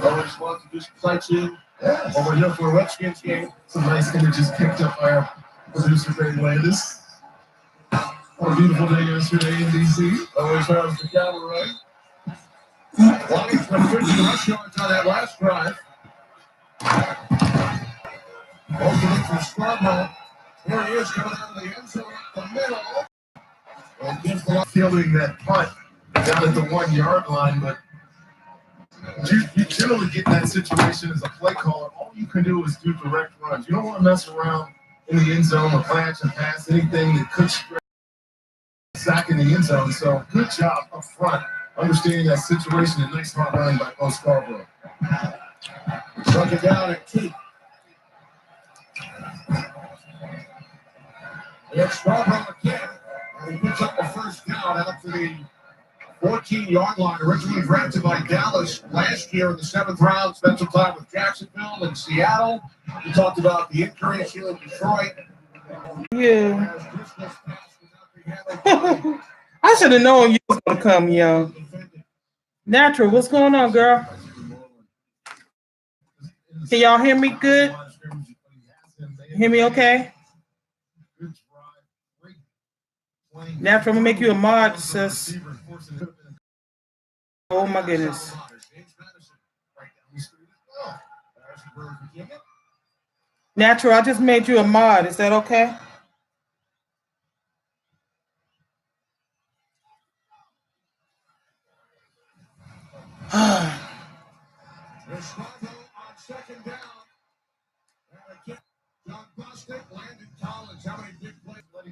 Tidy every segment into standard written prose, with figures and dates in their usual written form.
Always want to do some sightseeing. Over here for a Redskins game. Some nice images picked up by our producer, Greg Landis. What a beautiful day yesterday in D.C. Always has the camera right. Lions with 50 rush yards on that last drive. Opening for Scarborough. Here he is coming out of the end zone up the middle. And gives the fielding that punt down at the 1 yard line, but you generally get in that situation as a play caller. All you can do is do direct runs. You don't want to mess around in the end zone or play action pass, anything that could spread sack in the end zone. So good job up front, understanding that situation and nice hard running by Bo Scarborough. Struck it down at 2. It's Scarborough again. And he picks up the first down out to the 14-yard line, originally drafted by Dallas last year in the 7th round. Spent some time with Jacksonville and Seattle. We talked about the injuries here in Detroit. Yeah. I should have known you was going to come, young. Natural, what's going on, girl? Can y'all hear me good? Hear me okay? Natural, I'm going to make you a mod, sis. Oh, my goodness. Natural, I just made you a mod. Is that okay?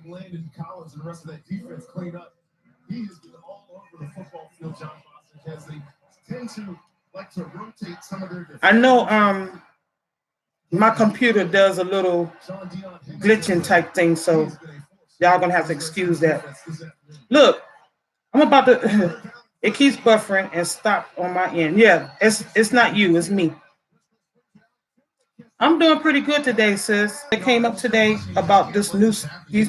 Landon Collins and the rest of that defense clean up. He has been all over the football field, John Bostic, as they tend to like to rotate some of their defense. I know my computer does a little glitching type thing, so y'all gonna have to excuse that. Look, I'm about to it keeps buffering and stop on my end. Yeah, it's not you, it's me. I'm doing pretty good today, sis. I came up today about these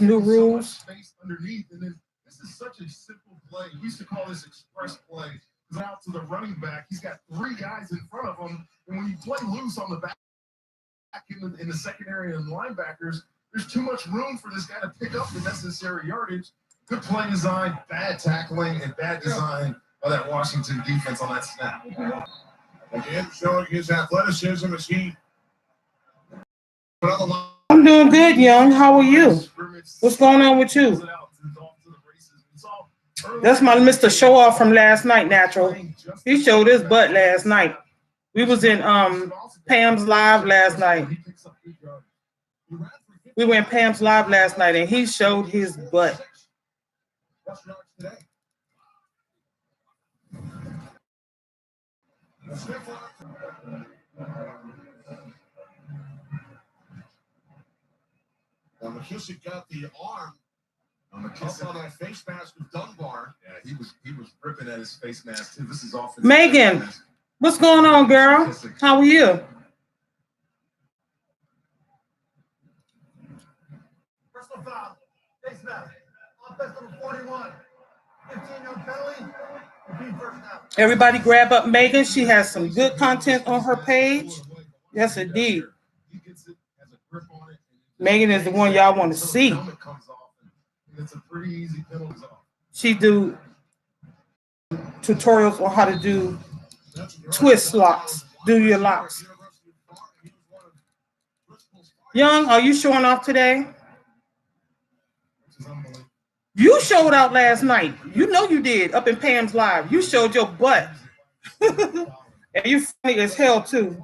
new rules. Underneath, and then this is such a simple play. We used to call this express play. Out to the running back, he's got 3 guys in front of him, and when you play loose on the back in the secondary and linebackers, there's too much room for this guy to pick up the necessary yardage. Good play design, bad tackling, and bad design by that Washington defense on that snap. Again, showing his athleticism as he. I'm doing good, young. How are you? What's going on with you? That's my Mr. Show Off from last night, Natural. He showed his butt last night. We was in Pam's Live last night. We were in Pam's Live last night, and he showed his butt. Now McKissick got the arm up on that face mask of Dunbar. Yeah, he was ripping at his face mask too. This is offensive. Megan, what's going on, girl? How are you? Personal foul. Face mask. Offense number 41. 15-yard penalty. First down. Everybody grab up Megan. She has some good content on her page. Yes, indeed. Megan is the one y'all want to see. She do tutorials on how to do twist locks, do your locks. Young, are you showing off today? You showed out last night. You know you did, up in Pam's Live. You showed your butt. And you funny as hell, too.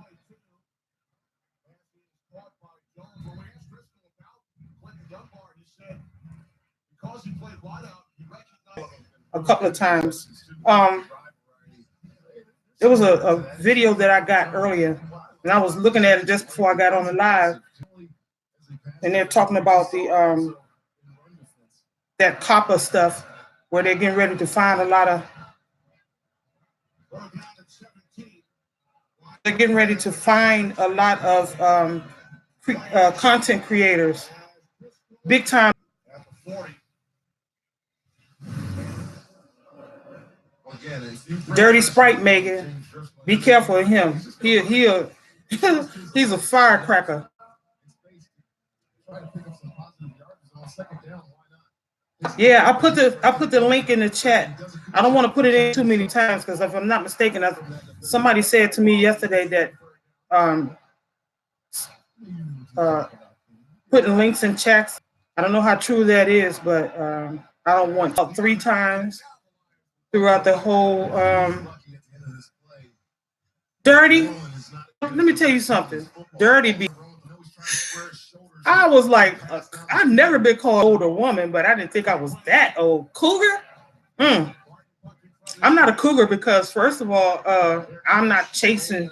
A couple of times. There was a video that I got earlier, and I was looking at it just before I got on the live, and they're talking about the that copper stuff where they're getting ready to find a lot of. They're getting ready to find a lot of content creators, big time. Again, Dirty Sprite, Megan. Be careful of him. He'll he's a firecracker. Yeah, I put the link in the chat. I don't want to put it in too many times because if I'm not mistaken, somebody said to me yesterday that putting links in chats. I don't know how true that is, but I don't want 3 times throughout the whole Dirty. Let me tell you something. Dirty be. I was like, I've never been called older woman, but I didn't think I was that old. Cougar? I'm not a cougar because, first of all, I'm not chasing.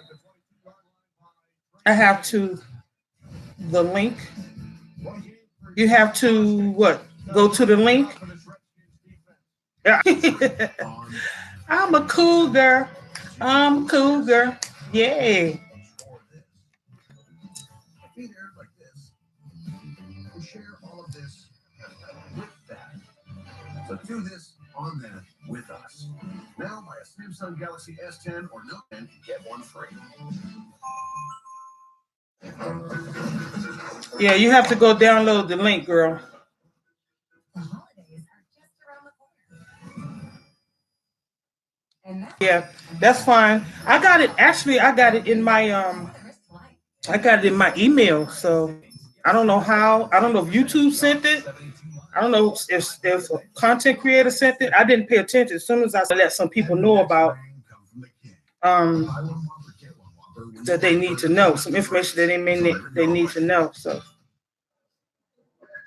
I have to, the link. You have to, what? Go to the link? Yeah. I'm a cougar. I'm a cougar. Yay. So do this on that with us. Now buy a Samsung Galaxy S10 or Note 10 and get one free. Yeah, you have to go download the link, girl. Yeah, that's fine. I got it. Actually, I got it in my email. So I don't know how. I don't know if YouTube sent it. I don't know if a content creator sent it. I didn't pay attention. As soon as I let some people know about that they need to know, some information that they need to know. So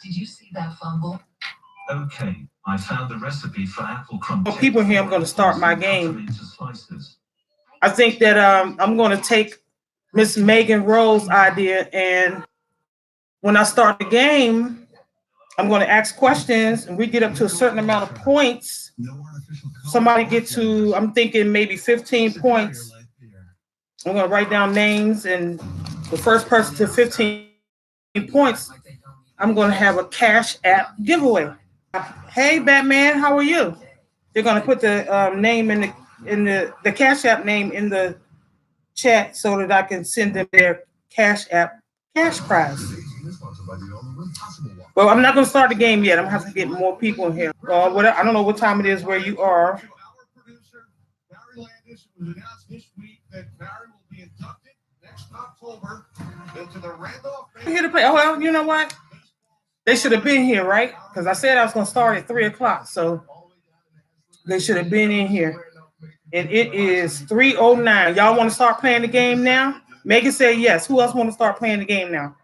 did you see that fumble? Okay, I found the recipe for apple crumb. For people here, I'm going to start my game. I think that I'm going to take Miss Megan Rowe's idea, and when I start the game, I'm going to ask questions, and we get up to a certain amount of points. Somebody get to, I'm thinking maybe 15 points. I'm going to write down names, and the first person to 15 points, I'm going to have a Cash App giveaway. Hey, Batman, how are you? They're going to put the name in the Cash App name in the chat so that I can send them their Cash App cash prize. Well, I'm not going to start the game yet. I'm going to have to get more people in here. I don't know what time it is where you are. Barry Landis, it was announced this week that Barry will be inducted next October into the Randolph. Here to play. Oh, well, you know what? They should have been here, right? Because I said I was going to start at 3 o'clock. So they should have been in here. And it is 3:09. Y'all want to start playing the game now? Megan said yes. Who else want to start playing the game now?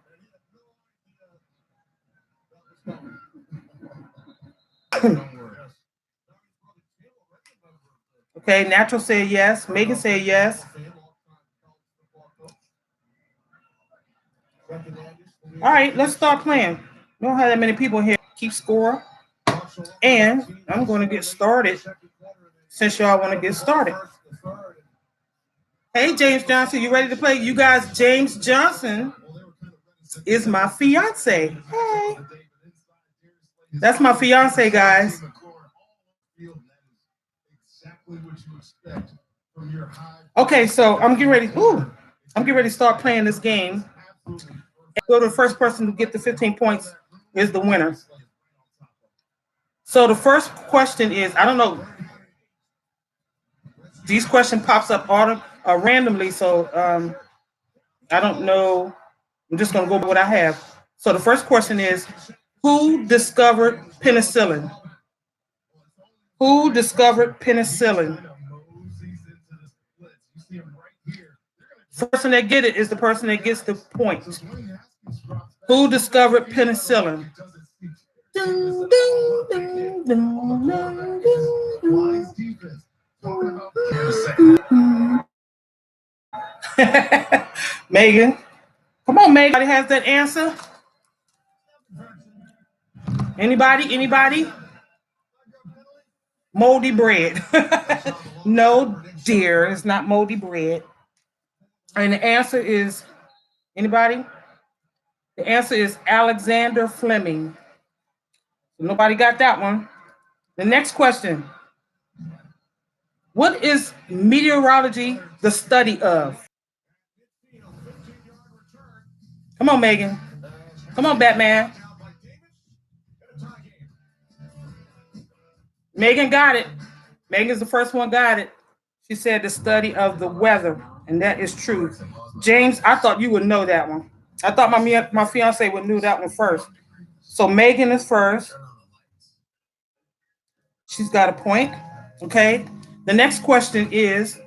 Okay, Natural said yes. Megan said yes. All right, let's start playing. We don't have that many people here. Keep score. And I'm going to get started since y'all want to get started. Hey, James Johnson, you ready to play? You guys, James Johnson is my fiance. Hey. That's my fiance, guys. Okay, so I'm getting ready. I'm getting ready to start playing this game. Go to the first person to get the 15 points is the winner. So the first question is, I don't know. These question pops up randomly, so I don't know. I'm just going to go with what I have. So the first question is, who discovered penicillin? Who discovered penicillin? Person that get it is the person that gets the point. Who discovered penicillin? Ding, ding, ding, ding, ding, ding. Megan. Come on, Megan. Anybody has that answer? Anybody? Moldy bread. No, dear, it's not moldy bread. And the answer is, anybody? The answer is Alexander Fleming. Nobody got that one. The next question. What is meteorology the study of? Come on, Megan. Come on, Batman. Megan got it. Megan's the first one got it. She said the study of the weather, and that is true. James, I thought you would know that one. I thought my fiance would know that one first. So Megan is first. She's got a point. Okay. The next question is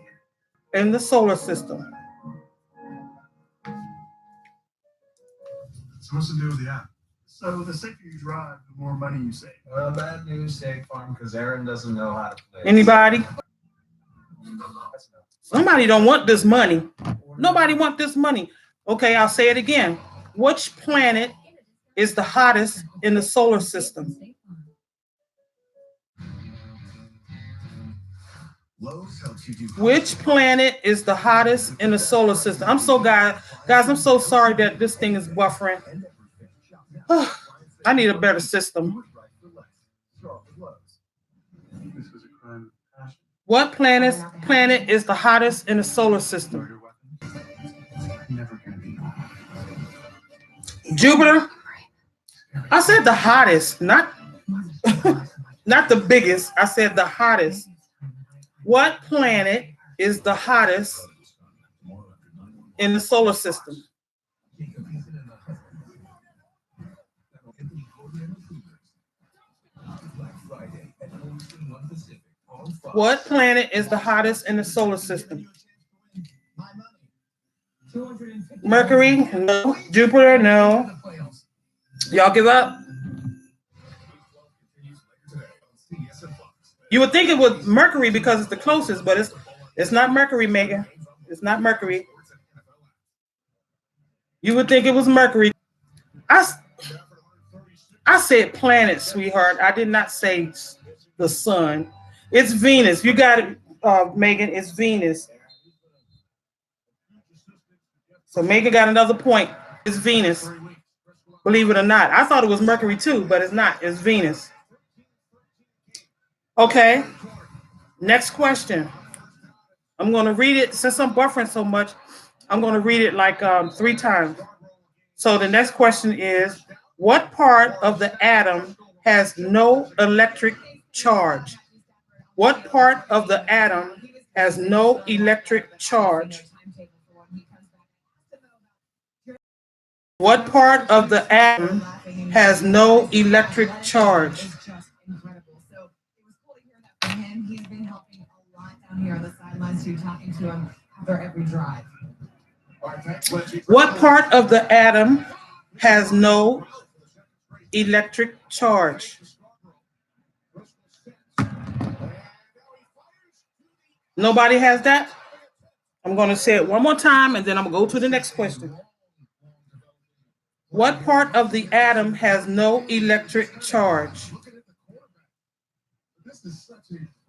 in the solar system. So what's to do with the app? So the safer you drive, the more money you save. Well, bad news, State Farm, because Aaron doesn't know how to play. Anybody? Somebody don't want this money. Nobody want this money. Okay, I'll say it again. Which planet is the hottest in the solar system? Which planet is the hottest in the solar system? I'm so guys, I'm so sorry that this thing is buffering. I need a better system. What planet is the hottest in the solar system? Jupiter? I said the hottest, not not the biggest. I said the hottest. What planet is the hottest in the solar system? What planet is the hottest in the solar system? Mercury? No. Jupiter? No. Y'all give up? You would think it was Mercury because it's the closest, but it's not Mercury, Megan. It's not Mercury. You would think it was Mercury. I said planet, sweetheart. I did not say the sun. It's Venus. You got it, Megan. It's Venus. So Megan got another point. It's Venus. Believe it or not. I thought it was Mercury too, but it's not. It's Venus. Okay. Next question. I'm going to read it. Since I'm buffering so much, I'm going to read it like 3 times. So the next question is, what part of the atom has no electric charge? What part of the atom has no electric charge? What part of the atom has no electric charge? He's been helping a lot down here on the sidelines too, talking to him after every drive. What part of the atom has no electric charge? Nobody has that? I'm going to say it one more time and then I'm going to go to the next question. What part of the atom has no electric charge?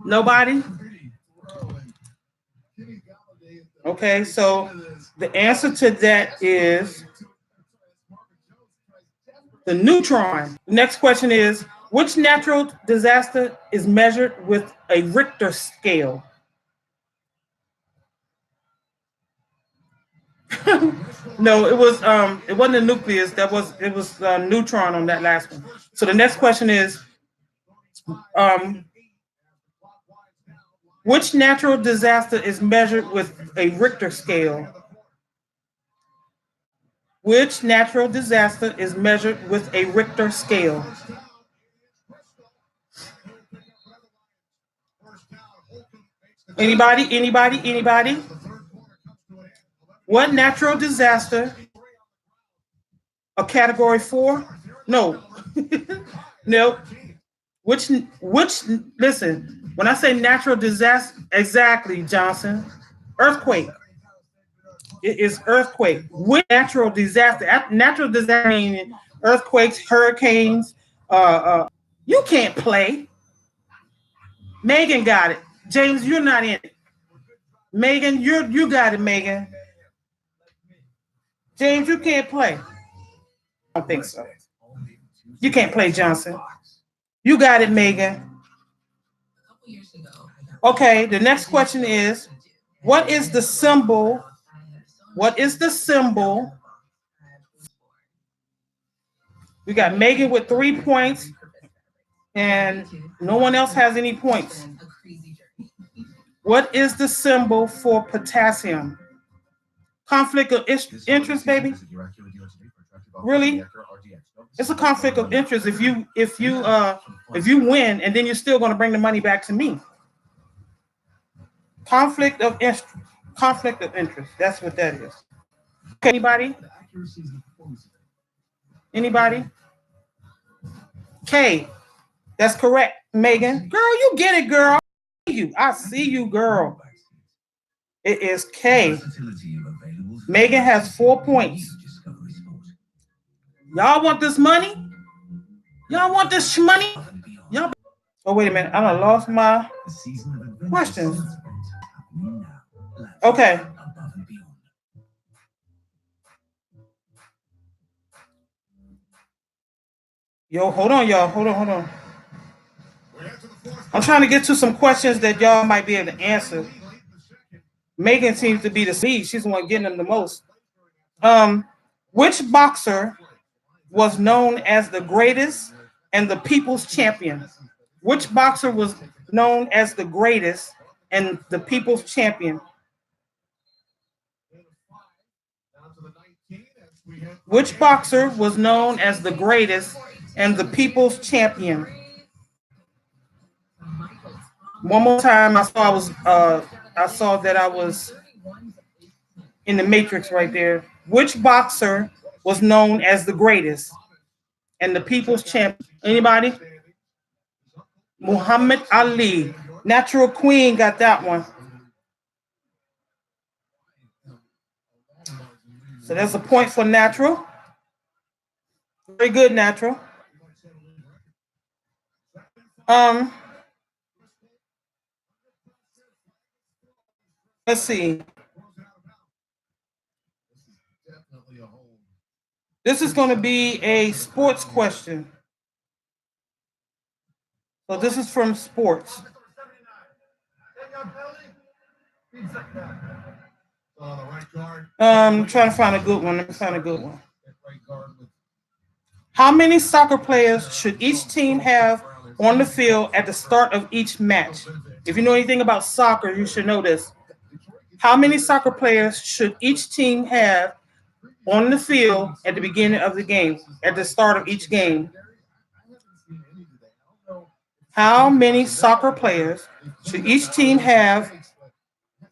Nobody? Okay, so the answer to that is the neutron. The next question is, which natural disaster is measured with a Richter scale? No, it wasn't a nucleus. It was neutron on that last one. So the next question is, which natural disaster is measured with a Richter scale? Which natural disaster is measured with a Richter scale? Anybody? What natural disaster? A category 4? No. No. Which listen, when I say natural disaster, exactly, Johnson. Earthquake. It is earthquake. Which natural disaster? Natural disaster meaning earthquakes, hurricanes. You can't play. Megan got it. James, you're not in it. Megan, you got it, Megan. James, you can't play. I don't think so. You can't play, Johnson. You got it, Megan. A couple years ago, Okay, the next question is, what is the symbol? What is the symbol? We got Megan with 3 points, and no one else has any points. What is the symbol for potassium? Conflict of interest, baby. Really? It's a conflict of interest if you win and then you're still going to bring the money back to me. Conflict of interest. That's what that is. Okay, anybody? Anybody? K. That's correct, Megan. Girl, you get it, girl. I see you, girl. It is K. Megan has 4 points. Y'all want this money? Y'all want this money? Y'all. Oh, wait a minute. I done lost my questions. Okay. Yo, hold on, y'all. Hold on. I'm trying to get to some questions that y'all might be able to answer. Megan seems to be the lead. She's the one getting them the most. Which boxer was known as the greatest and the people's champion? Which boxer was known as the greatest and the people's champion? Which boxer was known as the greatest and the people's champion? One more time. I saw that I was in the matrix right there. Which boxer was known as the greatest and the people's champion? Anybody? Muhammad Ali. Natural Queen got that one. So that's a point for Natural. Very good, Natural. Let's see. This is going to be a sports question. So this is from sports. Trying to find a good one. Let me find a good one. How many soccer players should each team have on the field at the start of each match? If you know anything about soccer, you should know this. How many soccer players should each team have on the field at the beginning of the game, at the start of each game? How many soccer players should each team have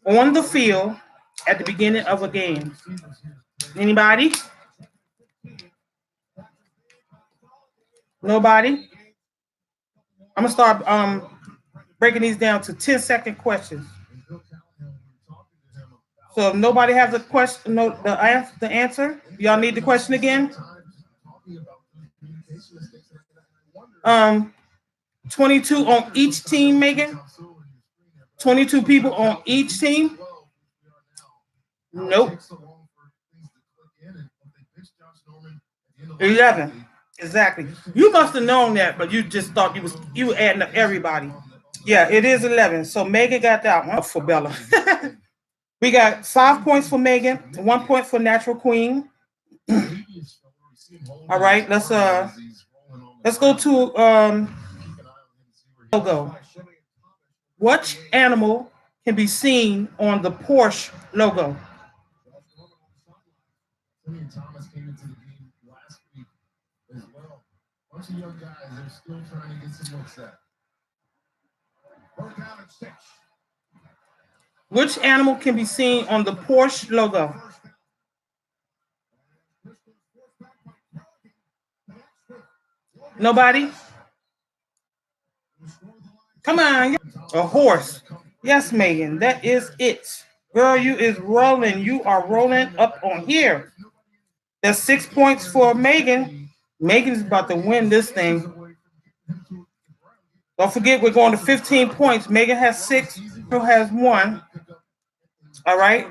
on the field at the beginning of a game? Anybody? Nobody? I'm gonna start breaking these down to 10-second questions. So if nobody has a question, the answer, y'all need the question again? 22 on each team, Megan? 22 people on each team? Nope. 11. Exactly. You must have known that, but you just thought you were adding up everybody. Yeah, it is 11. So Megan got that one for Bella. We got 5 points for Megan, 1 point for Natural Queen. All right, let's go to logo. Which animal can be seen on the Porsche logo? Thomas came into the game last week as well. A bunch of young guys are still trying to get some looks at. Which animal can be seen on the Porsche logo? Nobody? Come on. A horse. Yes, Megan, that is it. Girl, you is rolling. You are rolling up on here. That's 6 points for Megan. Megan's about to win this thing. Don't forget, we're going to 15 points. Megan has 6, Phil has 1. All right.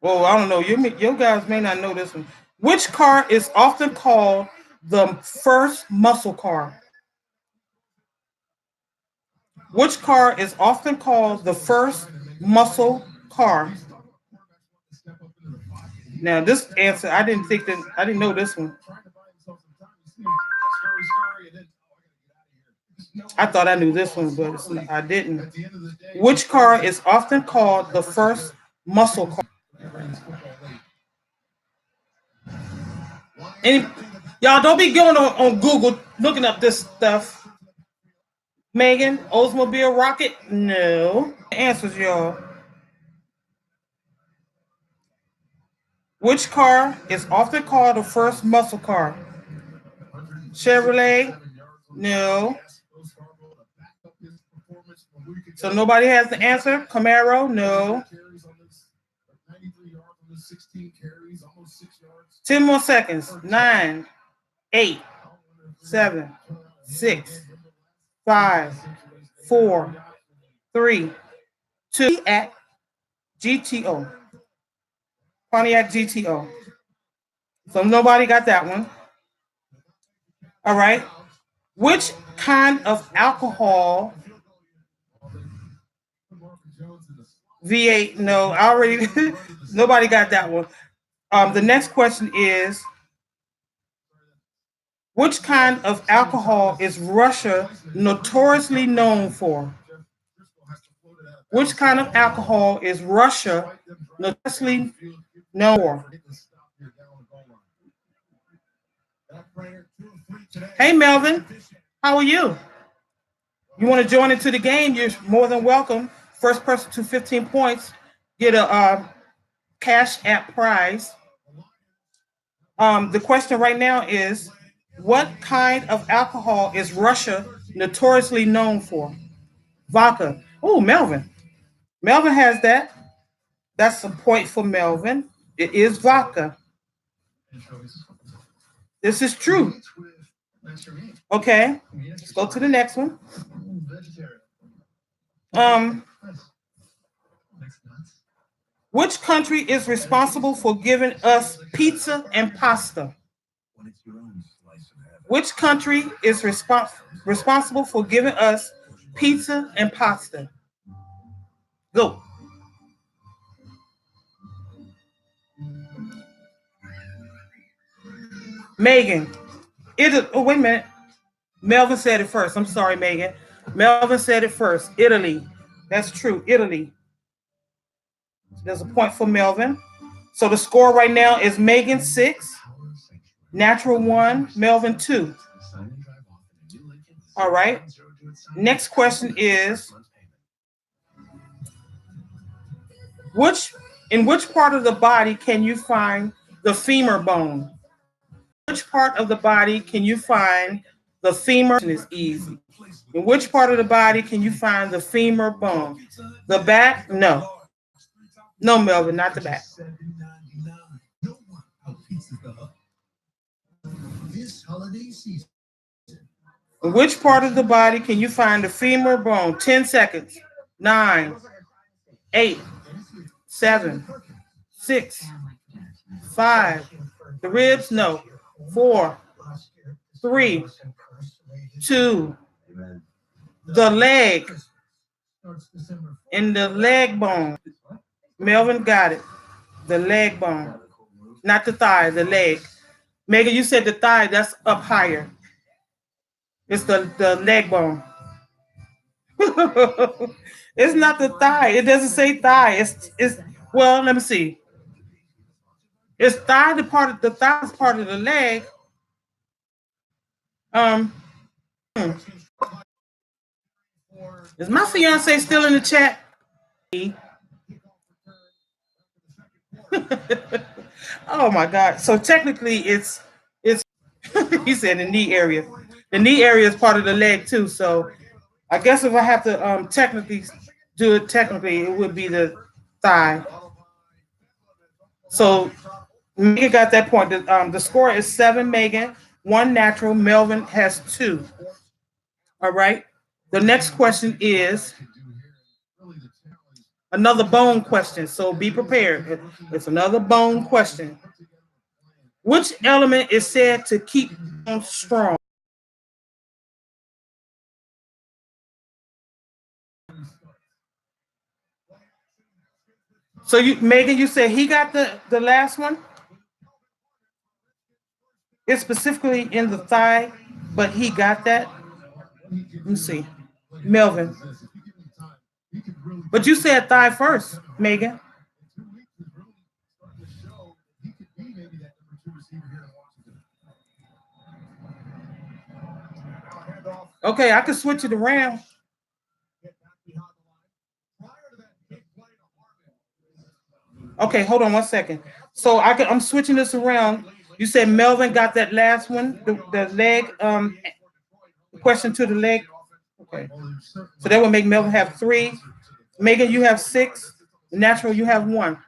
Well, I don't know. You guys may not know this one. Which car is often called the first muscle car? Which car is often called the first muscle car? Now, this answer, I didn't know this one. I thought I knew this one, but I didn't. Which car is often called the first muscle car? Y'all don't be going on Google looking up this stuff. Megan, Oldsmobile Rocket? No. Answers, y'all. Which car is often called the first muscle car? Chevrolet? No. So nobody has the answer? Camaro? No. 10 more seconds. 9, 8, 7, 6, 5, 4, 3, 2. At GTO. Pontiac GTO. So nobody got that one. All right. Which kind of alcohol? V8. No, I already. Nobody got that one. The next question is, which kind of alcohol is Russia notoriously known for? Which kind of alcohol is Russia notoriously known for? Hey, Melvin, how are you? You want to join into the game? You're more than welcome. First person to 15 points get a Cash App prize. The question right now is, what kind of alcohol is Russia notoriously known for? Vodka. Oh, Melvin. Melvin has that. That's a point for Melvin. It is vodka. This is true. Okay, let's go to the next one. Which country is responsible for giving us pizza and pasta? Which country is responsible for giving us pizza and pasta? Go. Megan. Oh, wait a minute. Melvin said it first. I'm sorry, Megan. Melvin said it first. Italy. That's true. Italy. There's a point for Melvin. So the score right now is Megan 6, Natural 1, Melvin 2. All right. Next question is, in which part of the body can you find the femur bone? Which part of the body can you find the femur? Is easy. In which part of the body can you find the femur bone? The back? No. No, Melvin, not the back. In which part of the body can you find the femur bone? 10 seconds. 9, 8, 7, 6, 5. The ribs? No. 4, 3, 2. The leg. In the leg bone. Melvin got it. The leg bone. Not the thigh, the leg. Megan, you said the thigh, that's up higher. It's the leg bone. It's not the thigh. It doesn't say thigh. It's well, let me see. Is thigh the thigh is part of the leg? Is my fiance still in the chat? Oh my God. So technically it's he said the knee area. The knee area is part of the leg too. So I guess if I have to technically do it, it would be the thigh. So Megan got that point. The score is 7 Megan, 1 Natural. Melvin has 2. All right. The next question is another bone question. So be prepared. It's another bone question. Which element is said to keep bones strong? So you, Megan, you said he got the last one? It's specifically in the thigh, but he got that. Let me see. Melvin. But you said thigh first, Megan. Okay, I can switch it around. Okay, hold on one second. So I'm switching this around. You said Melvin got that last one, the leg, question to the leg. Okay. So that would make Melvin have 3. Megan, you have 6. Natural, you have 1.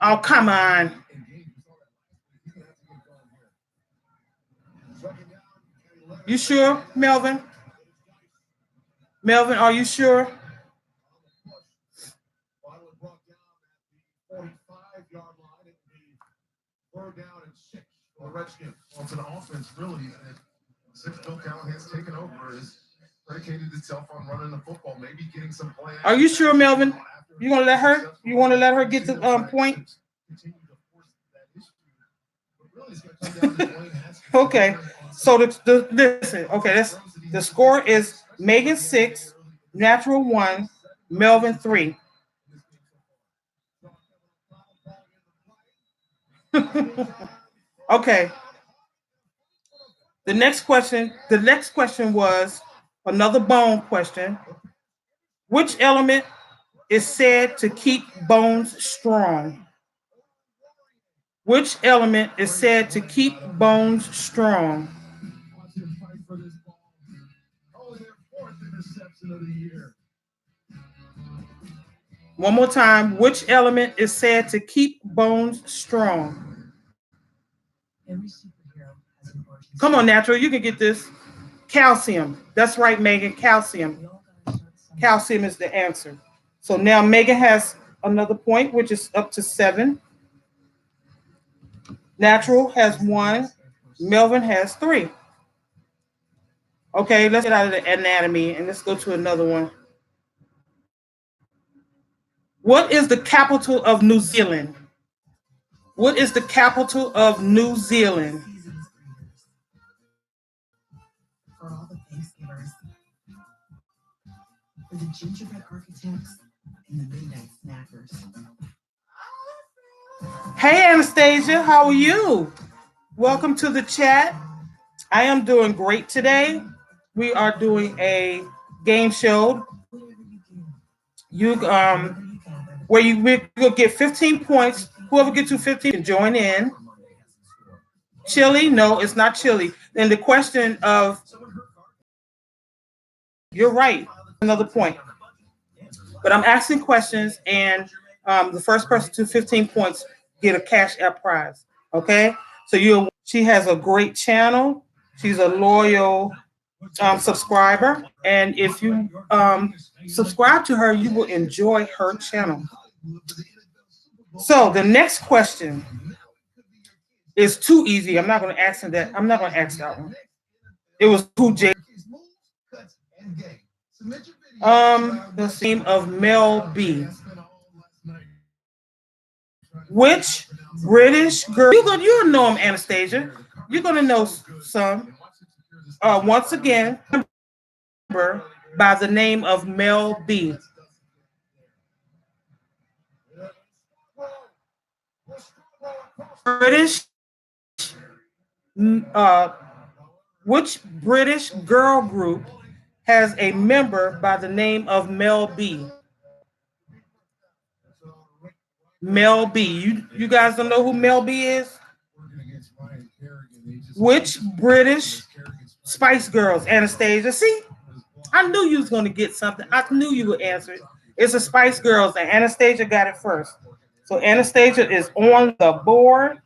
Oh, come on. You sure, Melvin? Melvin, are you sure? Down and 6 for the Redskins. Well, it's an offense, really, since Bill Callahan's taken over, has predicated itself on running the football, maybe getting some play. Are you sure, Melvin? You gonna let her? You want to let her get the point? Okay. So listen. Okay, the score is Megan 6, Natural 1, Melvin 3. Okay. The next question was another bone question. Which element is said to keep bones strong? Which element is said to keep bones strong? One more time. Which element is said to keep bones strong? Come on, Natural. You can get this. Calcium. That's right, Megan. Calcium. Calcium is the answer. So now Megan has another point, which is up to 7. Natural has 1. Melvin has 3. Okay, let's get out of the anatomy and let's go to another one. What is the capital of New Zealand? What is the capital of New Zealand? For all the Thanksgivers, for the gingerbread architects and the midnight snackers. Hey, Anastasia, how are you? Welcome to the chat. I am doing great today. We are doing a game show. Where we'll get 15 points. Whoever gets to 15 can join in. Chili? No, it's not chili. And the question of, you're right, another point. But I'm asking questions, and the first person to 15 points get a Cash App prize. Okay? So she has a great channel. She's a loyal subscriber. And if you subscribe to her, you will enjoy her channel. So the next question is too easy. I'm not going to ask that. I'm not going to ask that one. It was who J. The name of Mel B. Which British girl? You'll know him, Anastasia. You're going to know some. Once again, by the name of Mel B. British. Which British girl group has a member by the name of Mel B? Mel B. You guys don't know who Mel B is? Which British Spice Girls? Anastasia. See, I knew you was going to get something. I knew you would answer it. It's the Spice Girls, and Anastasia got it first. So Anastasia is on the board.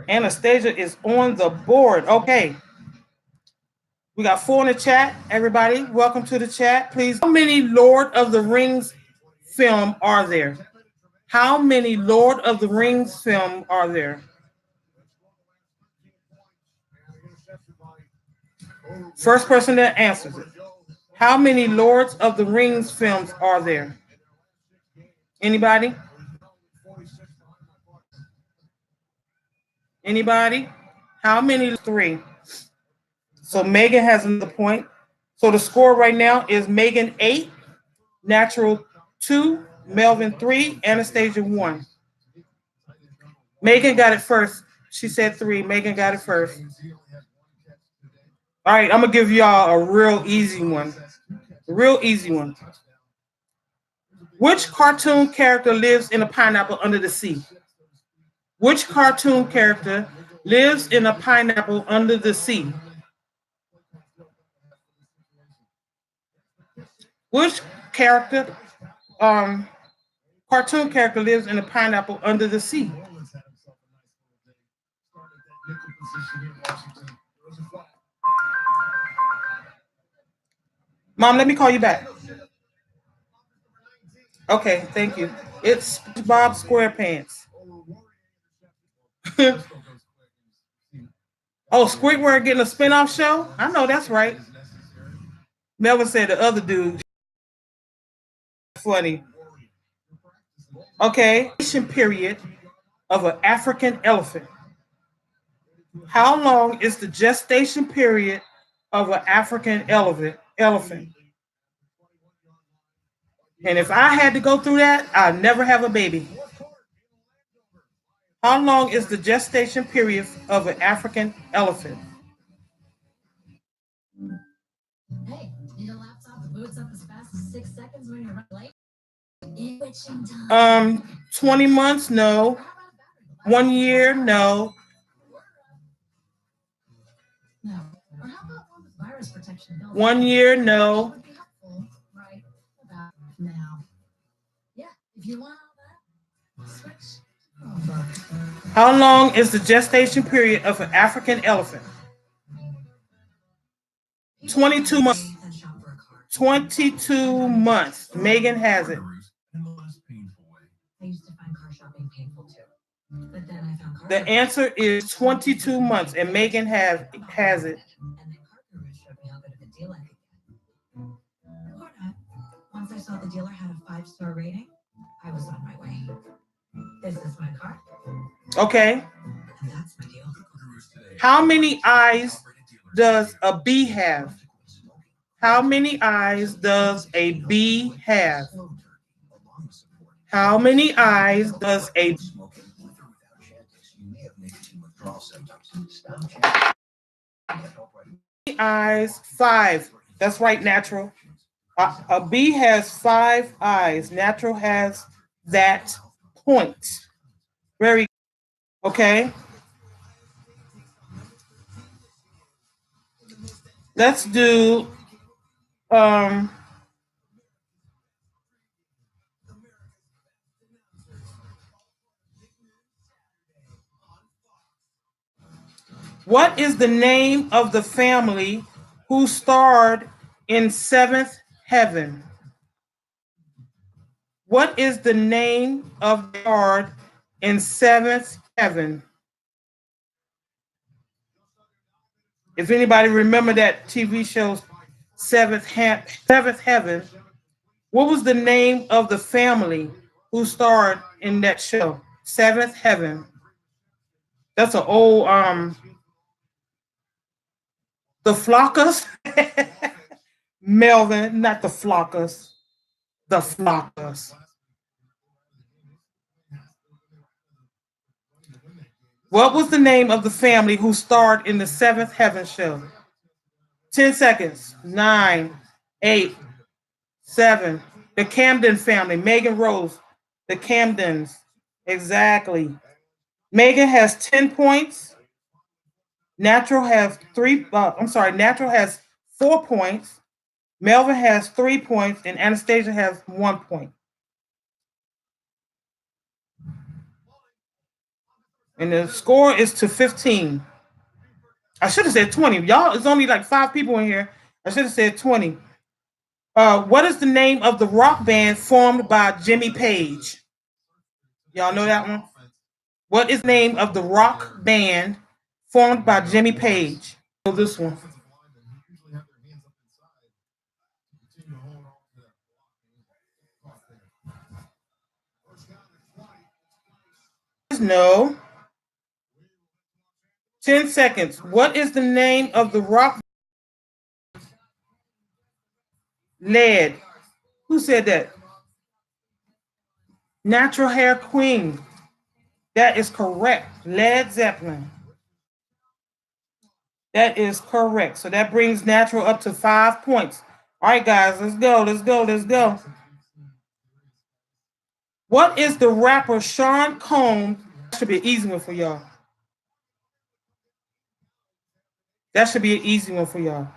Anastasia is on the board. Okay. We got 4 in the chat. Everybody, welcome to the chat. Please, how many Lord of the Rings film are there? How many Lord of the Rings films are there? First person that answers it. How many Lords of the Rings films are there? Anybody? Anybody? How many? 3. So Megan has another point. So the score right now is Megan 8, Natural 2, Melvin 3, Anastasia 1. Megan got it first. She said 3. Megan got it first. All right, I'm gonna give y'all a real easy one. A real easy one. Which cartoon character lives in a pineapple under the sea? Which cartoon character lives in a pineapple under the sea? Which character, cartoon character lives in a pineapple under the sea? Mom, let me call you back. Okay, thank you. It's Bob SquarePants. Oh, Squidward getting a spinoff show? I know that's right. Melvin said the other dude. Funny. Okay, period of an African elephant. How long is the gestation period of an African elephant? And if I had to go through that, I'd never have a baby. How long is the gestation period of an African elephant? Hey, need a laptop that boots up as fast as 6 seconds when you're late? 20 months, no. 1 year, no. No. Or how about one with virus protection? 1 year, no. Right about now. Yeah, if you want all that, switch over. How long is the gestation period of an African elephant? 22 months. 22 months. Megan has it. I used to find car shopping painful too. But then I found car The answer is 22 months, and Megan has it. And then car gurus showed me how good of a deal I could get. Or not. Once I saw the dealer had a 5-star rating, I was on my way. This is my car. Okay. And that's my deal. How many eyes does a bee have? How many eyes does a bee have? How many eyes does a eyes? 5. That's right, Natural. A bee has 5 eyes. Natural has that point. Very okay. Let's do what is the name of the family who starred in Seventh Heaven? What is the name of the starred in Seventh Heaven? If anybody remember that TV show Seventh Heaven, what was the name of the family who starred in that show? Seventh Heaven. That's an old the Flockers. Melvin, not the Flockers. The Flockers. What was the name of the family who starred in the Seventh Heaven show? 10 seconds. 9, 8, 7. The Camden family. Megan Rose. The Camdens. Exactly. Megan has 10 points. Natural has 4 points. Melvin has 3 points, and Anastasia has 1 point. And the score is to 15. I should have said 20. Y'all, it's only like 5 people in here. I should have said 20. What is the name of the rock band formed by Jimmy Page? Y'all know that one? What is the name of the rock band formed by Jimmy Page? Know this one. No. 10 seconds. What is the name of the rock? Lead. Who said that? Natural Hair Queen. That is correct. Led Zeppelin. That is correct. So that brings Natural up to 5 points. All right, guys, let's go. Let's go. Let's go. What is the rapper Sean Combs? That should be an easy one for y'all. That should be an easy one for y'all.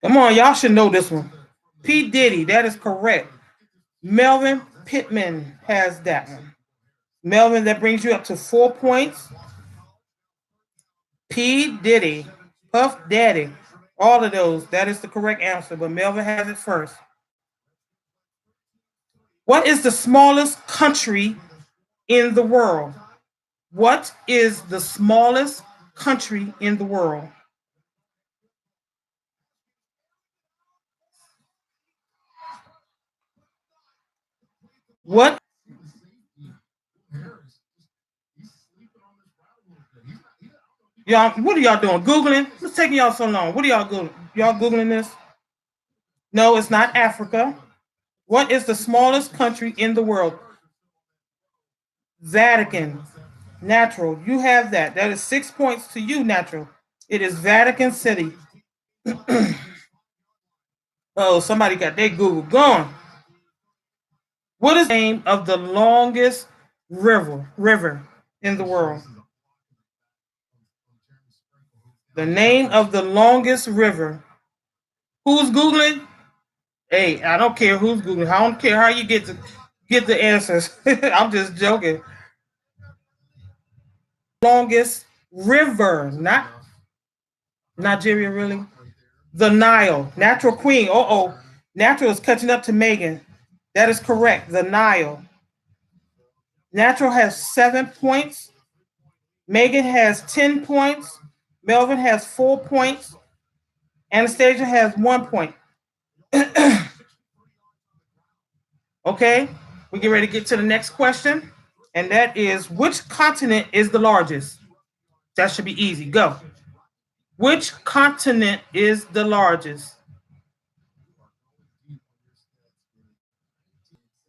Come on, y'all should know this one. P. Diddy, that is correct. Melvin Pittman has that one. Melvin, that brings you up to 4 points. P. Diddy, Puff Daddy, all of those, that is the correct answer, but Melvin has it first. What is the smallest country in the world? What is the smallest country in the world? What? Y'all, what are y'all doing? Googling? What's taking y'all so long? What are y'all Googling? Y'all Googling this? No, it's not Africa. What is the smallest country in the world? Vatican. Natural. You have that. That is 6 points to you, Natural. It is Vatican City. Oh, somebody got their Google going. What is the name of the longest river in the world? The name of the longest river. Who's Googling? Hey, I don't care who's Googling. I don't care how you get the answers. I'm just joking. Longest river, not Nigeria, really. The Nile. Natural Queen. Natural is catching up to Megan. That is correct. The Nile. Natural has 7 points. Megan has 10 points. Melvin has 4 points. Anastasia has 1 point. Okay, we get ready to get to the next question. And that is, which continent is the largest? That should be easy. Go. Which continent is the largest?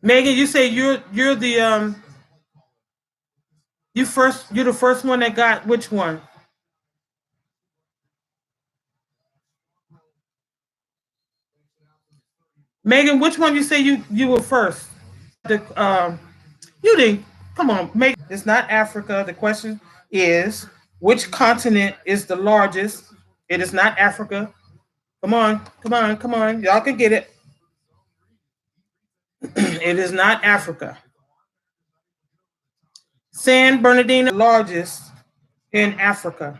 Megan, you say you're the you're the first one that got which one? Megan, which one you say you were first? You didn't. Come on, Megan. It's not Africa. The question is, which continent is the largest? It is not Africa. Come on, come on, come on. Y'all can get it. It is not Africa. San Bernardino, largest in Africa.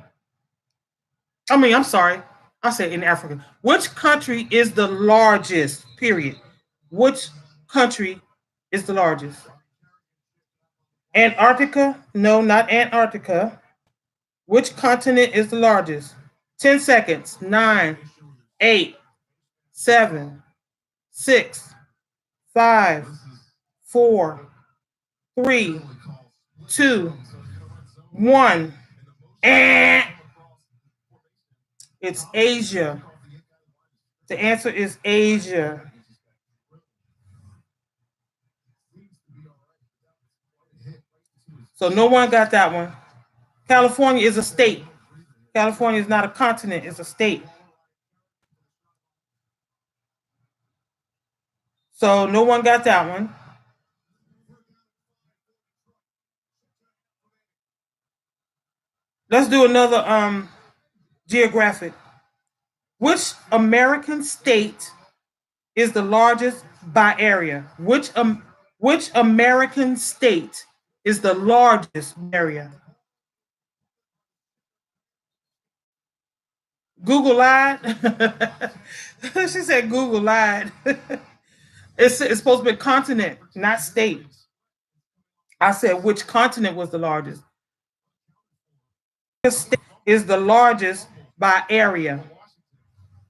I'm sorry. I said in Africa. Which country is the largest? Period. Which country is the largest? Antarctica? No, not Antarctica. Which continent is the largest? 10 seconds. 9, 8, 7, 6, 5, 4, 3, 2, 1. It's Asia. The answer is Asia. So no one got that one. California is a state. California is not a continent, it's a state. So no one got that one. Let's do another geographic. Which American state is the largest by area? Which American state is the largest area? Google lied. She said Google lied. It's supposed to be continent, not state. I said which continent was the largest. This state is the largest by area.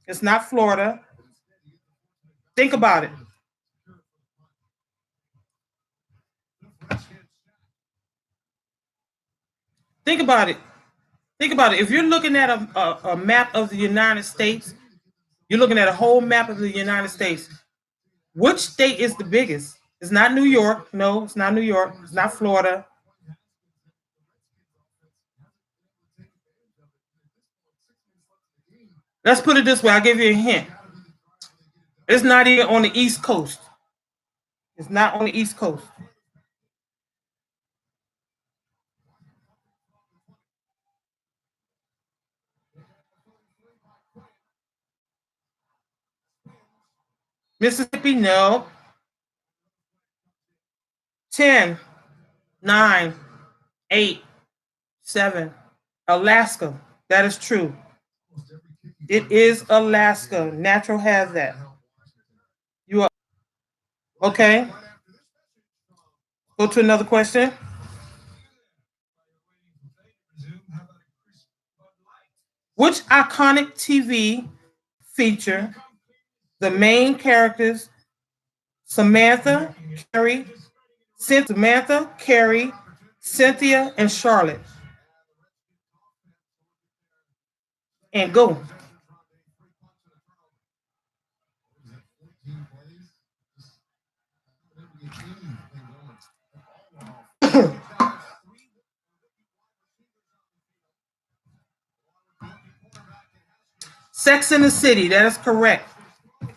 It's not Florida. Think about it. Think about it. Think about it. If you're looking at a map of the United States, you're looking at a whole map of the United States. Which state is the biggest? It's not New York. No, it's not New York. It's not Florida. Let's put it this way. I'll give you a hint. It's not even on the East Coast. It's not on the East Coast. Mississippi, no. 10, 9, 8, 7. Alaska. That is true. It is Alaska. Natural has that. You are okay. Go to another question. Which iconic TV feature the main characters Samantha, Carrie, Cynthia, and Charlotte? And go. Sex in the City. That is correct.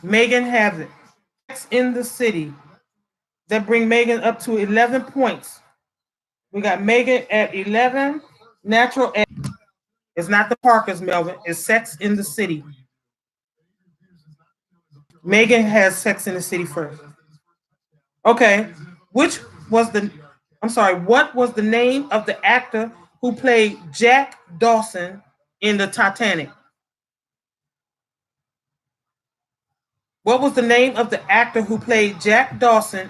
Megan has it. Sex in the City. That bring Megan up to 11 points. We got Megan at 11. Natural at. It's not the Parkers, Melvin. It's Sex in the City. Megan has Sex in the City first. Okay. What was the name of the actor who played Jack Dawson in the Titanic? What was the name of the actor who played Jack Dawson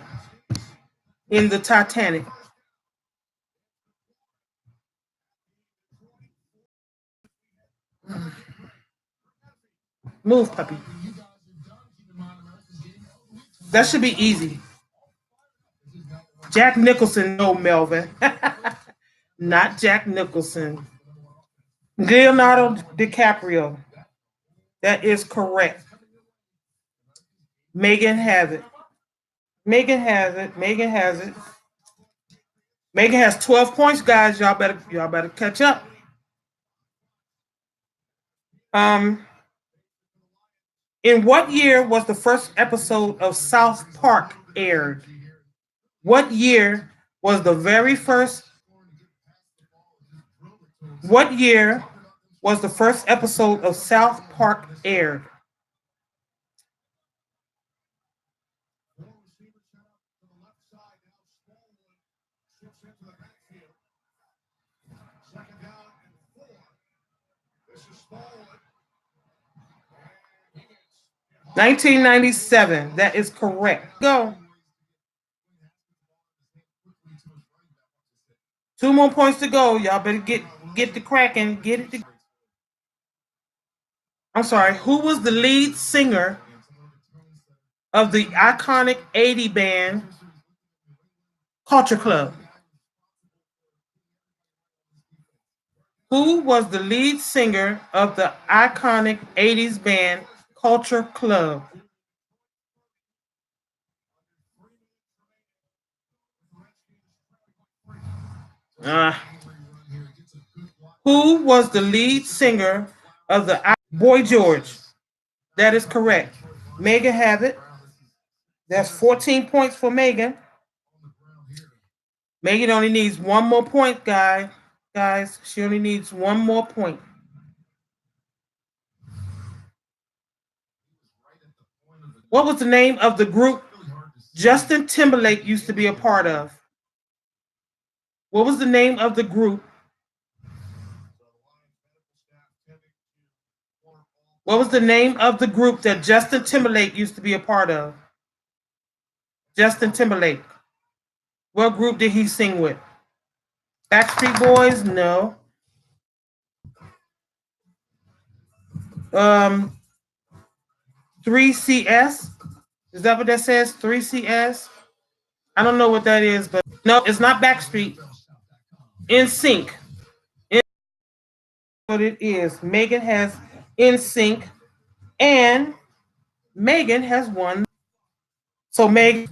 in the Titanic? Move, puppy. That should be easy. Jack Nicholson, no, Melvin. Not Jack Nicholson. Leonardo DiCaprio. That is correct. Megan has it. Megan has it. Megan has it. Megan has 12 points, guys. Y'all better catch up. In what year was the first episode of South Park aired? What year was the very first? What year was the first episode of South Park aired? $1997. That is correct. Go. 2 more points to go. Y'all better get the cracking. Get it. I'm sorry. Who was the lead singer of the iconic 80 band Culture Club? Who was the lead singer of the iconic 80s band Culture Club? Who was the lead singer of the Boy George? That is correct. Megan has it. That's 14 points for Megan. Megan only needs one more point, guys. She only needs one more point. What was the name of the group Justin Timberlake used to be a part of? What was the name of the group What was the name of the group that Justin Timberlake used to be a part of? Justin Timberlake. What group did he sing with? Backstreet Boys? No. 3CS? Is that what that says? 3CS? I don't know what that is, but no, it's not Backstreet. NSYNC. What it is. Megan has NSYNC, and Megan has won. So Megan,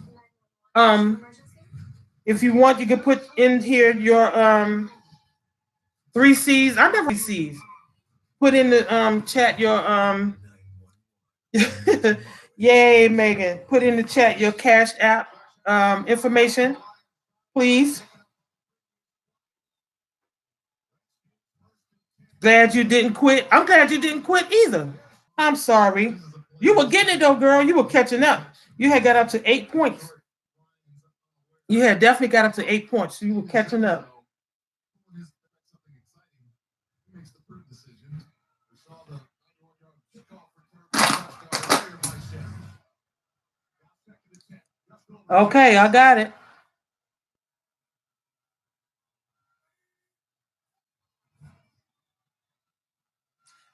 if you want, you can put in here your 3Cs. I never 3Cs. Put in the chat your yay, Megan. Put in the chat your Cash App information, please. Glad you didn't quit. I'm glad you didn't quit either. I'm sorry. You were getting it though, girl. You were catching up. You had got up to 8 points. You had definitely got up to 8 points. You were catching up. Okay, I got it.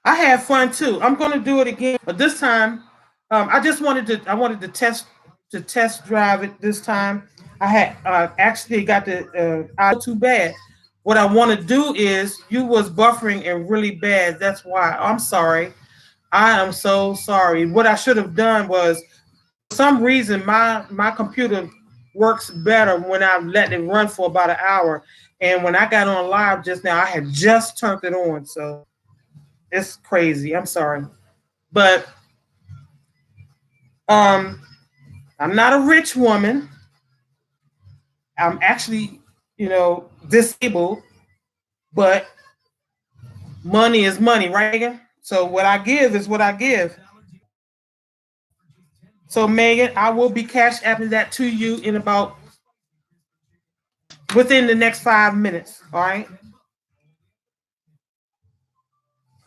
I had fun too. I'm going to do it again, but this time, I wanted to test drive it this time. I had actually got the too bad. What I want to do is you was buffering and really bad. That's why. I'm sorry. I am so sorry. What I should have done was, for some reason, my computer works better when I let it run for about an hour. And when I got on live just now, I had just turned it on. So it's crazy. I'm sorry. But I'm not a rich woman. I'm actually, disabled, but money is money, right? So what I give is what I give. So Megan, I will be cash apping that to you in about within the next 5 minutes. All right.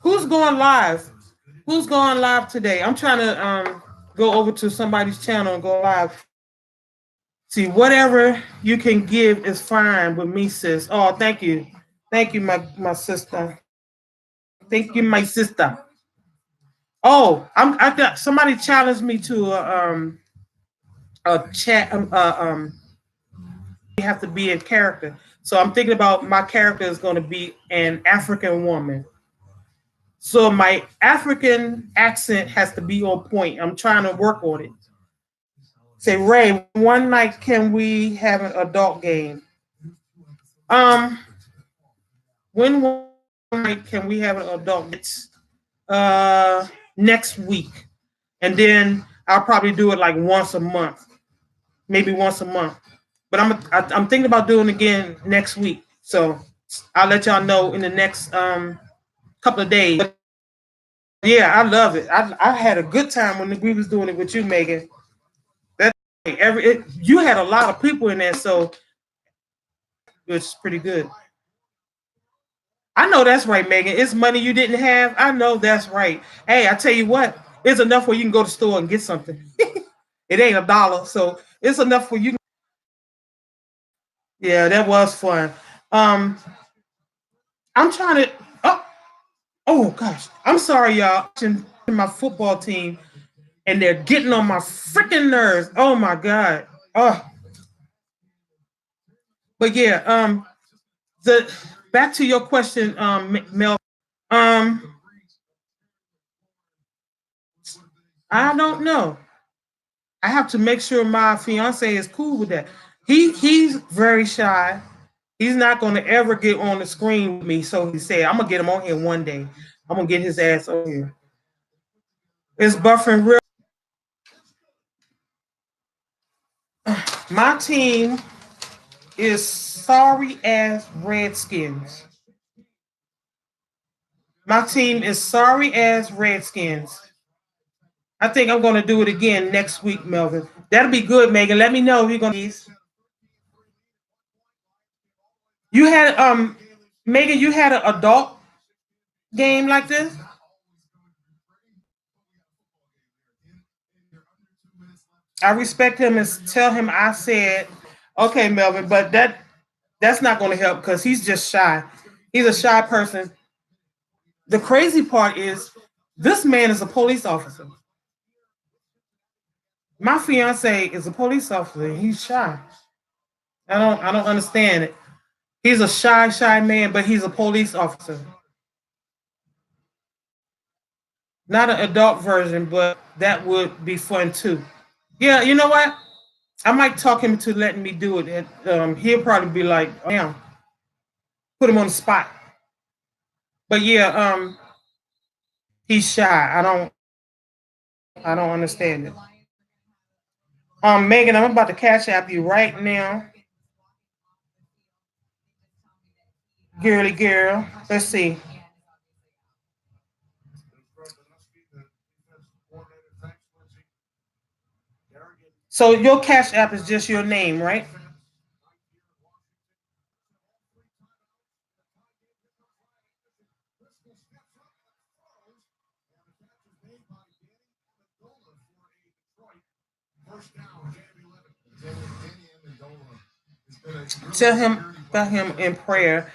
Who's going live? Who's going live today? I'm trying to go over to somebody's channel and go live. See, whatever you can give is fine with me, sis. Oh, thank you. Thank you, my sister. Thank you, my sister. Oh, I got somebody challenged me to a chat. You have to be in character. So I'm thinking about my character is going to be an African woman. So my African accent has to be on point. I'm trying to work on it. Say, Ray, one night can we have an adult game? When one night can we have an adult? It's next week, and then I'll probably do it like once a month, maybe once a month. But I'm thinking about doing it again next week, so I'll let y'all know in the next couple of days. But yeah, I love it. I had a good time when we was doing it with you, Megan. You had a lot of people in there, so it's pretty good. I know that's right, Megan. It's money you didn't have. I know that's right. Hey, I tell you what, it's enough where you can go to the store and get something. It ain't $1, so it's enough for you. Yeah, that was fun. I'm trying to. Oh gosh, I'm sorry, y'all. My football team, and they're getting on my freaking nerves. Oh my god. Oh. But yeah, back to your question, Mel. I don't know. I have to make sure my fiance is cool with that. He's very shy. He's not going to ever get on the screen with me. So he said, I'm gonna get him on here one day. I'm gonna get his ass on here. It's buffering real. My team is sorry ass Redskins. My team is sorry ass Redskins. I think I'm going to do it again next week, Melvin. That'll be good, Megan. Let me know if you're going to. You had Megan, you had an adult game like this? I respect him and tell him I said, okay, Melvin, but that's not going to help because he's just shy. He's a shy person. The crazy part is this man is a police officer. My fiance is a police officer. He's shy. I don't understand it. He's a shy man, but he's a police officer. Not an adult version, but that would be fun too. Yeah, you know what? I might talk him to letting me do it. And, he'll probably be like, "Damn," put him on the spot. But yeah, he's shy. I don't understand it. Megan, I'm about to cash app you right now. Girly girl. Let's see. So your cash app is just your name, right? Tell him about him in prayer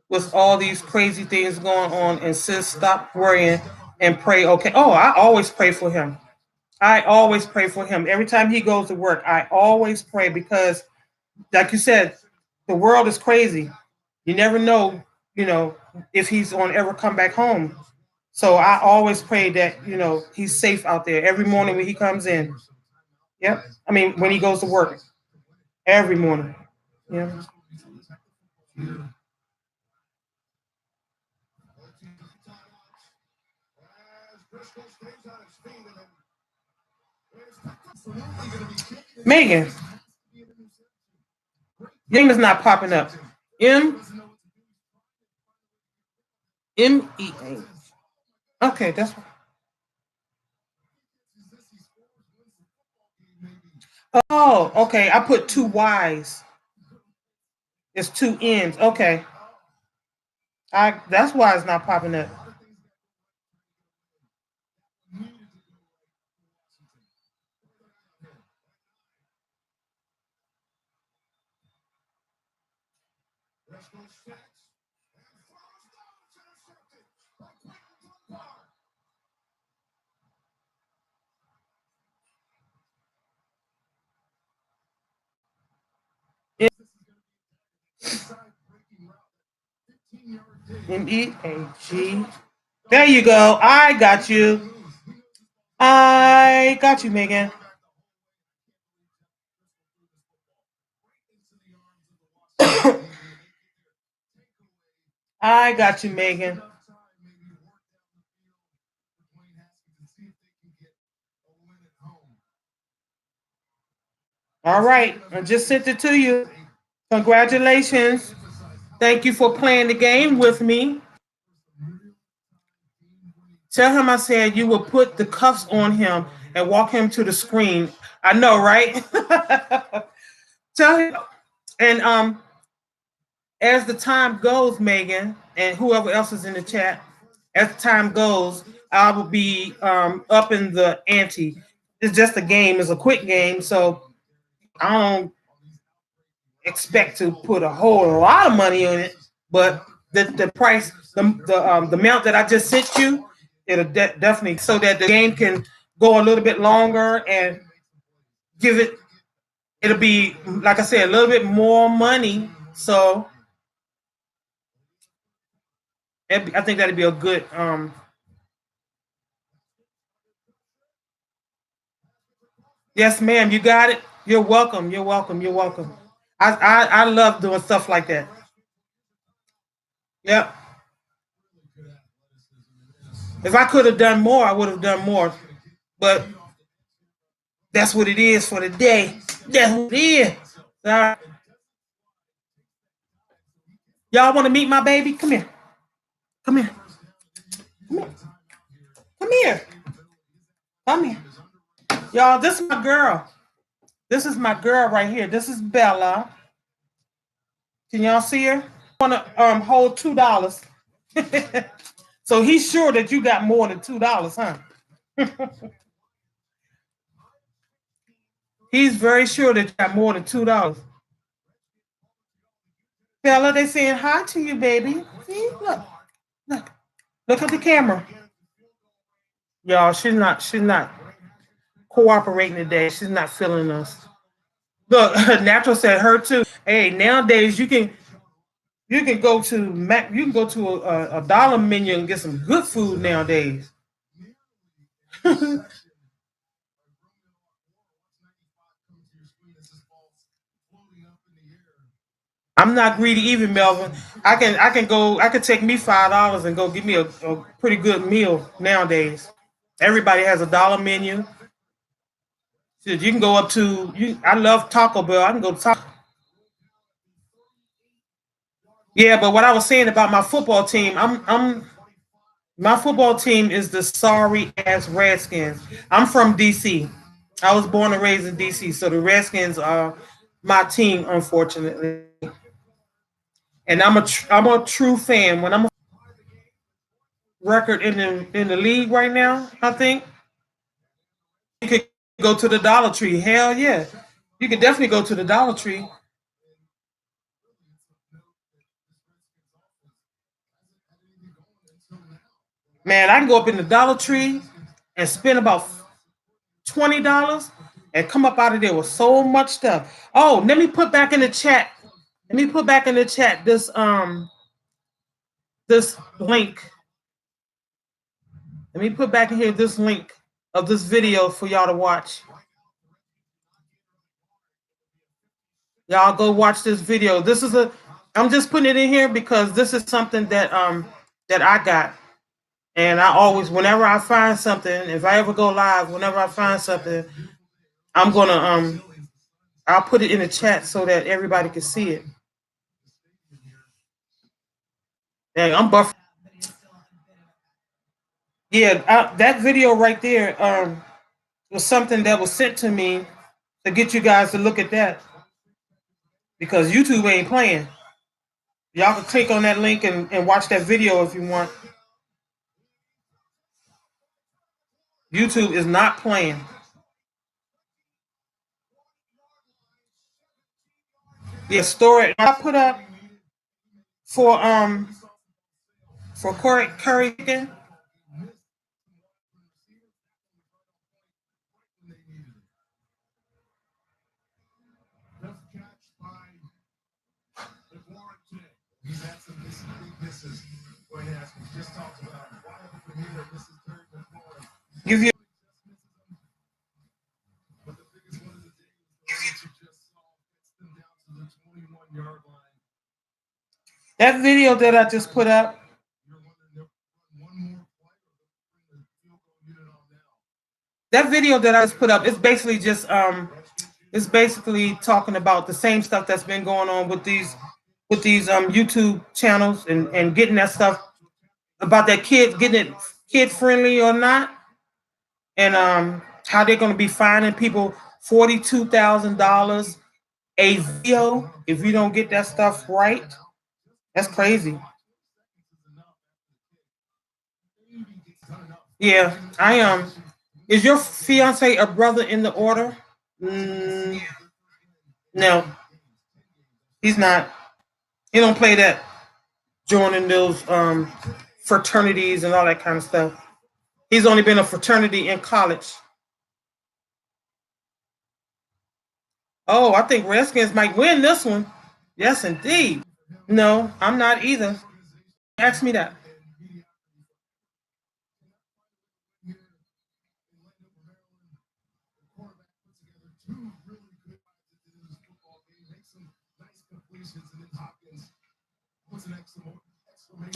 with all these crazy things going on and sis stop worrying and pray. Okay. Oh, I always pray for him. I always pray for him. Every time he goes to work, I always pray because, like you said, the world is crazy. You never know, if he's going to ever come back home. So I always pray that, he's safe out there every morning when he comes in. Yep. I mean, when he goes to work every morning. Yeah. Megan, your name is not popping up. MEA. Okay, that's. Oh, okay. I put two Y's. It's two N's. Okay. That's why it's not popping up. MEAG. There you go. I got you. I got you, Megan. I got you, Megan. All right. I just sent it to you. Congratulations. Thank you for playing the game with me. Tell him I said you will put the cuffs on him and walk him to the screen. I know, right? Tell him. And as the time goes, Megan, and whoever else is in the chat, as the time goes, I will be upping the ante. It's just a game, it's a quick game, so I don't expect to put a whole lot of money on it, but the price, the amount that I just sent you, it'll definitely so that the game can go a little bit longer and give it. It'll be like I said, a little bit more money. So I think that'd be a good. Yes, ma'am. You got it. You're welcome. You're welcome. You're welcome. I love doing stuff like that. Yep. If I could have done more, I would have done more. But that's what it is for the day. That's what it is. All right. Y'all want to meet my baby? Come here. Come here. Come here. Come here. Come here. Y'all, this is my girl. This is my girl right here. This is Bella. Can y'all see her? I want to hold $2. So he's sure that you got more than $2, huh? He's very sure that you got more than $2. Bella, they saying hi to you, baby. See, look, look at the camera. Y'all, she's not cooperating today. She's not feeling us. Look, Natural said her too. Hey, nowadays you can go to Mac, you can go to a dollar menu and get some good food nowadays. I'm not greedy either, Melvin. I can take me $5 and go give me a pretty good meal nowadays. Everybody has a dollar menu. Shit, you can go up to you. I love Taco Bell. I can go to Taco. Yeah, but what I was saying about my football team, I'm my football team is the sorry ass Redskins. I'm from DC. I was born and raised in DC, so the Redskins are my team, unfortunately. And I'm a true fan. When I'm a record in the league right now, I think you could go to the Dollar Tree. Hell yeah, you could definitely go to the Dollar Tree. Man, I can go up in the Dollar Tree and spend about $20 and come up out of there with so much stuff. Oh, let me put back in the chat. Let me put back in the chat this link. Let me put back in here this link of this video for y'all to watch. Y'all go watch this video. I'm just putting it in here because this is something that I got. And I always, whenever I find something, if I ever go live, whenever I find something, I'm gonna I'll put it in the chat so that everybody can see it. Dang, I'm buffering. Yeah, that video right there was something that was sent to me to get you guys to look at that because YouTube ain't playing. Y'all can click on that link and watch that video if you want. YouTube is not playing. Yeah, story I put up for Curry chicken. He's had some big misses. Wayne Haskins just talked about why for me that this is Terry McLaurin. Give you But the biggest one of the day was the one that you just saw gets them down to the 21-yard line. that video that I just put up. You're wondering if one more play or bring the field goal unit on now. That video that I just put up, it's basically talking about the same stuff that's been going on with these YouTube channels and getting that stuff about that kid, getting it kid friendly or not, and how they're going to be fining people $42,000 a video if you don't get that stuff right. That's crazy. Yeah, I Is your fiance a brother in the order? No, he's not. He don't play that, joining those fraternities and all that kind of stuff. He's only been a fraternity in college. Oh, I think Redskins might win this one. Yes, indeed. No, I'm not either. Ask me that.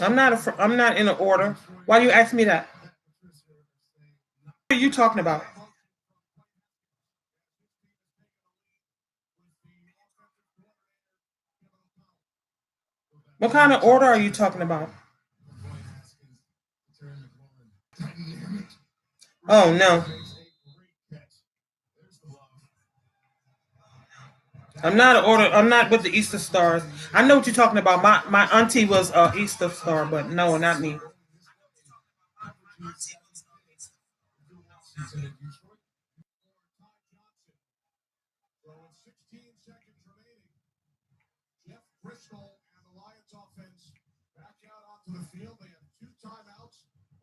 I'm not in an order. Why do you ask me that? What are you talking about? What kind of order are you talking about? Oh no. I'm not an order. I'm not with the Easter Stars. I know what you're talking about. My auntie was a Easter Star, but no, not me. field. They have 2 timeouts.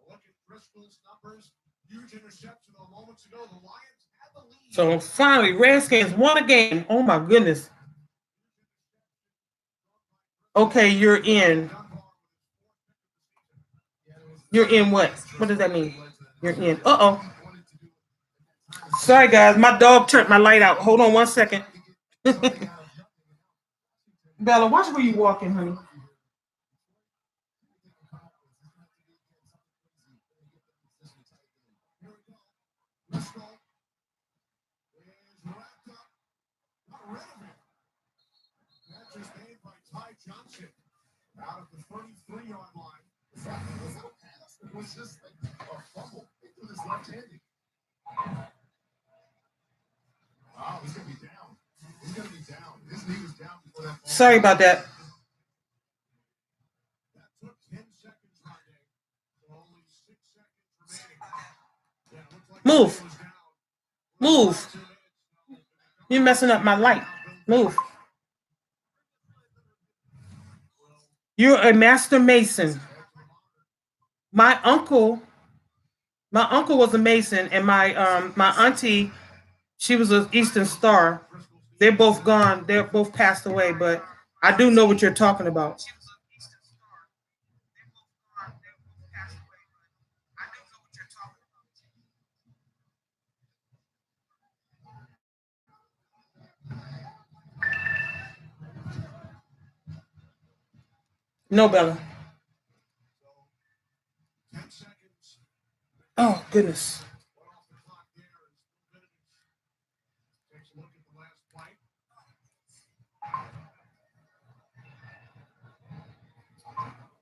Look at Driscoll's numbers. Huge interception moments ago. The Lions had the lead. So finally, Redskins won a game. Oh my goodness. Okay, you're in. You're in what? What does that mean? You're in. Uh-oh. Sorry, guys. My dog turned my light out. Hold on 1 second. Bella, watch where you walking, honey. Out of the 33-yard line. Was that a pass? It was just like a fumble. He threw this left-handed. Wow, he's going to be down. He's going to be down. His knee was down before that ball. Sorry about that. That took 10 seconds right there. So only 6 seconds remaining. Yeah, it looks like Move. he was down. Move. You're messing up my light. Move. You're a master mason. My uncle was a mason, and my auntie, she was an Eastern Star. They're both gone. They're both passed away, but I do know what you're talking about. No, Bella. 10 seconds. Oh, goodness. What off the clock there is takes a look at the last play.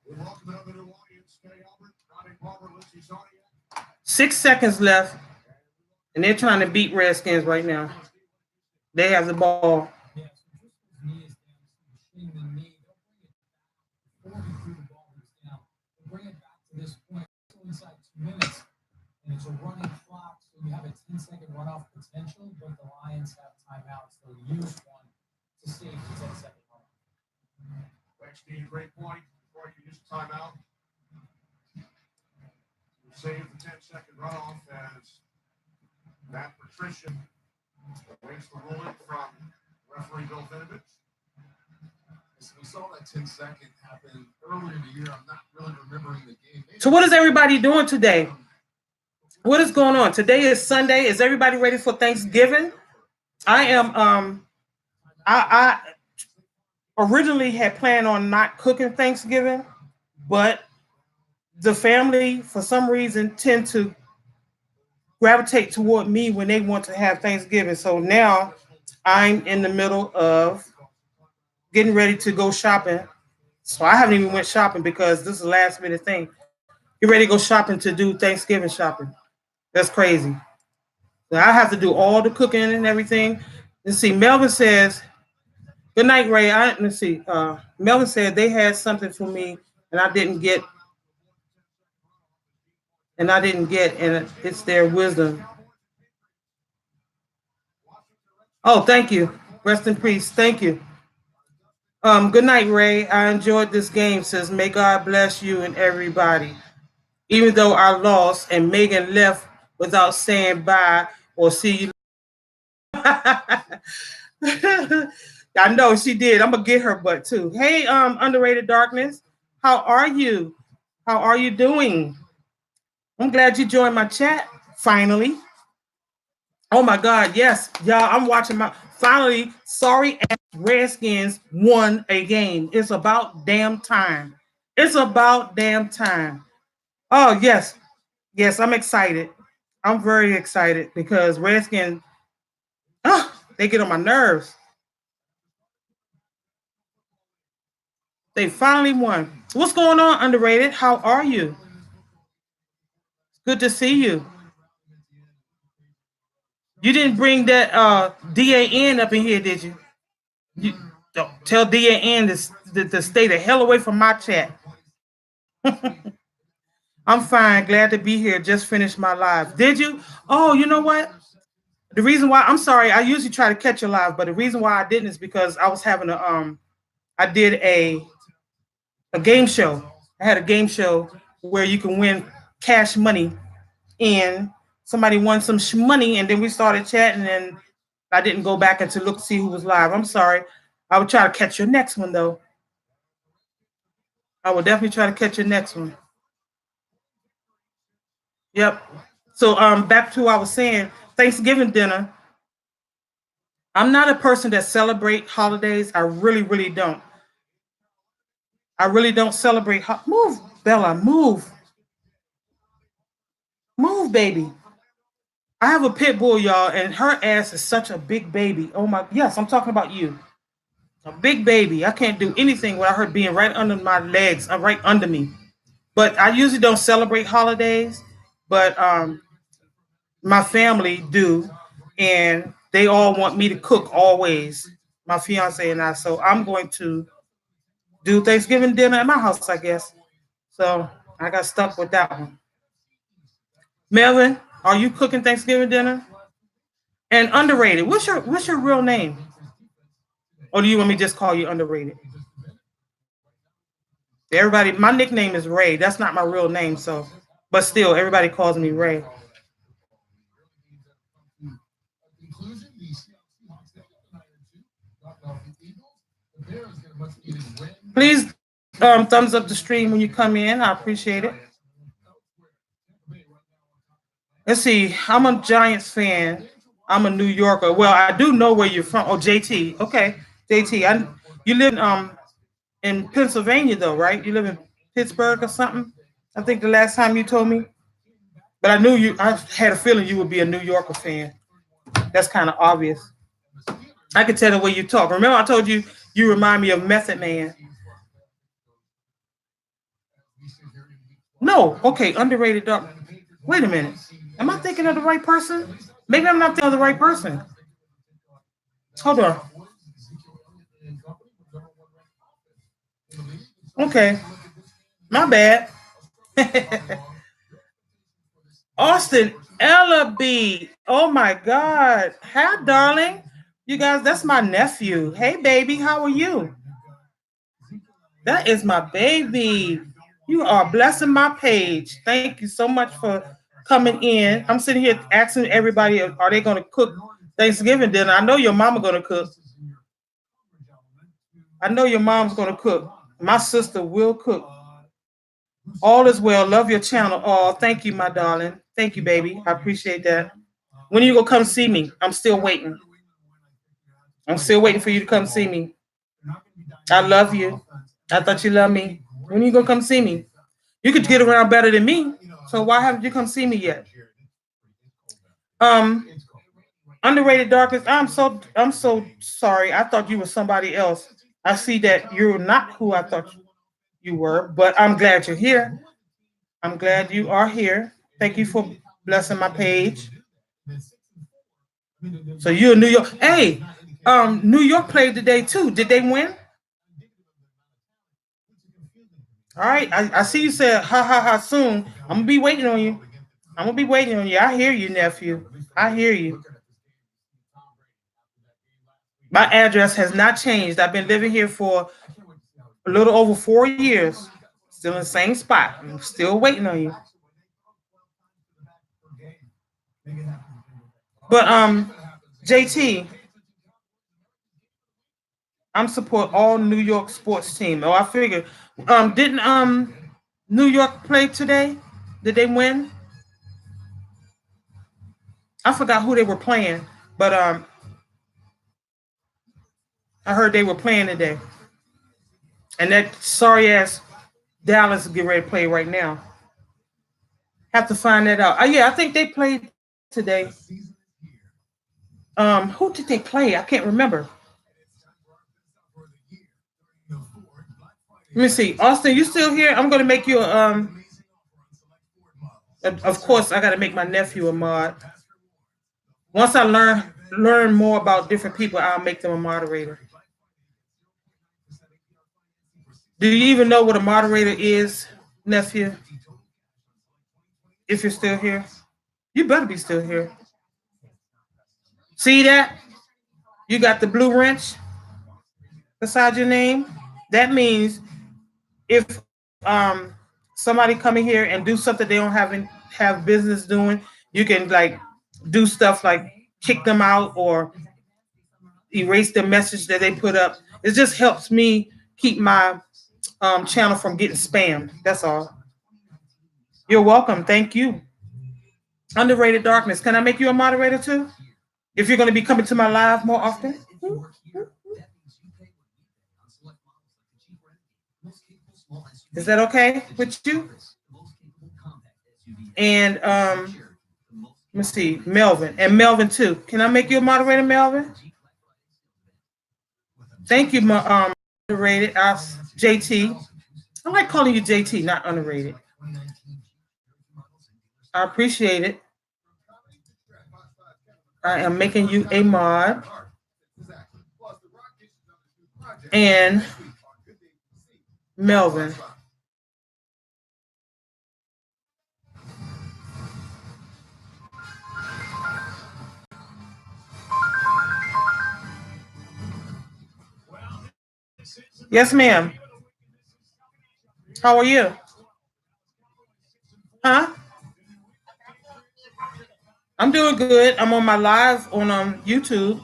We welcome another new audience. Kenny Albert, Ronnie Palmer, Lindsey Zarniak. 6 seconds left, and they're trying to beat Redskins right now. They have the ball. Bring it back to this point. Inside 2 minutes, and it's a running clock, so you have a 10-second runoff potential, but the Lions have timeouts. They'll use one to save the 10-second runoff. Rex need a great point before I can use the timeout. We'll save the 10-second runoff as Matt Patricia waits the ruling from referee Bill Vinovich. So we saw that 10-second happen earlier in the year. I'm not really remembering the game. So what is everybody doing today? What is going on? Today is Sunday. Is everybody ready for Thanksgiving? I am. I originally had planned on not cooking Thanksgiving, but the family, for some reason, tend to gravitate toward me when they want to have Thanksgiving. So now I'm in the middle of getting ready to go shopping. So I haven't even went shopping because this is a last minute thing. Get ready to go shopping to do Thanksgiving shopping. That's crazy. So I have to do all the cooking and everything. Let's see. Melvin says, good night, Ray. Let's see. Melvin said they had something for me and I didn't get. And it's their wisdom. Oh, thank you. Rest in peace. Thank you. Good night, Ray. I enjoyed this game. Says, may God bless you and everybody. Even though I lost and Megan left without saying bye or see you. I know she did. I'm gonna get her butt too. Hey, Underrated Darkness. How are you? How are you doing? I'm glad you joined my chat finally. Oh my God, yes, y'all. I'm watching my finally. Sorry ass Redskins won a game. It's about damn time. It's about damn time. Oh yes, yes, I'm excited. I'm very excited because Redskins, they get on my nerves. They finally won. What's going on, Underrated? How are you? Good to see you. You didn't bring that DAN up in here, did you? You don't tell DAN to stay the hell away from my chat. I'm fine. Glad to be here. Just finished my live. Did you? Oh, you know what? The reason why I'm sorry, I usually try to catch a live, but the reason why I didn't is because I was having I did a game show I had a game show where you can win cash money, and somebody won some money, and then we started chatting, and I didn't go back and to look to see who was live. I'm sorry. I would try to catch your next one though. I will definitely try to catch your next one. Yep. So back to what I was saying, Thanksgiving dinner. I'm not a person that celebrate holidays. I really, really don't. I really don't celebrate. Move, Bella, move. Move, baby. I have a pit bull, y'all, and her ass is such a big baby. Oh my, yes, I'm talking about you. A big baby. I can't do anything without her being right under my legs, right under me. But I usually don't celebrate holidays, but my family do, and they all want me to cook always, my fiance and I. So I'm going to do Thanksgiving dinner at my house, I guess. So I got stuck with that one. Melvin, are you cooking Thanksgiving dinner? And underrated, what's your real name? Or do you want me to just call you underrated? Everybody, my nickname is Ray. That's not my real name, so but still everybody calls me Ray. Please thumbs up the stream when you come in. I appreciate it. Let's see. I'm a Giants fan. I'm a New Yorker. Well, I do know where you're from. Oh, JT. Okay, JT. You live in Pennsylvania, though, right? You live in Pittsburgh or something. I think the last time you told me. But I knew you. I had a feeling you would be a New Yorker fan. That's kind of obvious. I could tell the way you talk. Remember, I told you you remind me of Method Man. No, okay, underrated dog. Wait a minute. Am I thinking of the right person? Maybe I'm not thinking of the right person. Hold on. Okay. My bad. Austin Ellaby. Oh my God. Hi, darling. You guys, that's my nephew. Hey, baby, how are you? That is my baby. You are blessing my page. Thank you so much for coming in. I'm sitting here asking everybody, are they going to cook Thanksgiving dinner? I know your mama going to cook. I know your mom's going to cook. My sister will cook. All is well. Love your channel. Oh, thank you, my darling. Thank you, baby. I appreciate that. When are you going to come see me? I'm still waiting. I'm still waiting for you to come see me. I love you. I thought you loved me. When are you going to come see me? You could get around better than me. So why haven't you come see me yet? Underrated darkness. I'm so sorry. I thought you were somebody else. I see that you're not who I thought you were, but I'm glad you're here. I'm glad you are here. Thank you for blessing my page. So you're New York. Hey, New York played today too. Did they win? All right. I see you said ha ha ha soon. I'm gonna be waiting on you. I'm gonna be waiting on you. I hear you, nephew. I hear you. My address has not changed. I've been living here for a little over 4 years. Still in the same spot. I'm still waiting on you. But JT, I'm support all New York sports team. Oh, I figured. Didn't New York play today? Did they win? I forgot who they were playing, but I heard they were playing today. And that sorry ass Dallas is getting ready to play right now. Have to find that out. Yeah, I think they played today. Who did they play? I can't remember. Let me see. Austin, you still here? I'm gonna make you a of course I gotta make my nephew a mod. Once I learn more about different people, I'll make them a moderator. Do you even know what a moderator is, nephew? If you're still here, you better be still here. See that? You got the blue wrench beside your name. That means if somebody come in here and do something they don't have business doing, you can like do stuff like kick them out or erase the message that they put up. It just helps me keep my channel from getting spammed. That's all. You're welcome. Thank you. Underrated Darkness. Can I make you a moderator too? If you're going to be coming to my live more often? Is that okay with you? And let me see, Melvin. And Melvin too. Can I make you a moderator, Melvin? Thank you, underrated. JT. I like calling you JT, not underrated. I appreciate it. I am making you a mod. And Melvin. Yes, ma'am. How are you? Huh? I'm doing good. I'm on my live on YouTube.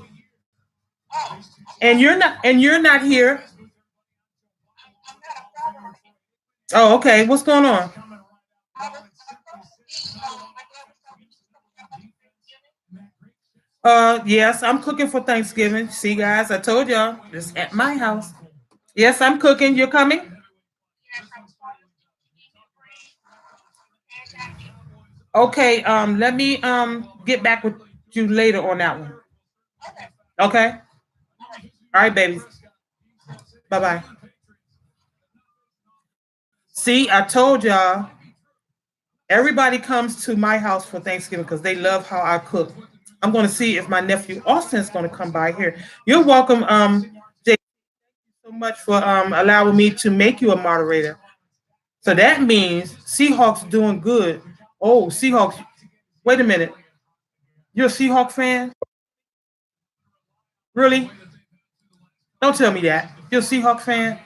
And you're not here. Oh, okay. What's going on? Yes, I'm cooking for Thanksgiving. See, guys, I told y'all, it's at my house. Yes, I'm cooking. You're coming? Okay, let me get back with you later on that one. Okay? All right, babies. Bye-bye. See, I told y'all, everybody comes to my house for Thanksgiving because they love how I cook. I'm going to see if my nephew Austin's going to come by here. You're welcome, Jay. Thank you so much for allowing me to make you a moderator. So that means Seahawks doing good. Oh, Seahawks. Wait a minute. You're a Seahawk fan? Really? Don't tell me that. You're a Seahawk fan?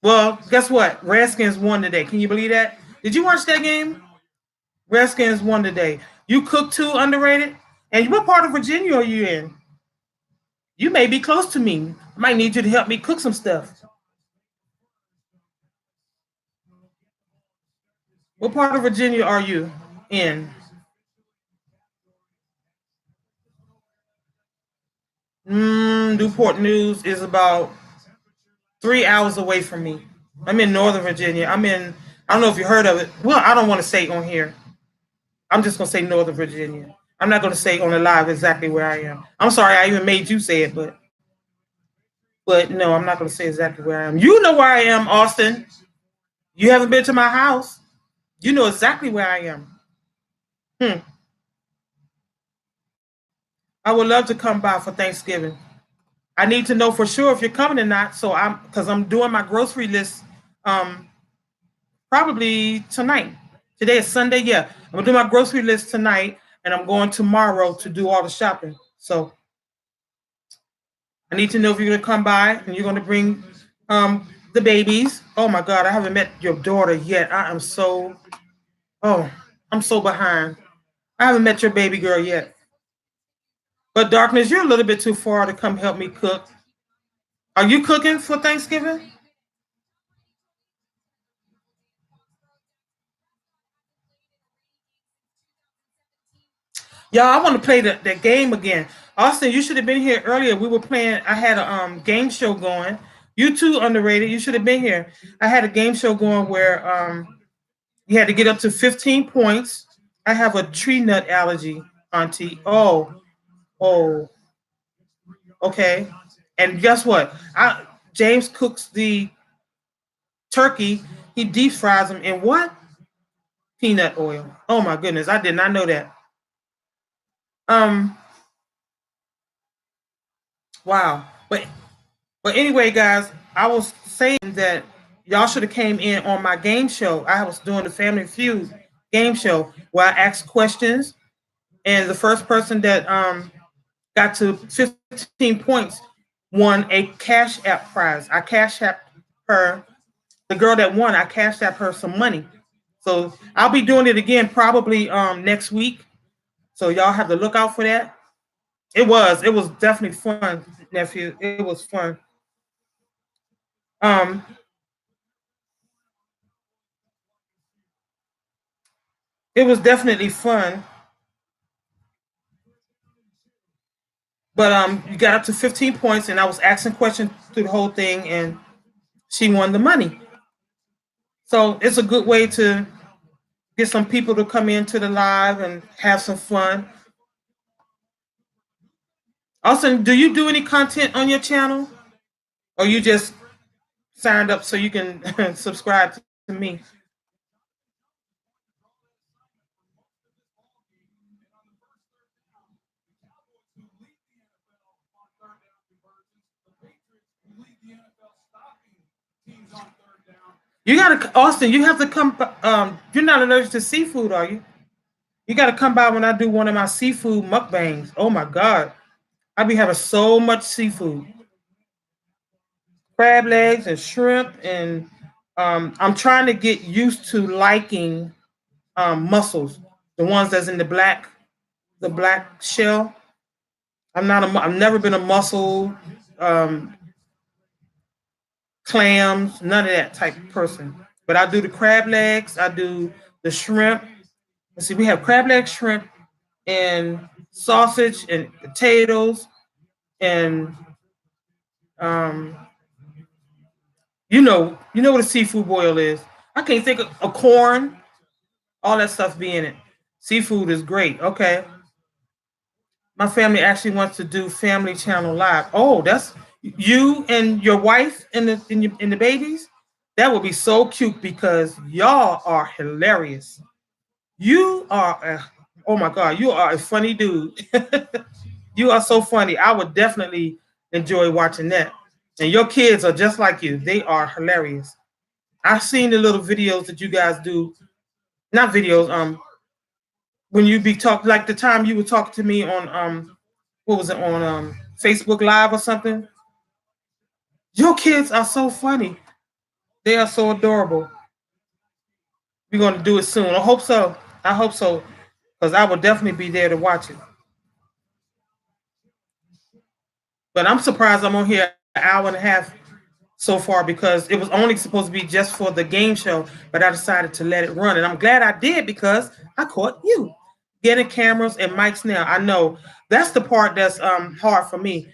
Well, guess what? Redskins won today. Can you believe that? Did you watch that game? Redskins won today. You cook too, underrated? And what part of Virginia are you in? You may be close to me. I might need you to help me cook some stuff. What part of Virginia are you in? Newport News is about 3 hours away from me. I'm in Northern Virginia. I don't know if you heard of it. Well, I don't want to say on here. I'm just going to say Northern Virginia. I'm not going to say on the live exactly where I am. I'm sorry I even made you say it, but no, I'm not going to say exactly where I am. You know where I am, Austin. You haven't been to my house. You know exactly where I am. I would love to come by for Thanksgiving. I need to know for sure if you're coming or not. So because I'm doing my grocery list probably tonight. Today is Sunday. Yeah, I'm gonna do my grocery list tonight, and I'm going tomorrow to do all the shopping. So I need to know if you're gonna come by and you're gonna bring the babies. Oh my God, I haven't met your daughter yet. I'm so behind. I haven't met your baby girl yet. But Darkness, you're a little bit too far to come help me cook. Are you cooking for Thanksgiving? Y'all, I want to play the game again. Austin, you should have been here earlier. We were playing. I had a game show going. You too, underrated. You should have been here. I had a game show going where you had to get up to 15 points. I have a tree nut allergy, Auntie. Oh. Okay. And guess what? James cooks the turkey. He deep fries them in what? Peanut oil. Oh my goodness, I did not know that. Wow. But anyway, guys, I was saying that y'all should have came in on my game show. I was doing the Family Feud game show where I asked questions, and the first person that got to 15 points won a Cash App prize. I Cash App her, the girl that won, I Cash App her some money. So I'll be doing it again probably next week. So y'all have to look out for that. It was definitely fun, nephew. It was fun. Um, it was definitely fun. But you got up to 15 points, and I was asking questions through the whole thing, and she won the money. So it's a good way to get some people to come into the live and have some fun. Also, do you do any content on your channel, or you just signed up so you can subscribe to me? You gotta, Austin. You have to come. You're not allergic to seafood, are you? You gotta come by when I do one of my seafood mukbangs. Oh my god, I be having so much seafood, crab legs and shrimp, and I'm trying to get used to liking mussels, the ones that's in the black shell. I've never been a mussel, um, clams, none of that type of person. But I do the crab legs. I do the shrimp. Let's see, we have crab legs, shrimp, and sausage and potatoes, and um, you know what a seafood boil is. I can't think of a corn, all that stuff be in it. Seafood is great. Okay, my family actually wants to do Family Channel Live. Oh, that's you and your wife and the babies. That would be so cute because y'all are hilarious. You are, oh my God, you are a funny dude. You are so funny. I would definitely enjoy watching that. And your kids are just like you. They are hilarious. I've seen the little videos that you guys do. Not videos. When you be talking, like the time you were talking to me on what was it, on Facebook Live or something. Your kids are so funny. They are so adorable. We're gonna do it soon. I hope so. I hope so, because I will definitely be there to watch it. But I'm surprised I'm on here an hour and a half so far because it was only supposed to be just for the game show, but I decided to let it run. And I'm glad I did because I caught you getting cameras and mics now. I know that's the part that's hard for me.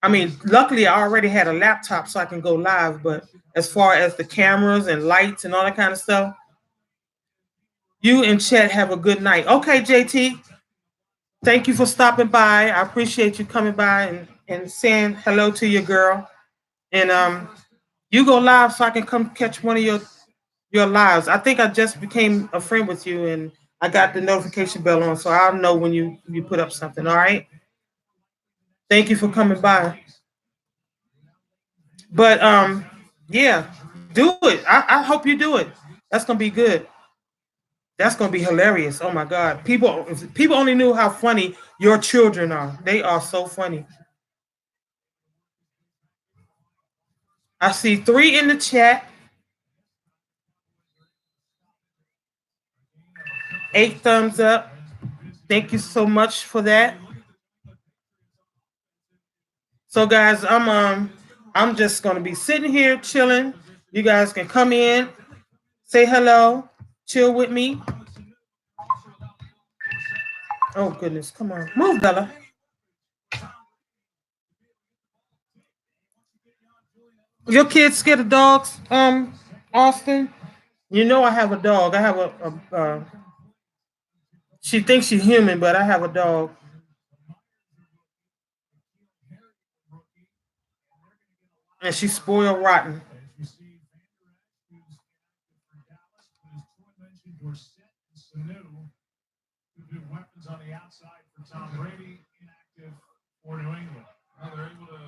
I mean, luckily I already had a laptop so I can go live, but as far as the cameras and lights and all that kind of stuff, you and Chet have a good night. Okay, JT. Thank you for stopping by. I appreciate you coming by and saying hello to your girl. And you go live so I can come catch one of your lives. I think I just became a friend with you and I got the notification bell on, so I'll know when you put up something. All right. Thank you for coming by. But yeah, do it. I hope you do it. That's gonna be good. That's gonna be hilarious. Oh my God. People, if people only knew how funny your children are. They are so funny. I see 3 in the chat, 8 thumbs up. Thank you so much for that. So guys, I'm just gonna be sitting here chilling. You guys can come in, say hello, chill with me. Oh goodness, come on. Move, Bella. Your kids scared of dogs, Austin? You know I have a dog. I have she thinks she's human, but I have a dog. And she's spoiled rotten.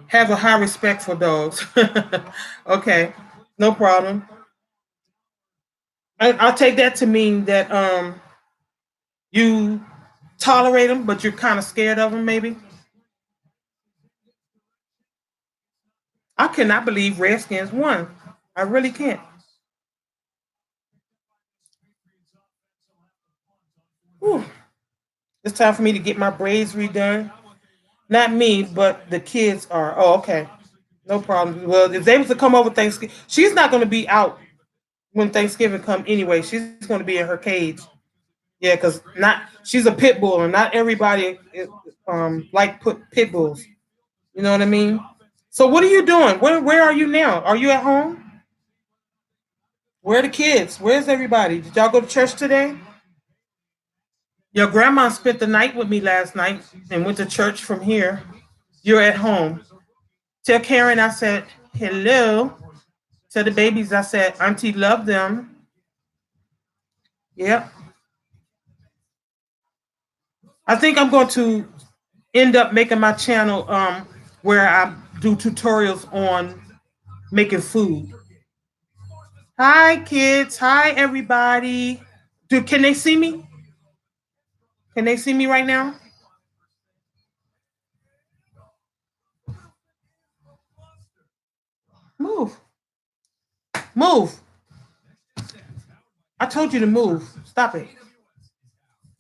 Have a high respect for dogs. Okay, no problem. I'll take that to mean that you tolerate them, but you're kind of scared of them, maybe. I cannot believe Redskins won. I really can't. Whew. It's time for me to get my braids redone. Not me, but the kids are. Oh, okay. No problem. Well, if they was to come over Thanksgiving, she's not going to be out when Thanksgiving come anyway. She's going to be in her cage. Yeah, because not she's a pit bull, and not everybody is, like put pit bulls. You know what I mean? So what are you doing? Where are you now? Are you at home? Where are the kids? Where's everybody? Did y'all go to church today? Your grandma spent the night with me last night and went to church from here. You're at home. Tell Karen I said hello. Tell the babies I said Auntie love them. Yep. I think I'm going to end up making my channel where I do tutorials on making food. Hi kids. Hi everybody. Can they see me? Can they see me right now? Move. Move. I told you to move. Stop it.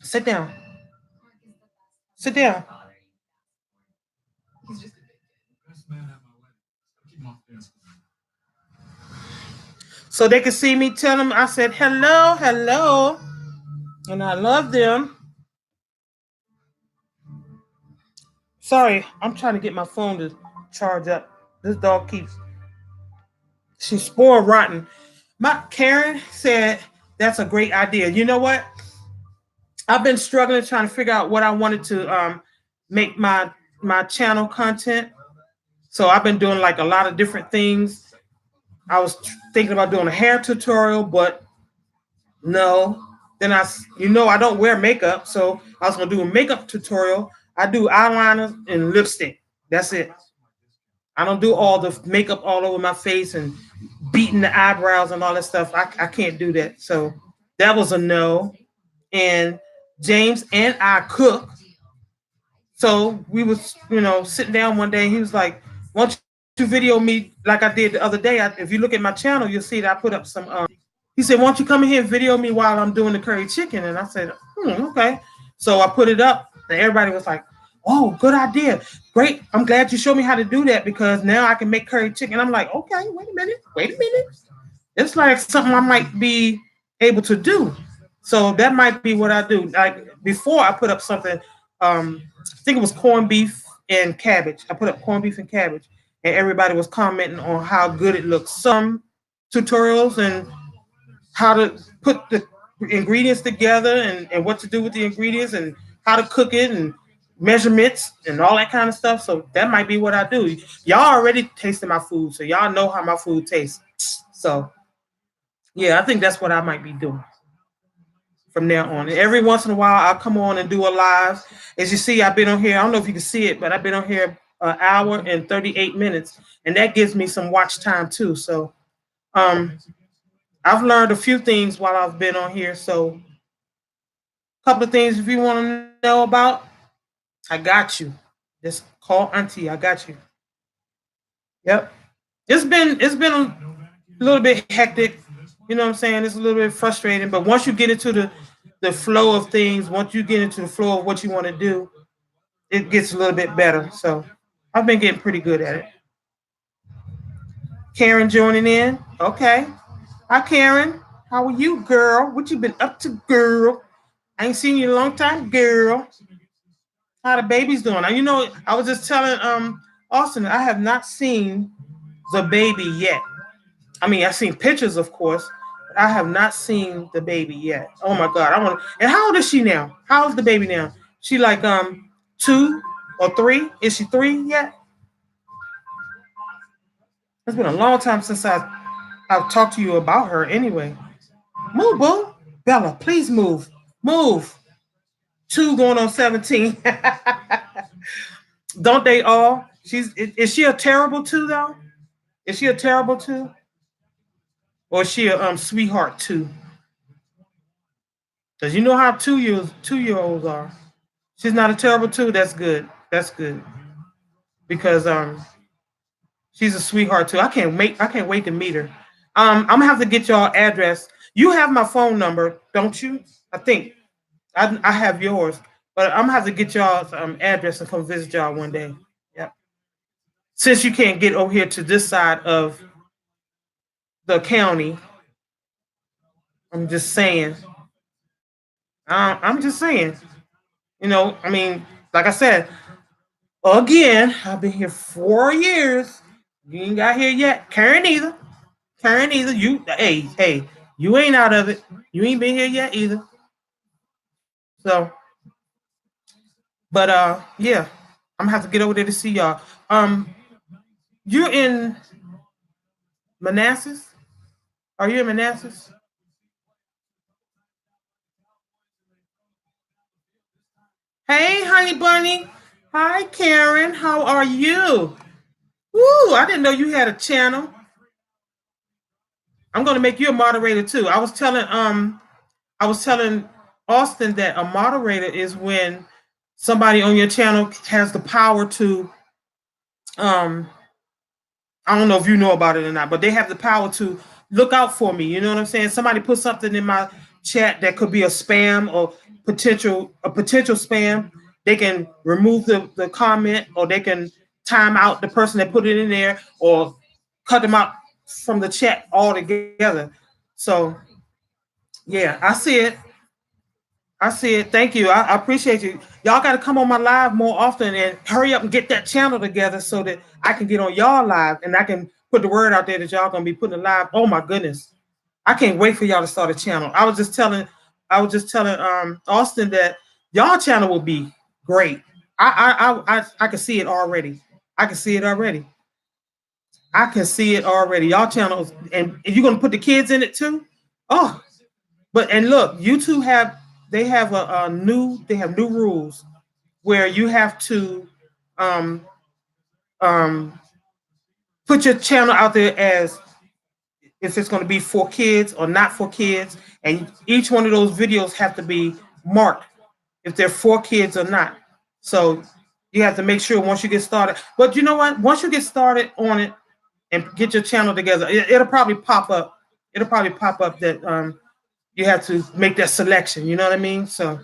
Sit down. Sit down. So they can see me. Tell them I said hello, hello, and I love them. Sorry, I'm trying to get my phone to charge up. This dog she's spoiled rotten. My Karen said that's a great idea. You know what? I've been struggling trying to figure out what I wanted to make my channel content. So I've been doing like a lot of different things. I was thinking about doing a hair tutorial, but no. Then I don't wear makeup, so I was gonna do a makeup tutorial. I do eyeliner and lipstick. That's it. I don't do all the makeup all over my face and beating the eyebrows and all that stuff. I can't do that. So that was a no. And James and I cook. So we was, sitting down one day. And he was like, "Why don't you video me like I did the other day? If you look at my channel, you'll see that I put up some." He said, "Why don't you come in here and video me while I'm doing the curry chicken?" And I said, "Okay." So I put it up, and everybody was like, "Oh, good idea. Great. I'm glad you showed me how to do that because now I can make curry chicken." I'm like, "Okay, wait a minute. It's like something I might be able to do." So that might be what I do. Like before I put up something, I think it was corned beef and cabbage. I put up corned beef and cabbage, and everybody was commenting on how good it looks. Some tutorials and how to put the ingredients together and what to do with the ingredients and how to cook it and measurements and all that kind of stuff. So that might be what I do. Y'all already tasted my food, so y'all know how my food tastes. So yeah, I think that's what I might be doing from now on. And every once in a while, I'll come on and do a live. As you see, I've been on here. I don't know if you can see it, but I've been on here an hour and 38 minutes, and that gives me some watch time too. So I've learned a few things while I've been on here. So a couple of things if you want to know about, I got you. Just call Auntie. I got you. Yep. It's been a little bit hectic. You know what I'm saying? It's a little bit frustrating. But once you get into the flow of things, once you get into the flow of what you want to do, it gets a little bit better. So I've been getting pretty good at it. Karen joining in. Okay. Hi, Karen. How are you, girl? What you been up to, girl? I ain't seen you in a long time, girl. How the baby's doing? I was just telling Austin, I have not seen the baby yet. I mean, I've seen pictures, of course, but I have not seen the baby yet. Oh my God. And how old is she now? How old is the baby now? She like 2 or 3? Is she 3 yet? It's been a long time since I've talked to you about her anyway. Move, boo. Bella, please move. Move. 2 going on 17. Don't they all? Is she a terrible 2 though? Is she a terrible 2? Or is she a sweetheart 2? Because you know how 2-year-olds are. She's not a terrible 2. That's good. That's good. Because She's a sweetheart too. I can't wait to meet her. I'm gonna have to get y'all address. You have my phone number, don't you? I think I have yours, but I'm gonna have to get y'all's address and come visit y'all one day. Yep. Since you can't get over here to this side of the county, I'm just saying. I'm just saying. You know, I mean, like I said, again, I've been here 4 years. You ain't got here yet. Karen either. Karen either. You hey, you ain't out of it. You ain't been here yet either. So, but yeah, I'm gonna have to get over there to see y'all. You're in Manassas? Are you in Manassas? Hey, honey bunny. Hi, Karen. How are you? Woo, I didn't know you had a channel. I'm gonna make you a moderator too. I was telling Austin that a moderator is when somebody on your channel has the power to I don't know if you know about it or not, but they have the power to look out for me. You know what I'm saying? Somebody put something in my chat that could be a spam or potential spam. They can remove the comment, or they can time out the person that put it in there, or cut them out from the chat altogether. So yeah, I see it. I see it. Thank you. I appreciate you. Y'all got to come on my live more often and hurry up and get that channel together so that I can get on y'all live and I can put the word out there that y'all gonna be putting live. Oh my goodness, I can't wait for y'all to start a channel. I was just telling Austin that y'all channel will be great. I can see it already. I can see it already. I can see it already. Y'all channels, and you're gonna put the kids in it too. Oh, but and look, YouTube have they have new rules where you have to um um put your channel out there as if it's going to be for kids or not for kids, and each one of those videos have to be marked if they're for kids or not. So you have to make sure once you get started. But you know what? Once you get started on it and get your channel together, it'll probably pop up. It'll probably pop up that you have to make that selection. You know what I mean? So,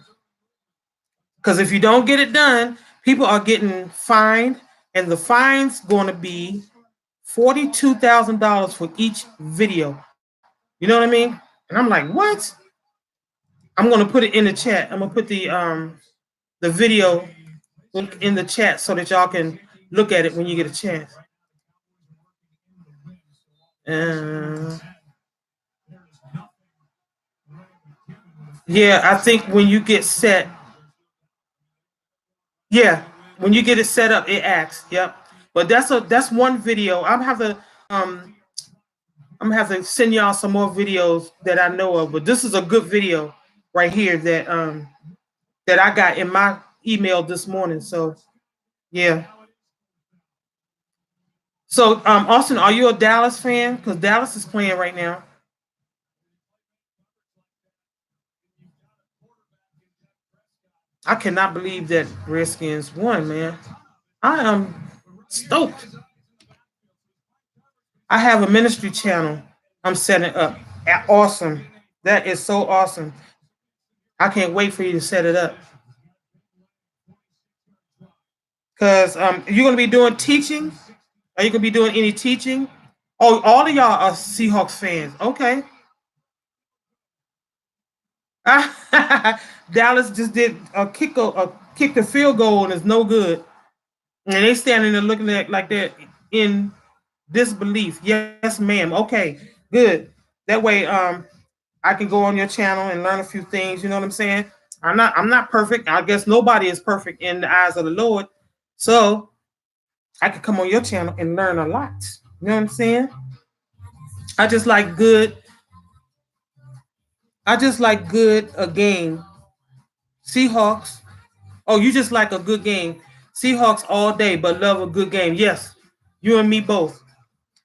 because if you don't get it done, people are getting fined, and the fine's going to be $42,000 for each video. You know what I mean? And I'm like, what? I'm going to put it in the chat. I'm going to put the video link in the chat so that y'all can look at it when you get a chance. Yeah, I think when you get set, yeah, when you get it set up, it acts. Yep. But that's one video. I'm gonna have to send y'all some more videos that I know of. But this is a good video right here that that I got in my email this morning. So yeah. So Austin, are you a Dallas fan? Because Dallas is playing right now. I cannot believe that Redskins won, man. I am stoked. I have a ministry channel I'm setting up. Awesome. That is so awesome. I can't wait for you to set it up. Because you're going to be doing teaching? Are you going to be doing any teaching? Oh, all of y'all are Seahawks fans. Okay. Dallas just did a kick the field goal and it's no good. And they standing there looking at like they're in disbelief. Yes, ma'am. Okay, good. That way I can go on your channel and learn a few things. You know what I'm saying? I'm not perfect. I guess nobody is perfect in the eyes of the Lord. So I could come on your channel and learn a lot. You know what I'm saying? I just like good a game. Seahawks. Oh, you just like a good game. Seahawks all day, but love a good game. Yes, you and me both.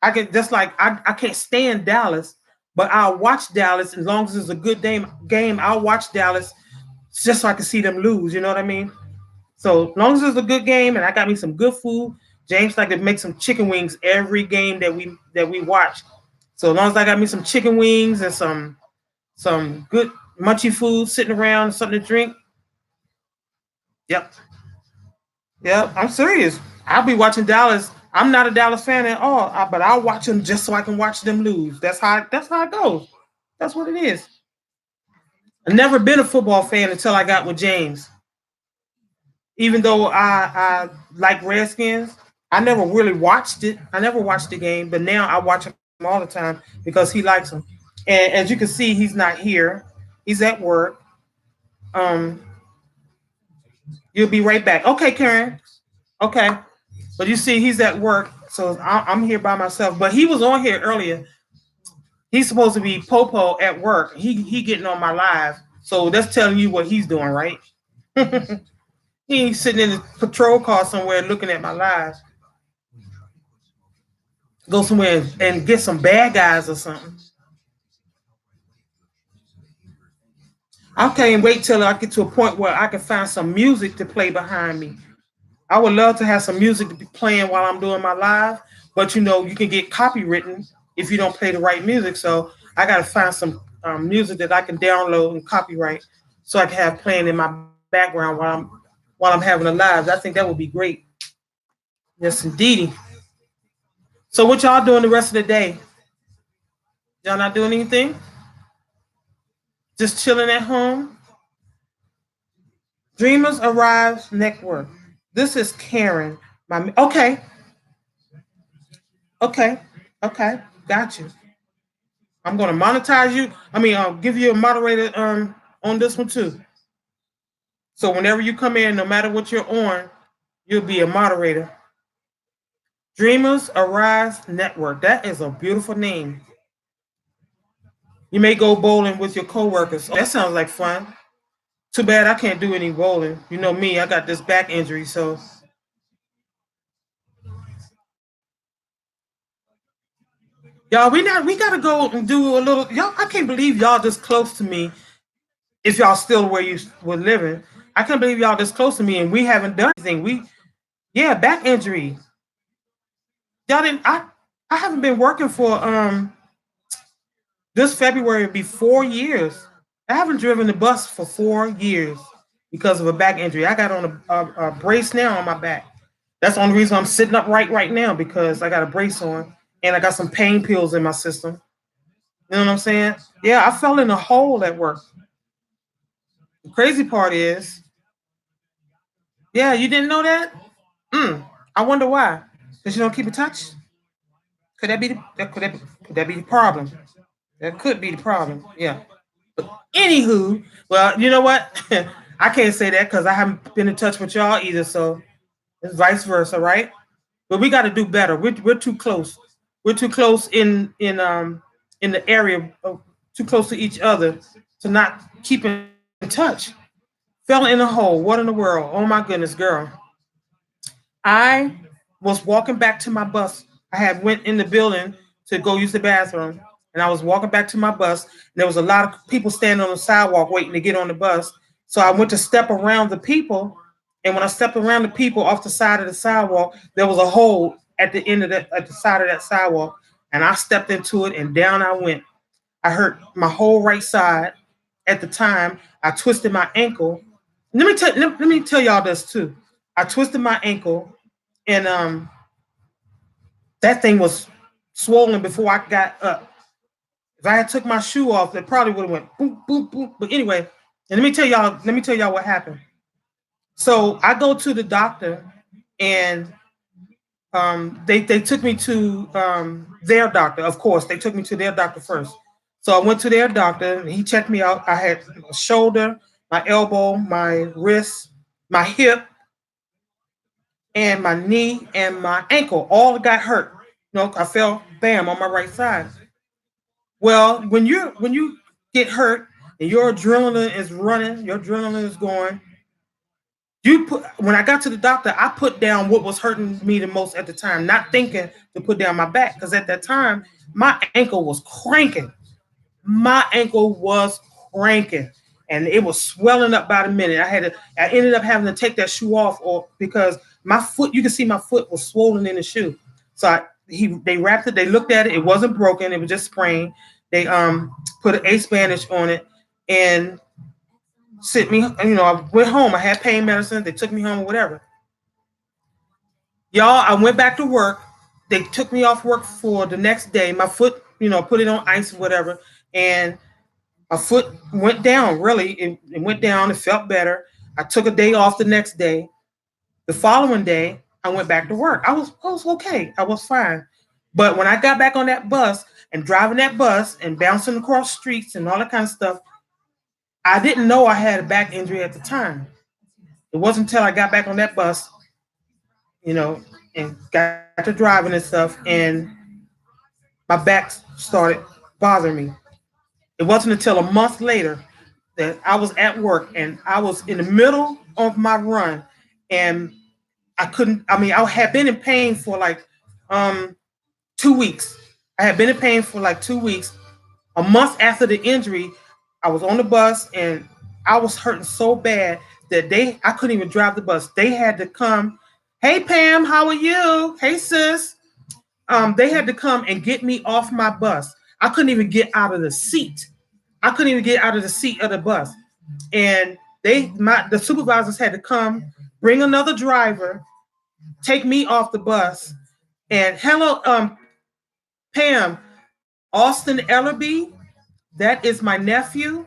I can just like I can't stand Dallas, but I'll watch Dallas as long as it's a good game. I'll watch Dallas just so I can see them lose. You know what I mean? So as long as it's a good game and I got me some good food, James like to make some chicken wings every game that we watch. So as long as I got me some chicken wings and some good munchy food sitting around, something to drink. Yep. Yep. I'm serious. I'll be watching Dallas. I'm not a Dallas fan at all, but I'll watch them just so I can watch them lose. That's how it goes. That's what it is. I've never been a football fan until I got with James. Even though I like Redskins, I never really watched it. I never watched the game, but now I watch him all the time because he likes them. And as you can see, he's not here. He's at work. You'll be right back. Okay, Karen. Okay. But you see, he's at work, so I'm here by myself. But he was on here earlier. He's supposed to be Popo at work. He getting on my live. So that's telling you what he's doing, right? He's sitting in his patrol car somewhere looking at my live. Go somewhere and get some bad guys or something. I can't wait till I get to a point where I can find some music to play behind me. I would love to have some music to be playing while I'm doing my live, but you know, you can get copywritten if you don't play the right music. So I got to find some music that I can download and copyright so I can have playing in my background while I'm having a live. I think that would be great. Yes, indeedy. So what y'all doing the rest of the day? Y'all not doing anything? Just chilling at home? Dreamers Arise Network. This is Karen. Okay. Got you. I'm gonna monetize you. I'll give you a moderator on this one too. So whenever you come in, no matter what you're on, you'll be a moderator. Dreamers Arise Network. That is a beautiful name. You may go bowling with your coworkers. Oh, that sounds like fun. Too bad I can't do any bowling. You know me, I got this back injury, so. Y'all, we gotta go and do a little. Y'all, I can't believe y'all this close to me. If y'all still where you were living, I can't believe y'all this close to me and we haven't done anything. Back injury. Y'all didn't. I haven't been working for this February will be 4 years. I haven't driven the bus for 4 years because of a back injury. I got on a brace now on my back. That's the only reason I'm sitting upright right now, because I got a brace on and I got some pain pills in my system. You know what I'm saying? Yeah, I fell in a hole at work. The crazy part is, yeah, you didn't know that? I wonder why. Because you don't keep in touch? Could that be the problem? That could be the problem. Yeah. But anywho, well, you know what? I can't say that because I haven't been in touch with y'all either. So it's vice versa, right? But we got to do better. We're too close. We're too close in the area, too close to each other to not keep in touch. Fell in a hole. What in the world? Oh my goodness, girl. I was walking back to my bus. I had went in the building to go use the bathroom, and I was walking back to my bus. And there was a lot of people standing on the sidewalk waiting to get on the bus. So I went to step around the people, and when I stepped around the people off the side of the sidewalk, there was a hole at the end of at the side of that sidewalk, and I stepped into it, and down I went. I hurt my whole right side. At the time, I twisted my ankle. Let me tell y'all this too. I twisted my ankle, and that thing was swollen before I got up. If I had took my shoe off, it probably would have went boom, boom, boom. But anyway, and let me tell y'all what happened. So I go to the doctor, and they took me to their doctor. Of course, they took me to their doctor first. So I went to their doctor, and he checked me out. I had a shoulder, my elbow, my wrist, my hip, and my knee and my ankle all got hurt. You know, I fell bam on my right side. Well, when you get hurt and your adrenaline is running, your adrenaline is going. When I got to the doctor, I put down what was hurting me the most at the time, not thinking to put down my back, because at that time my ankle was cranking. My ankle was cranking, and it was swelling up by the minute. I ended up having to take that shoe off, because my foot, you can see my foot was swollen in the shoe. So they wrapped it, they looked at it, it wasn't broken, it was just sprained. They put an ace bandage on it and sent me, I went home. I had pain medicine, they took me home or whatever. Y'all, I went back to work. They took me off work for the next day. My foot, put it on ice or whatever, and my foot went down, really. It went down, it felt better. I took a day off the next day. The following day, I went back to work. I was okay. I was fine. But when I got back on that bus and driving that bus and bouncing across streets and all that kind of stuff, I didn't know I had a back injury at the time. It wasn't until I got back on that bus, and got to driving and stuff, and my back started bothering me. It wasn't until a month later that I was at work and I was in the middle of my run, and I had been in pain for like 2 weeks. I had been in pain for like 2 weeks. A month after the injury, I was on the bus and I was hurting so bad that I couldn't even drive the bus. They had to come. Hey, Pam, how are you? Hey, sis. They had to come and get me off my bus. I couldn't even get out of the seat. I couldn't even get out of the seat of the bus. And the supervisors had to come, bring another driver, take me off the bus. And hello, Pam, Austin Ellerby, that is my nephew.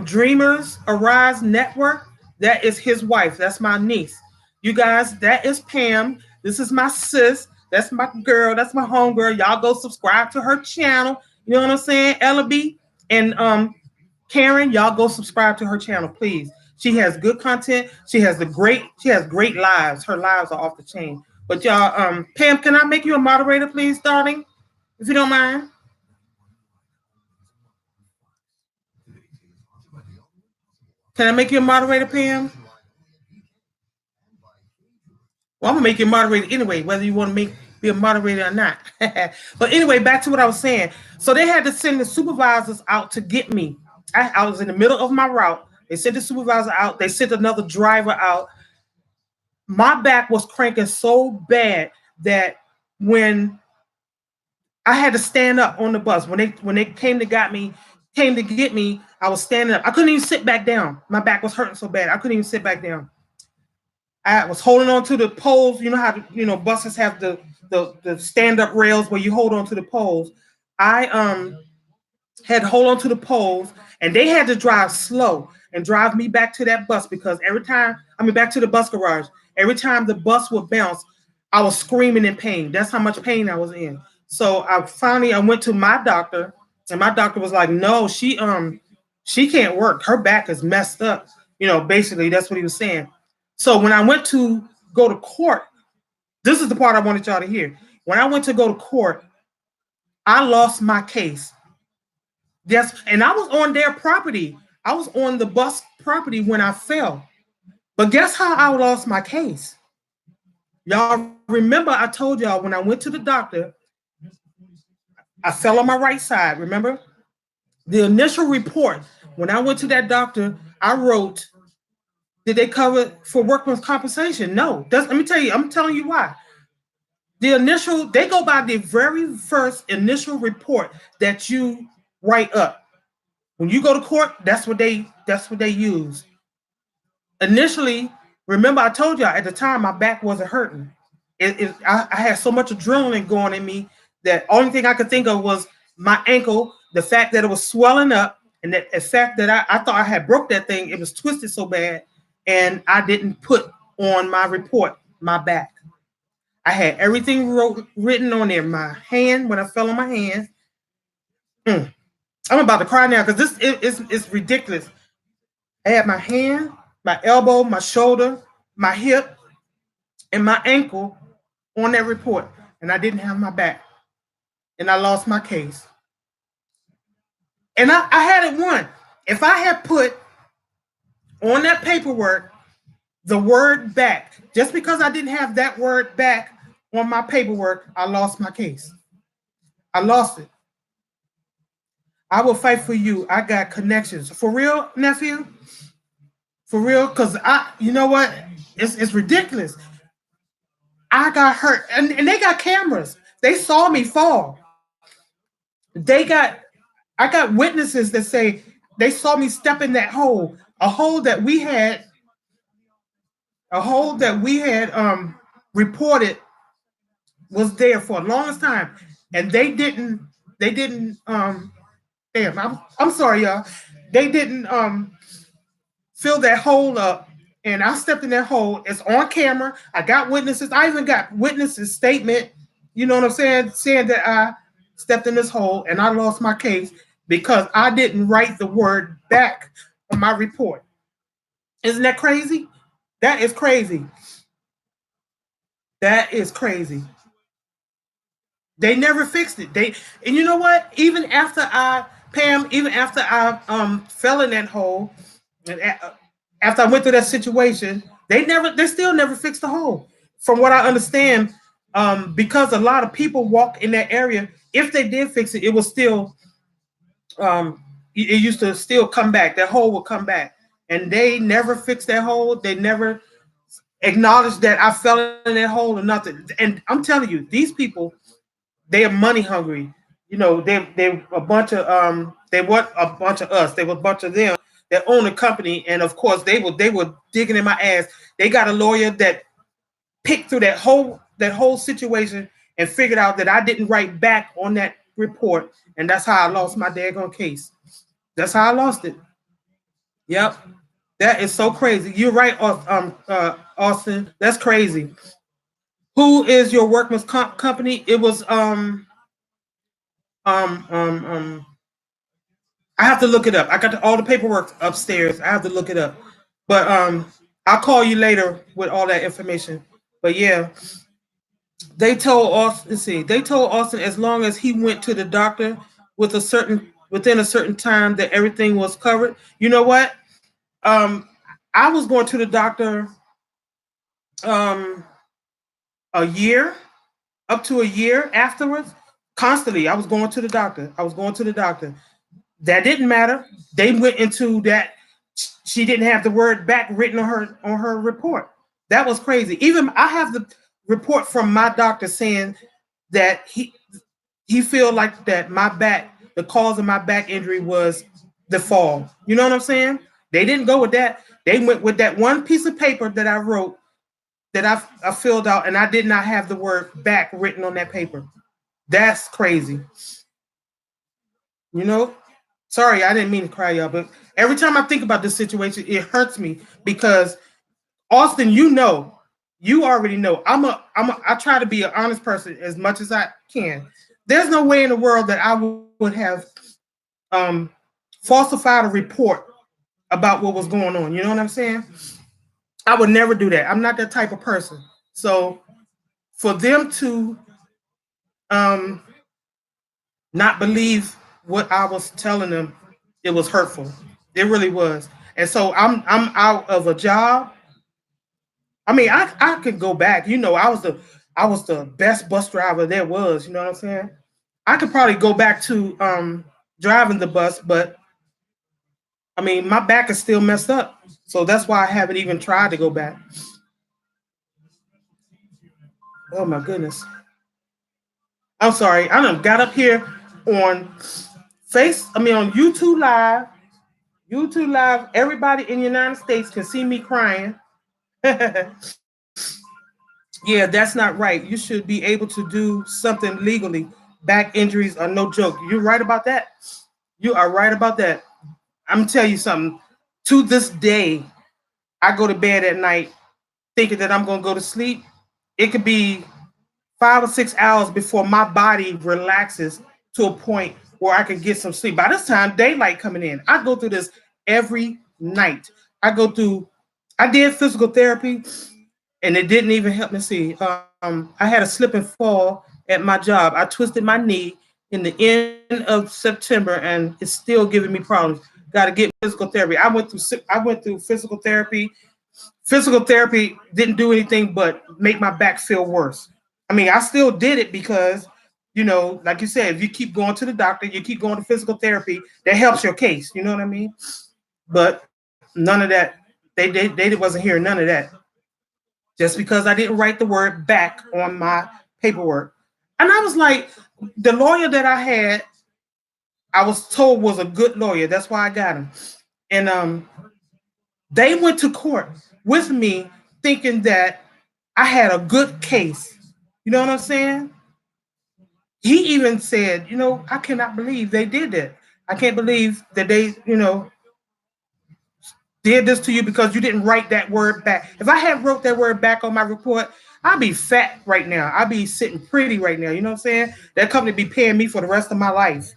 Dreamers Arise Network, that is his wife. That's my niece. You guys, that is Pam. This is my sis. That's my girl. That's my homegirl. Y'all go subscribe to her channel. You know what I'm saying? Ellerby and Karen, y'all go subscribe to her channel, please. She has good content. She has great lives. Her lives are off the chain. But y'all, Pam, can I make you a moderator, please, darling? If you don't mind. Can I make you a moderator, Pam? Well, I'm gonna make you a moderator anyway, whether you want to be a moderator or not. But anyway, back to what I was saying. So they had to send the supervisors out to get me. I was in the middle of my route. They sent the supervisor out. They sent another driver out. My back was cranking so bad that when I had to stand up on the bus, when they came to get me, I was standing up. I couldn't even sit back down. My back was hurting so bad. I couldn't even sit back down. I was holding on to the poles. You know how buses have the stand-up rails where you hold on to the poles. I had to hold on to the poles, and they had to drive slow and drive me back to that bus because back to the bus garage. Every time the bus would bounce, I was screaming in pain. That's how much pain I was in. So I went to my doctor, and my doctor was like, "No, she can't work. Her back is messed up." Basically that's what he was saying. So when I went to go to court, this is the part I wanted y'all to hear. When I went to go to court, I lost my case. Yes, and I was on their property. I was on the bus property when I fell. But guess how I lost my case? Y'all remember I told y'all when I went to the doctor, I fell on my right side, remember? The initial report, when I went to that doctor, I wrote, did they cover for workman's compensation? No. Let me tell you, I'm telling you why. They go by the very first initial report that you write up. When you go to court, that's what they use. Initially, remember I told y'all at the time my back wasn't hurting. I had so much adrenaline going in me that only thing I could think of was my ankle, the fact that it was swelling up, and the fact that I thought I had broke that thing. It was twisted so bad, and I didn't put on my report my back. I had everything written on there. My hand, when I fell on my hand. I'm about to cry now because this is ridiculous. I had my hand, my elbow, my shoulder, my hip, and my ankle on that report, and I didn't have my back, and I lost my case. And I had it won. If I had put on that paperwork the word back, just because I didn't have that word back on my paperwork, I lost my case. I lost it. I will fight for you. I got connections. For real, nephew? For real? Because you know what? It's ridiculous. I got hurt, and they got cameras. They saw me fall. I got witnesses that say they saw me step in that hole, a hole that we had, reported was there for the longest time, and they didn't damn, I'm sorry, y'all. They didn't fill that hole up, and I stepped in that hole. It's on camera. I got witnesses. I even got witnesses statement. You know what I'm saying that I stepped in this hole and I lost my case because I didn't write the word back on my report. Isn't that crazy? That is crazy. That is crazy. They never fixed it. And you know what? Even after I fell in that hole, and after I went through that situation, they still never fixed the hole. From what I understand, because a lot of people walk in that area, if they did fix it, it was still it used to still come back. That hole would come back, and they never fixed that hole. They never acknowledged that I fell in that hole or nothing. And I'm telling you, these people, they are money hungry. You know, they a bunch of they weren't a bunch of us. They were a bunch of them that own a company, and of course they were digging in my ass. They got a lawyer that picked through that whole situation and figured out that I didn't write back on that report, and that's how I lost my daggone case. That's how I lost it. Yep, that is so crazy. You're right, Austin. That's crazy. Who is your workman's comp company? It was I have to look it up. I got all the paperwork upstairs. I have to look it up. But I'll call you later with all that information. But yeah, they told Austin, let's see, they told Austin as long as he went to the doctor within a certain time that everything was covered. You know what? I was going to the doctor a year, up to a year afterwards. Constantly, I was going to the doctor. That didn't matter. They went into that. She didn't have the word back written on her report. That was crazy. Even I have the report from my doctor saying that he feel like that the cause of my back injury was the fall. You know what I'm saying? They didn't go with that. They went with that one piece of paper that I wrote, that I filled out, and I did not have the word back written on that paper. That's crazy. You know? Sorry, I didn't mean to cry, y'all, but every time I think about this situation, it hurts me because Austin, you already know. I try to be an honest person as much as I can. There's no way in the world that I would have falsified a report about what was going on. You know what I'm saying? I would never do that. I'm not that type of person. So for them to not believe what I was telling them, it was hurtful. It really was. And so I'm out of a job. I mean, I could go back. You know, I was the best bus driver there was. You know what I'm saying? I could probably go back to driving the bus, but I mean, my back is still messed up. So that's why I haven't even tried to go back. Oh my goodness. I'm sorry. I done got up here on on YouTube Live. YouTube Live, everybody in the United States can see me crying. Yeah, that's not right. You should be able to do something legally. Back injuries are no joke. You're right about that. You are right about that. I'm gonna tell you something. To this day, I go to bed at night thinking that I'm gonna go to sleep. It could be 5 or 6 hours before my body relaxes to a point where I can get some sleep. By this time, daylight coming in. I go through this every night. I did physical therapy, and it didn't even help me see. I had a slip and fall at my job. I twisted my knee in the end of September, and it's still giving me problems. Got to get physical therapy. I went through physical therapy. Physical therapy didn't do anything but make my back feel worse. I mean, I still did it because, you know, like you said, if you keep going to the doctor, you keep going to physical therapy, that helps your case. You know what I mean? But none of that. They wasn't hearing none of that. just because I didn't write the word back on my paperwork. And I was like, the lawyer that I had, I was told was a good lawyer. That's why I got him. And they went to court with me thinking that I had a good case. You know what I'm saying? He even said, I cannot believe they did that. I can't believe that they, did this to you because you didn't write that word back. If I had wrote that word back on my report, I'd be fat right now. I'd be sitting pretty right now. You know what I'm saying? That company be paying me for the rest of my life.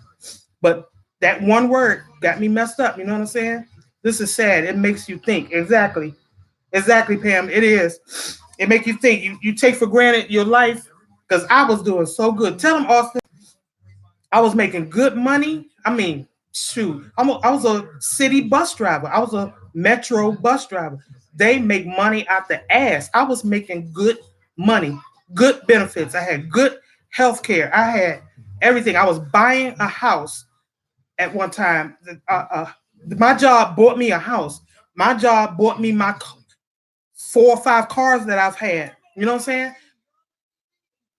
But that one word got me messed up. You know what I'm saying? This is sad. It makes you think. Exactly. Exactly, Pam. It is. It makes you think. You take for granted your life because I was doing so good. Tell them, Austin, I was making good money. I mean, shoot. I was a city bus driver. I was a metro bus driver. They make money out the ass. I was making good money, good benefits. I had good health care. I had everything. I was buying a house at one time. My job bought me a house. My job bought me my 4 or 5 cars that I've had. You know what I'm saying?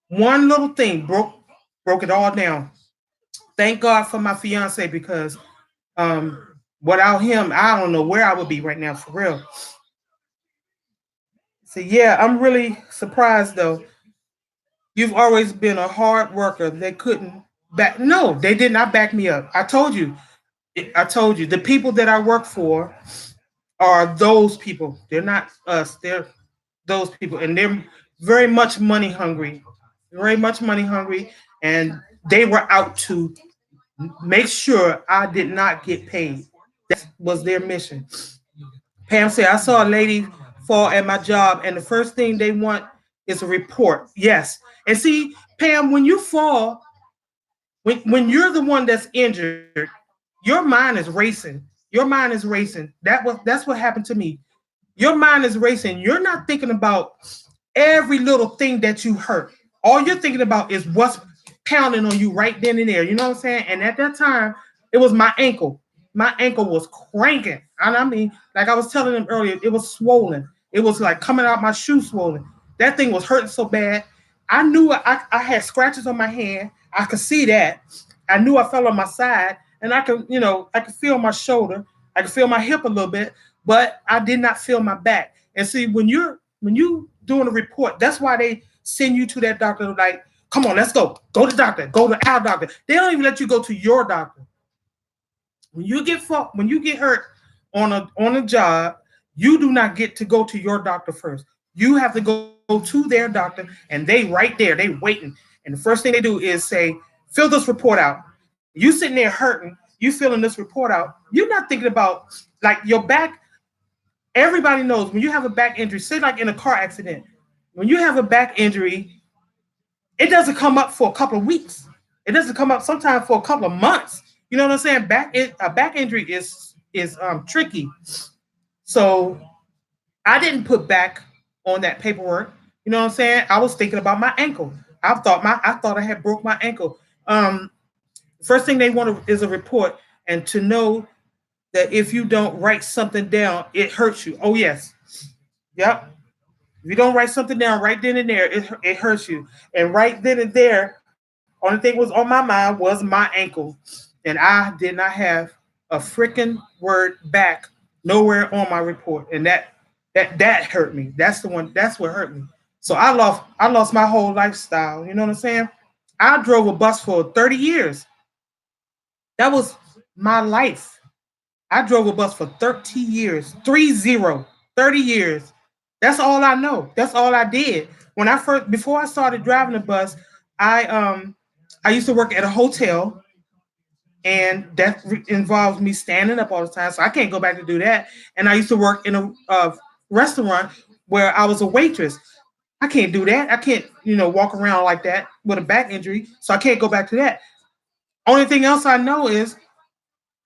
One little thing broke it all down. Thank God for my fiance because without him, I don't know where I would be right now for real. So yeah, I'm really surprised though. You've always been a hard worker. They couldn't back. No, they did not back me up. I told you. The people that I work for are those people. They're not us. They're those people, and they're very much money hungry. Very much money hungry, and they were out to make sure I did not get paid. That was their mission. Pam said, I saw a lady fall at my job, and the first thing they want is a report. Yes. And see, Pam, when you fall, when you're the one that's injured, your mind is racing. Your mind is racing. That's what happened to me. Your mind is racing. You're not thinking about every little thing that you hurt. All you're thinking about is what's pounding on you right then and there. You know what I'm saying? And at that time, it was my ankle. My ankle was cranking. And I mean, like I was telling them earlier, it was swollen. It was like coming out my shoe swollen. That thing was hurting so bad. I knew I had scratches on my hand. I could see that. I knew I fell on my side, and I could feel my shoulder. I could feel my hip a little bit, but I did not feel my back. And see, when you doing a report, that's why they send you to that doctor. Like, come on, let's go. Go to the doctor. Go to our doctor. They don't even let you go to your doctor. When you get hurt on a job, you do not get to go to your doctor first. You have to go to their doctor, and they right there, they waiting. And the first thing they do is say, fill this report out. You sitting there hurting, you filling this report out. You're not thinking about like your back. Everybody knows when you have a back injury, say like in a car accident, when you have a back injury, it doesn't come up for a couple of weeks. It doesn't come up sometimes for a couple of months. You know what I'm saying? A back injury is tricky. So I didn't put back on that paperwork. You know what I'm saying? I was thinking about my ankle. I thought I had broke my ankle. First thing they want is a report, and to know that if you don't write something down, it hurts you. Oh yes, yep. If you don't write something down right then and there, it hurts you. And right then and there, only thing was on my mind was my ankle, and I did not have a freaking word back nowhere on my report, and that hurt me. That's the one. That's what hurt me. So I lost my whole lifestyle. You know what I'm saying? I drove a bus for 30 years. That was my life. I drove a bus for 30 years. 30 years. That's all I know. That's all I did. Before I started driving the bus, I used to work at a hotel, and that involves me standing up all the time. So I can't go back to do that. And I used to work in a restaurant where I was a waitress. I can't do that. I can't, walk around like that with a back injury. So I can't go back to that. Only thing else I know is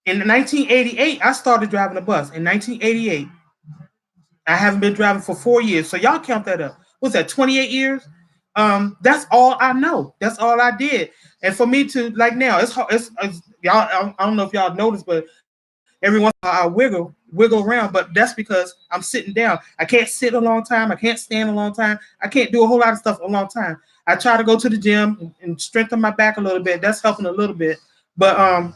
in 1988, I started driving a bus. In 1988, I haven't been driving for 4 years. So y'all count that up. What's that, 28 years? That's all I know. That's all I did. And for me to, like now, it's y'all, I don't know if y'all noticed, but every once in a while I wiggle wiggle around, but that's because I'm sitting down. I can't sit a long time. I can't stand a long time. I can't do a whole lot of stuff a long time. I try to go to the gym and strengthen my back a little bit. That's helping a little bit. But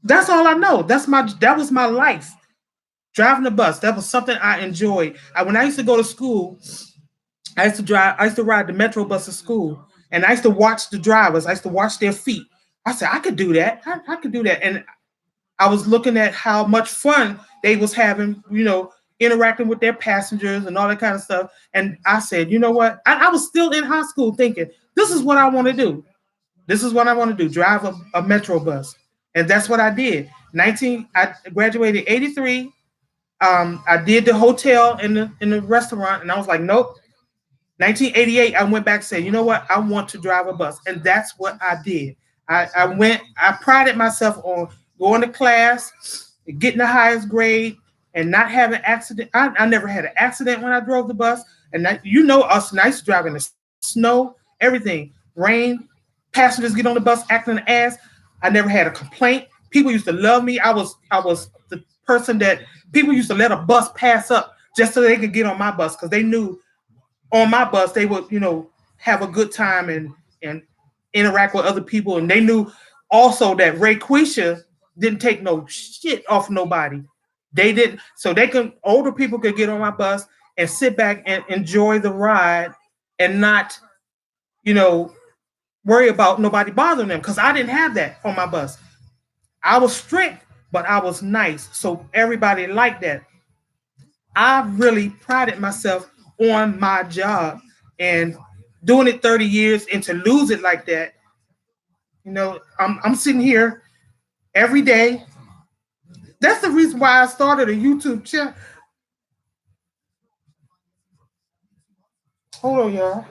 that's all I know. That was my life. Driving the bus. That was something I enjoyed. When I used to go to school, I used to ride the metro bus to school. And I used to watch the drivers. I used to watch their feet. I said, I could do that. I could do that. And I was looking at how much fun they was having, interacting with their passengers and all that kind of stuff. And I said, you know what? I was still in high school thinking, this is what I want to do. This is what I want to do, drive a metro bus. And that's what I did. I graduated 83. I did the hotel in the restaurant, and I was like, nope. 1988, I went back and said, you know what? I want to drive a bus. And that's what I did. I prided myself on going to class, getting the highest grade, and not having accident. I never had an accident when I drove the bus. And us nice driving the snow, everything, rain, passengers get on the bus acting an ass. I never had a complaint. People used to love me. I was the person that people used to let a bus pass up just so they could get on my bus, because they knew on my bus they would, have a good time and interact with other people. And they knew also that Rayquisha didn't take no shit off nobody. They didn't. So older people could get on my bus and sit back and enjoy the ride and not, worry about nobody bothering them, because I didn't have that on my bus. I was strict, but I was nice. So everybody liked that. I really prided myself on my job, and doing it 30 years, and to lose it like that, I'm sitting here every day. That's the reason why I started a YouTube channel. Hold on, y'all.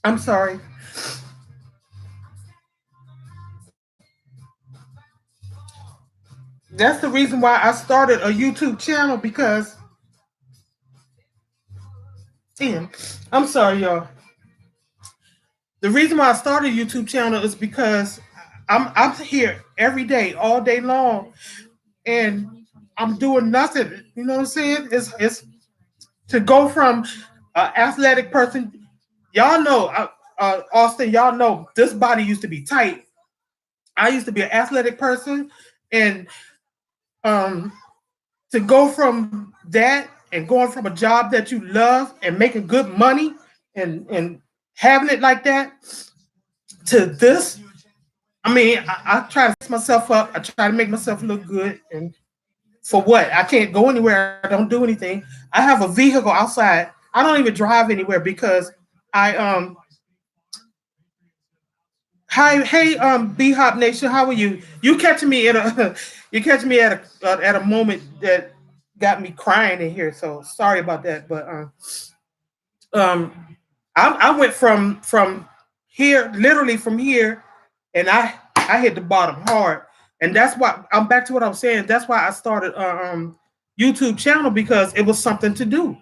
I'm sorry. That's the reason why I started a YouTube channel, because I'm sorry, y'all. The reason why I started a YouTube channel is because I'm here every day, all day long, and I'm doing nothing. You know what I'm saying? It's to go from an athletic person. Y'all know, Austin, y'all know this body used to be tight. I used to be an athletic person, and to go from that and going from a job that you love and making good money and having it like that to this. I mean, I try to set myself up. I try to make myself look good. And for what? I can't go anywhere. I don't do anything. I have a vehicle outside. I don't even drive anywhere because hey, B-Hop Nation, how are you? You catching me at a moment that got me crying in here. So sorry about that. But I went from here, literally from here, and I hit the bottom hard. And that's why I'm back to what I'm saying. That's why I started YouTube channel, because it was something to do,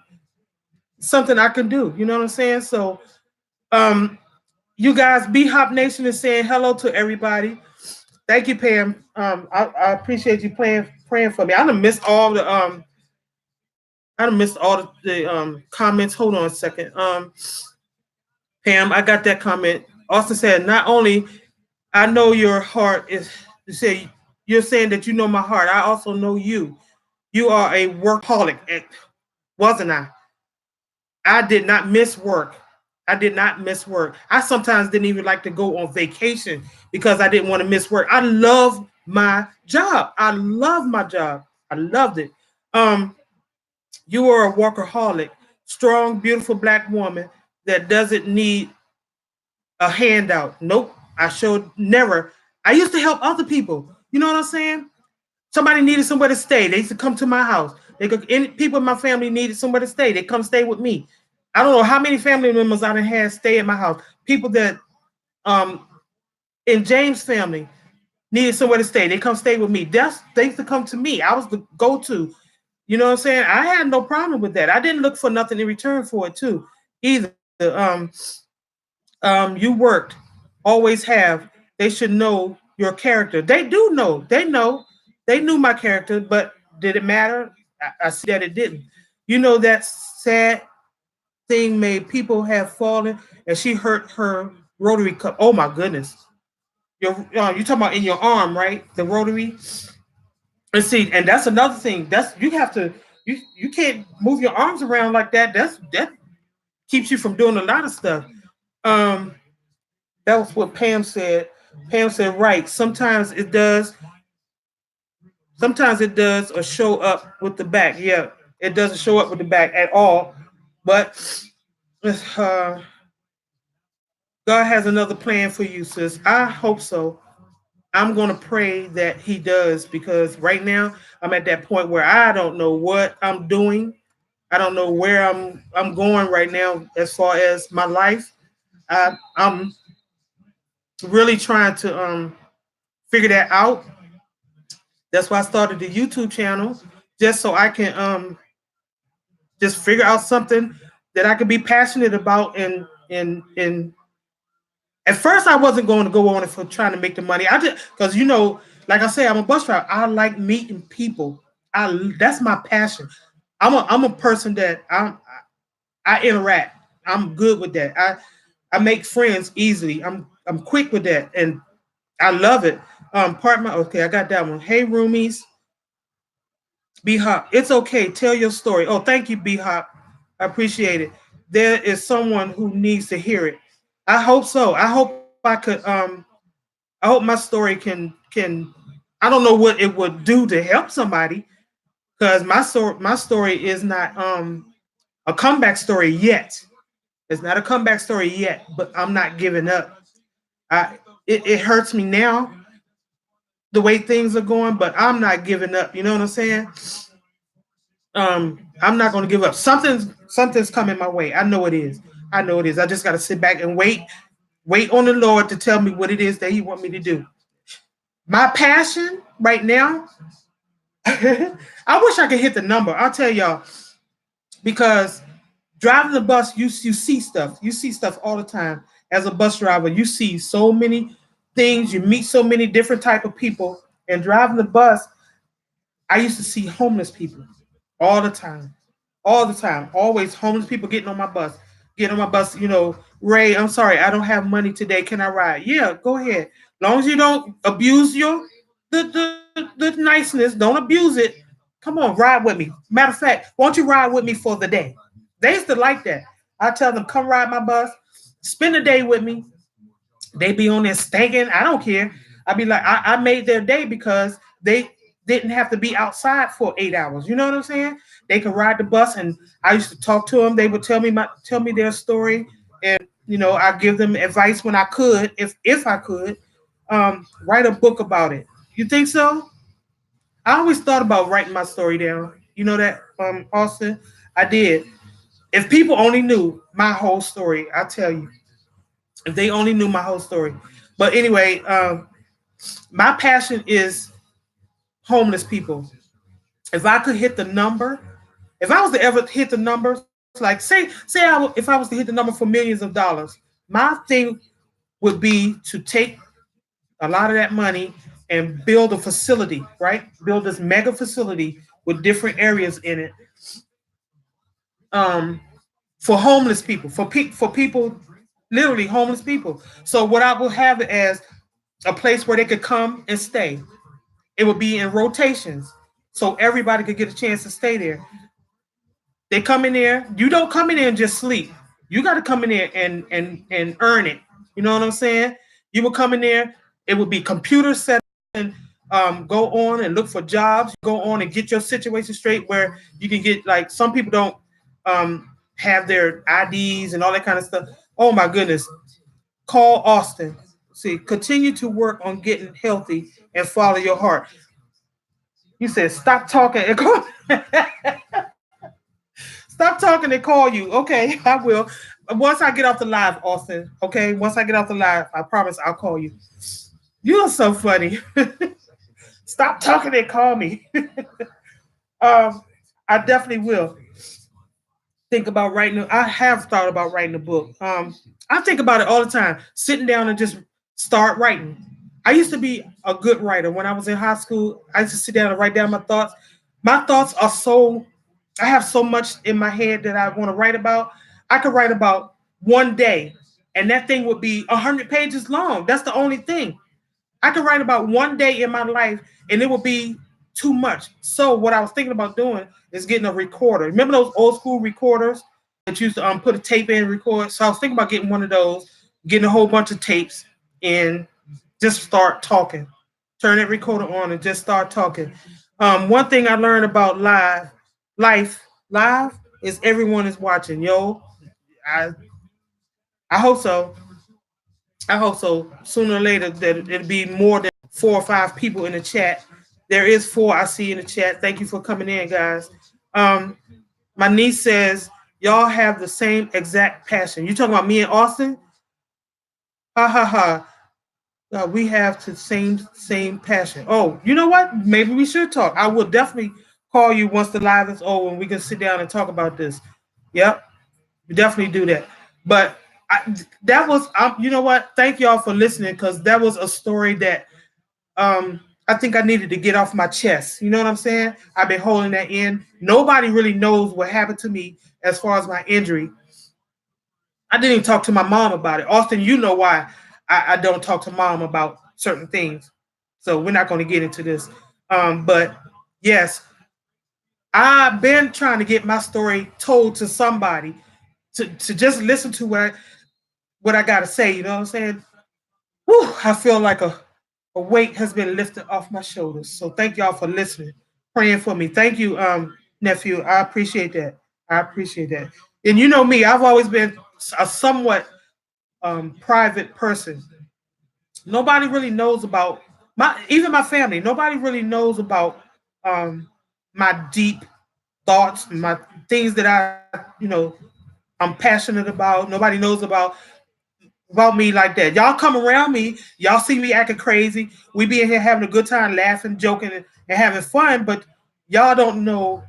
something I could do. You know what I'm saying? So you guys, B-Hop Nation is saying hello to everybody. Thank you, Pam. I appreciate you praying for me. I done missed all the comments. Hold on a second. Pam, I got that comment. Austin said, not only I know your heart is to say, you're saying that you know my heart. I also know you. You are a workaholic, wasn't I? I did not miss work. I sometimes didn't even like to go on vacation because I didn't want to miss work. I love my job. I loved it. You are a workaholic, strong, beautiful Black woman that doesn't need a handout. Nope. I showed never. I used to help other people. You know what I'm saying? Somebody needed somewhere to stay. They used to come to my house. People in my family needed somewhere to stay. They come stay with me. I don't know how many family members I done had stay at my house. People that in James' family needed somewhere to stay. They come stay with me. They used to come to me. I was the go-to. You know what I'm saying? I had no problem with that. I didn't look for nothing in return for it too, either. You worked, always have. They should know your character. They do know. They know. They knew my character, but did it matter? I see that it didn't. You know that sad thing made people have fallen, and she hurt her rotary cup. Oh my goodness! You talking about in your arm, right? The rotary. And see, and that's another thing. That's you have to. You can't move your arms around like that. That keeps you from doing a lot of stuff. Um, that was what Pam said. Pam said, right. Sometimes it does or show up with the back. Yeah, it doesn't show up with the back at all. But uh, God has another plan for you, sis. I hope so. I'm going to pray that He does because right now I'm at that point where I don't know what I'm doing. I don't know where I'm going right now as far as my life. I'm really trying to figure that out. That's why I started the YouTube channel just so I can just figure out something that I could be passionate about and at first I wasn't going to go on it for trying to make the money. I just because like I say, I'm a bus driver. I like meeting people. That's my passion. I'm a person that I interact. I'm good with that. I make friends easily. I'm quick with that and I love it. Partner, okay, I got that one. Hey roomies, B Hop, it's okay. Tell your story. Oh, thank you, B Hop. I appreciate it. There is someone who needs to hear it. I hope so. I hope I could. I hope my story can. I don't know what it would do to help somebody because my story is not a comeback story yet. It's not a comeback story yet, but I'm not giving up. It hurts me now the way things are going, but I'm not giving up. You know what I'm saying? I'm not going to give up. Something's coming my way. I know it is. I know it is. I just got to sit back and wait on the Lord to tell me what it is that He want me to do. My passion right now, I wish I could hit the number. I'll tell y'all because driving the bus, you see stuff. You see stuff all the time. As a bus driver, you see so many things. You meet so many different type of people. And driving the bus, I used to see homeless people all the time, all the time. Always homeless people getting on my bus, getting on my bus. Ray, I'm sorry, I don't have money today. Can I ride? Yeah, go ahead. Long as you don't abuse the niceness, don't abuse it. Come on, ride with me. Matter of fact, won't you ride with me for the day? They used to like that. I tell them, come ride my bus, spend the day with me. They be on there stinking. I don't care. I be like, I made their day because they didn't have to be outside for 8 hours. You know what I'm saying? They could ride the bus, and I used to talk to them. They would tell me their story, and I give them advice when I could, if I could, write a book about it. You think so? I always thought about writing my story down. You know that, Austin? I did. If people only knew my whole story, I tell you, if they only knew my whole story. But anyway, my passion is homeless people. If I could hit the number, if I was to ever hit the numbers, like if I was to hit the number for millions of dollars, my thing would be to take a lot of that money and build a facility, right? Build this mega facility with different areas in it, um, for homeless people, for people, literally homeless people. So what I will have it as a place where they could come and stay. It would be in rotations, so everybody could get a chance to stay there. They come in there. You don't come in there and just sleep. You got to come in there and earn it. You know what I'm saying? You will come in there. It would be computer set and go on and look for jobs. Go on and get your situation straight where you can get, like, some people don't have their IDs and all that kind of stuff. Oh my goodness. Call Austin. See, continue to work on getting healthy and follow your heart. You said stop talking and call. Stop talking and call you. Okay, I will. Once I get off the live, Austin. Okay, once I get off the live, I promise I'll call you. You are so funny. Stop talking and call me. I definitely will think about writing. I have thought about writing a book. I think about it all the time. Sitting down and just start writing. I used to be a good writer. When I was in high school, I used to sit down and write down my thoughts. My thoughts are so, I have so much in my head that I want to write about. I could write about one day, and that thing would be 100 pages long. That's the only thing. I could write about one day in my life, and it would be too much. So what I was thinking about doing is getting a recorder. Remember those old school recorders that used to put a tape in and record? So I was thinking about getting one of those, getting a whole bunch of tapes, and just start talking. Turn that recorder on and just start talking. One thing I learned about live is everyone is watching. Yo, I I hope so. I hope so. Sooner or later, that it'll be more than 4 or 5 people in the chat. There is 4 I see in the chat. Thank you for coming in, guys. Um, my niece says y'all have the same exact passion. You talking about me and Austin? Ha ha ha. We have the same passion. Oh, you know what? Maybe we should talk. I will definitely call you once the live is over and we can sit down and talk about this. Yep, we definitely do that. But that was, you know what? Thank y'all for listening, because that was a story that I think I needed to get off my chest. You know what I'm saying? I've been holding that in. Nobody really knows what happened to me as far as my injury. I didn't even talk to my mom about it. Austin, you know why I don't talk to mom about certain things. So we're not going to get into this. But yes, I've been trying to get my story told to somebody to just listen to what I got to say. You know what I'm saying? Whew, I feel like a weight has been lifted off my shoulders. So thank y'all for listening, praying for me. Thank you, nephew. I appreciate that. I appreciate that. And you know me, I've always been a somewhat private person. Nobody really knows about even my family. Nobody really knows about my deep thoughts, my things that I'm passionate about. Nobody knows about me like that. Y'all come around me, y'all see me acting crazy. We be in here having a good time, laughing, joking, and having fun, but y'all don't know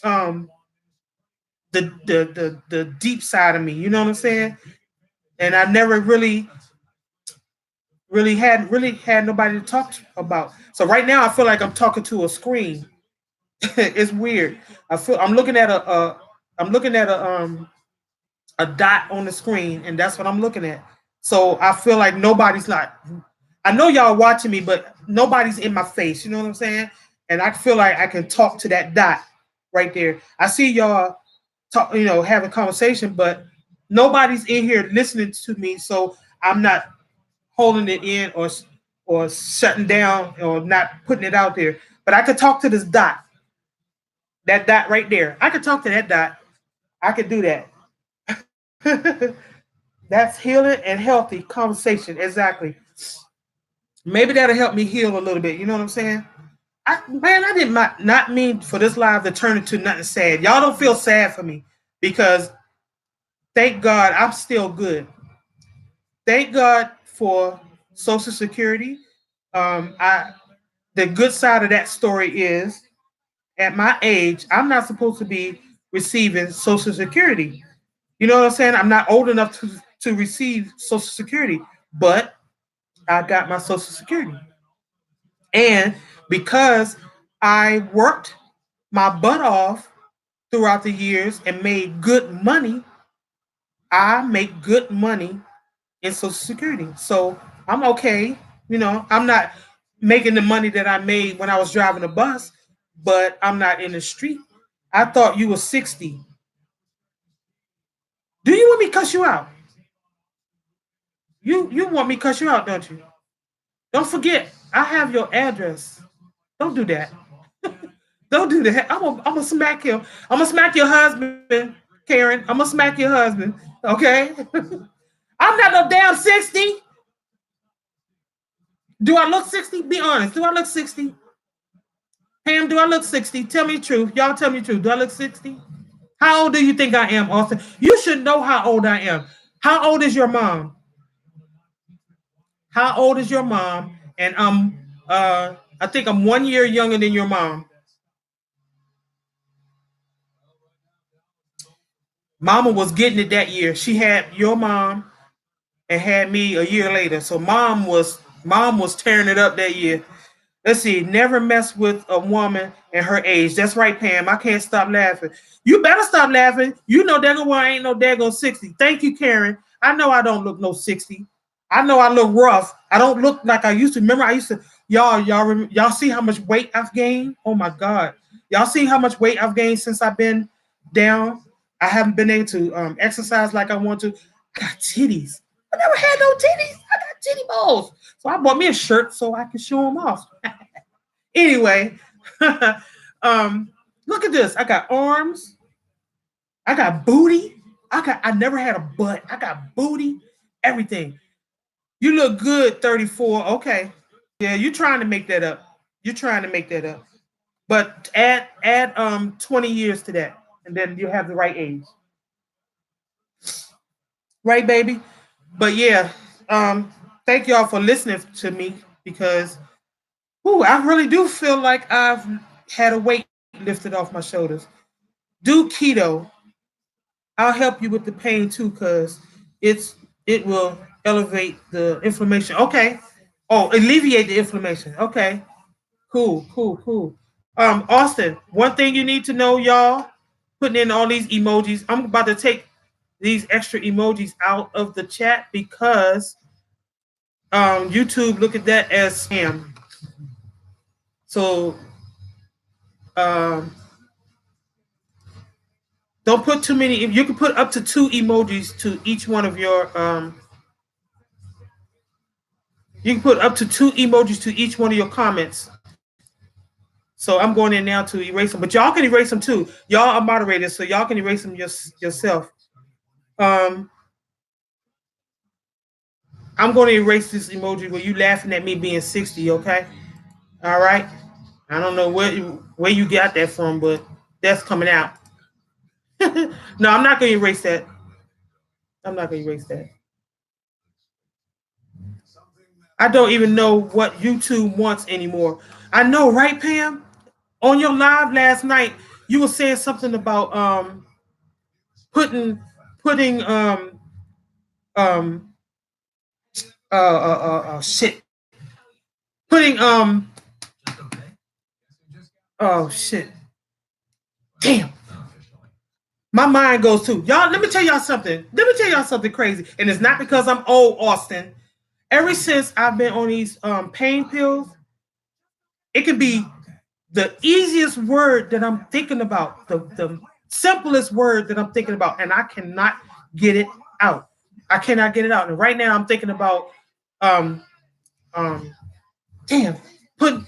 um the deep side of me. You know what I'm saying? And I never really had nobody to talk about. So right now I feel like I'm talking to a screen. It's weird. I'm looking at a dot on the screen, and that's what I'm looking at. So I feel like nobody's like, I know y'all watching me, but nobody's in my face. You know what I'm saying? And I feel like I can talk to that dot right there. I see y'all talk, having conversation, but nobody's in here listening to me. So I'm not holding it in or shutting down or not putting it out there. But I could talk to this dot, that dot right there. I could talk to that dot. I could do that. That's healing and healthy conversation. Exactly. Maybe that'll help me heal a little bit. You know what I'm saying? I did not mean for this live to turn into nothing sad. Y'all don't feel sad for me, because thank God I'm still good. Thank God for Social Security. The good side of that story is, at my age, I'm not supposed to be receiving Social Security. You know what I'm saying? I'm not old enough to receive Social Security, but I got my Social Security. And because I worked my butt off throughout the years and made good money, I make good money in Social Security. So I'm okay. I'm not making the money that I made when I was driving a bus, but I'm not in the street. I thought you were 60. Do you want me to cuss you out? You want me to cuss you out, don't you? Don't forget, I have your address. Don't do that. Don't do that. I'm gonna smack him. I'm gonna smack your husband, Karen. I'm gonna smack your husband. Okay? I'm not no damn 60. Do I look 60? Be honest. Do I look 60? Pam, do I look 60? Tell me the truth. Y'all tell me the truth. Do I look 60? How old do you think I am, Austin? You should know how old I am. How old is your mom? How old is your mom? And I think I'm 1 year younger than your mom. Mama was getting it that year. She had your mom and had me a year later. So mom was Mom was tearing it up that year. Let's see. Never mess with a woman and her age. That's right, Pam. I can't stop laughing. You better stop laughing. You know daggone well I ain't no daggone 60. Thank you, Karen. I know I don't look no 60. I know I look rough. I don't look like I used to. Remember, I used to. Y'all see how much weight I've gained? Oh my God. Y'all see how much weight I've gained since I've been down? I haven't been able to exercise like I want to. I got titties. I never had no titties. I got titty balls. So I bought me a shirt so I can show them off. Anyway, look at this. I got arms. I got booty. I never had a butt. I got booty. Everything. You look good, 34. Okay. Yeah, you're trying to make that up. You're trying to make that up. But add 20 years to that, and then you have the right age. Right, baby? But yeah, thank y'all for listening to me because I really do feel like I've had a weight lifted off my shoulders. Do keto. I'll help you with the pain too, because it will elevate the inflammation. Okay. Oh, alleviate the inflammation. Okay. Cool. Austin, one thing you need to know, y'all, putting in all these emojis. I'm about to take these extra emojis out of the chat because YouTube look at that as spam. So don't put too many. You can put up to 2 emojis to each one of your you can put up to 2 emojis to each one of your comments. So I'm going in now to erase them, but y'all can erase them too. Y'all are moderators, so y'all can erase them yourself. I'm going to erase this emoji where you laughing at me being 60, okay? All right? I don't know where you got that from, but that's coming out. No, I'm not going to erase that. I'm not going to erase that. I don't even know what YouTube wants anymore. I know, right, Pam? On your live last night, you were saying something about putting shit. Putting oh shit. Damn. My mind goes to y'all. Let me tell y'all something. Let me tell y'all something crazy. And it's not because I'm old, Austin. Ever since I've been on these pain pills, it can be the easiest word that I'm thinking about, the simplest word that I'm thinking about, and I cannot get it out. I cannot get it out. And right now I'm thinking about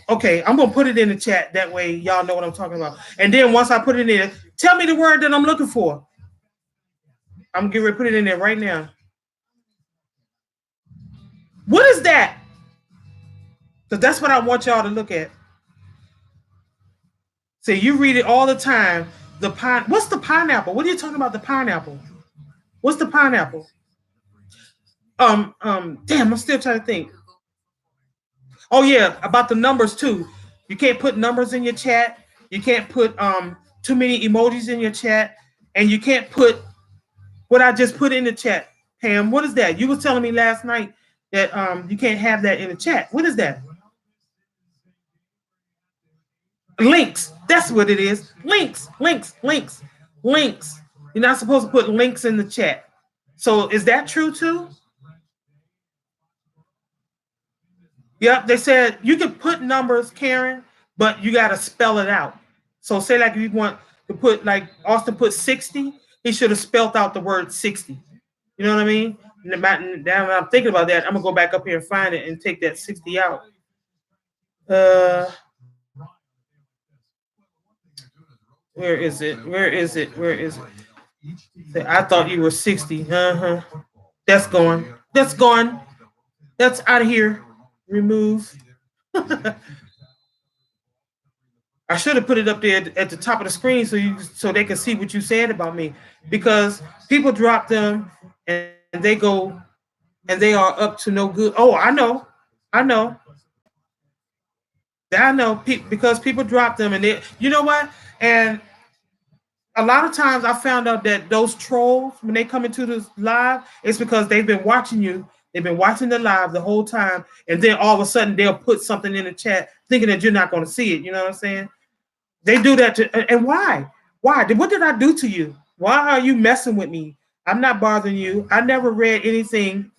okay, I'm gonna put it in the chat. That way y'all know what I'm talking about. And then once I put it in, tell me the word that I'm looking for. I'm getting ready to put it in there right now. What is that? Because that's what I want y'all to look at. See, you read it all the time. What's the pineapple? What are you talking about? The pineapple? What's the pineapple? Damn, I'm still trying to think. Oh yeah, about the numbers too. You can't put numbers in your chat. You can't put too many emojis in your chat, and you can't put what I just put in the chat. Pam, what is that? You were telling me last night that you can't have that in the chat. What is that? Links. That's what it is. Links. You're not supposed to put links in the chat. So is that true too? Yep, they said you can put numbers, Karen, but you got to spell it out. So say like if you want to put, like Austin put 60, he should have spelled out the word 60. You know what I mean? Now I'm thinking about that, I'm going to go back up here and find it and take that 60 out. Where is it? I thought you were 60. That's gone. That's out of here. Remove. I should have put it up there at the top of the screen so they can see what you said about me, because people drop them and they go and they are up to no good. Oh, I know. Because people drop them and they, you know what? And a lot of times I found out that those trolls, when they come into this live, it's because they've been watching you. They've been watching the live the whole time, and then all of a sudden they'll put something in the chat thinking that you're not going to see it. You know what I'm saying? They do that and why? Why? What did I do to you? Why are you messing with me? I'm not bothering you. I never read anything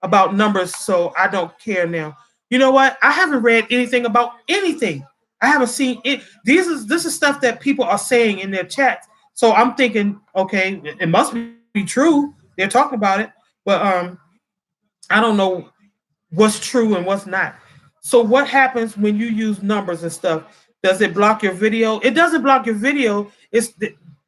about numbers, so I don't care now. You know what? I haven't read anything about anything. I haven't seen it. This is stuff that people are saying in their chats. So I'm thinking, okay, it must be true. They're talking about it, but I don't know what's true and what's not. So what happens when you use numbers and stuff? Does it block your video? It doesn't block your video.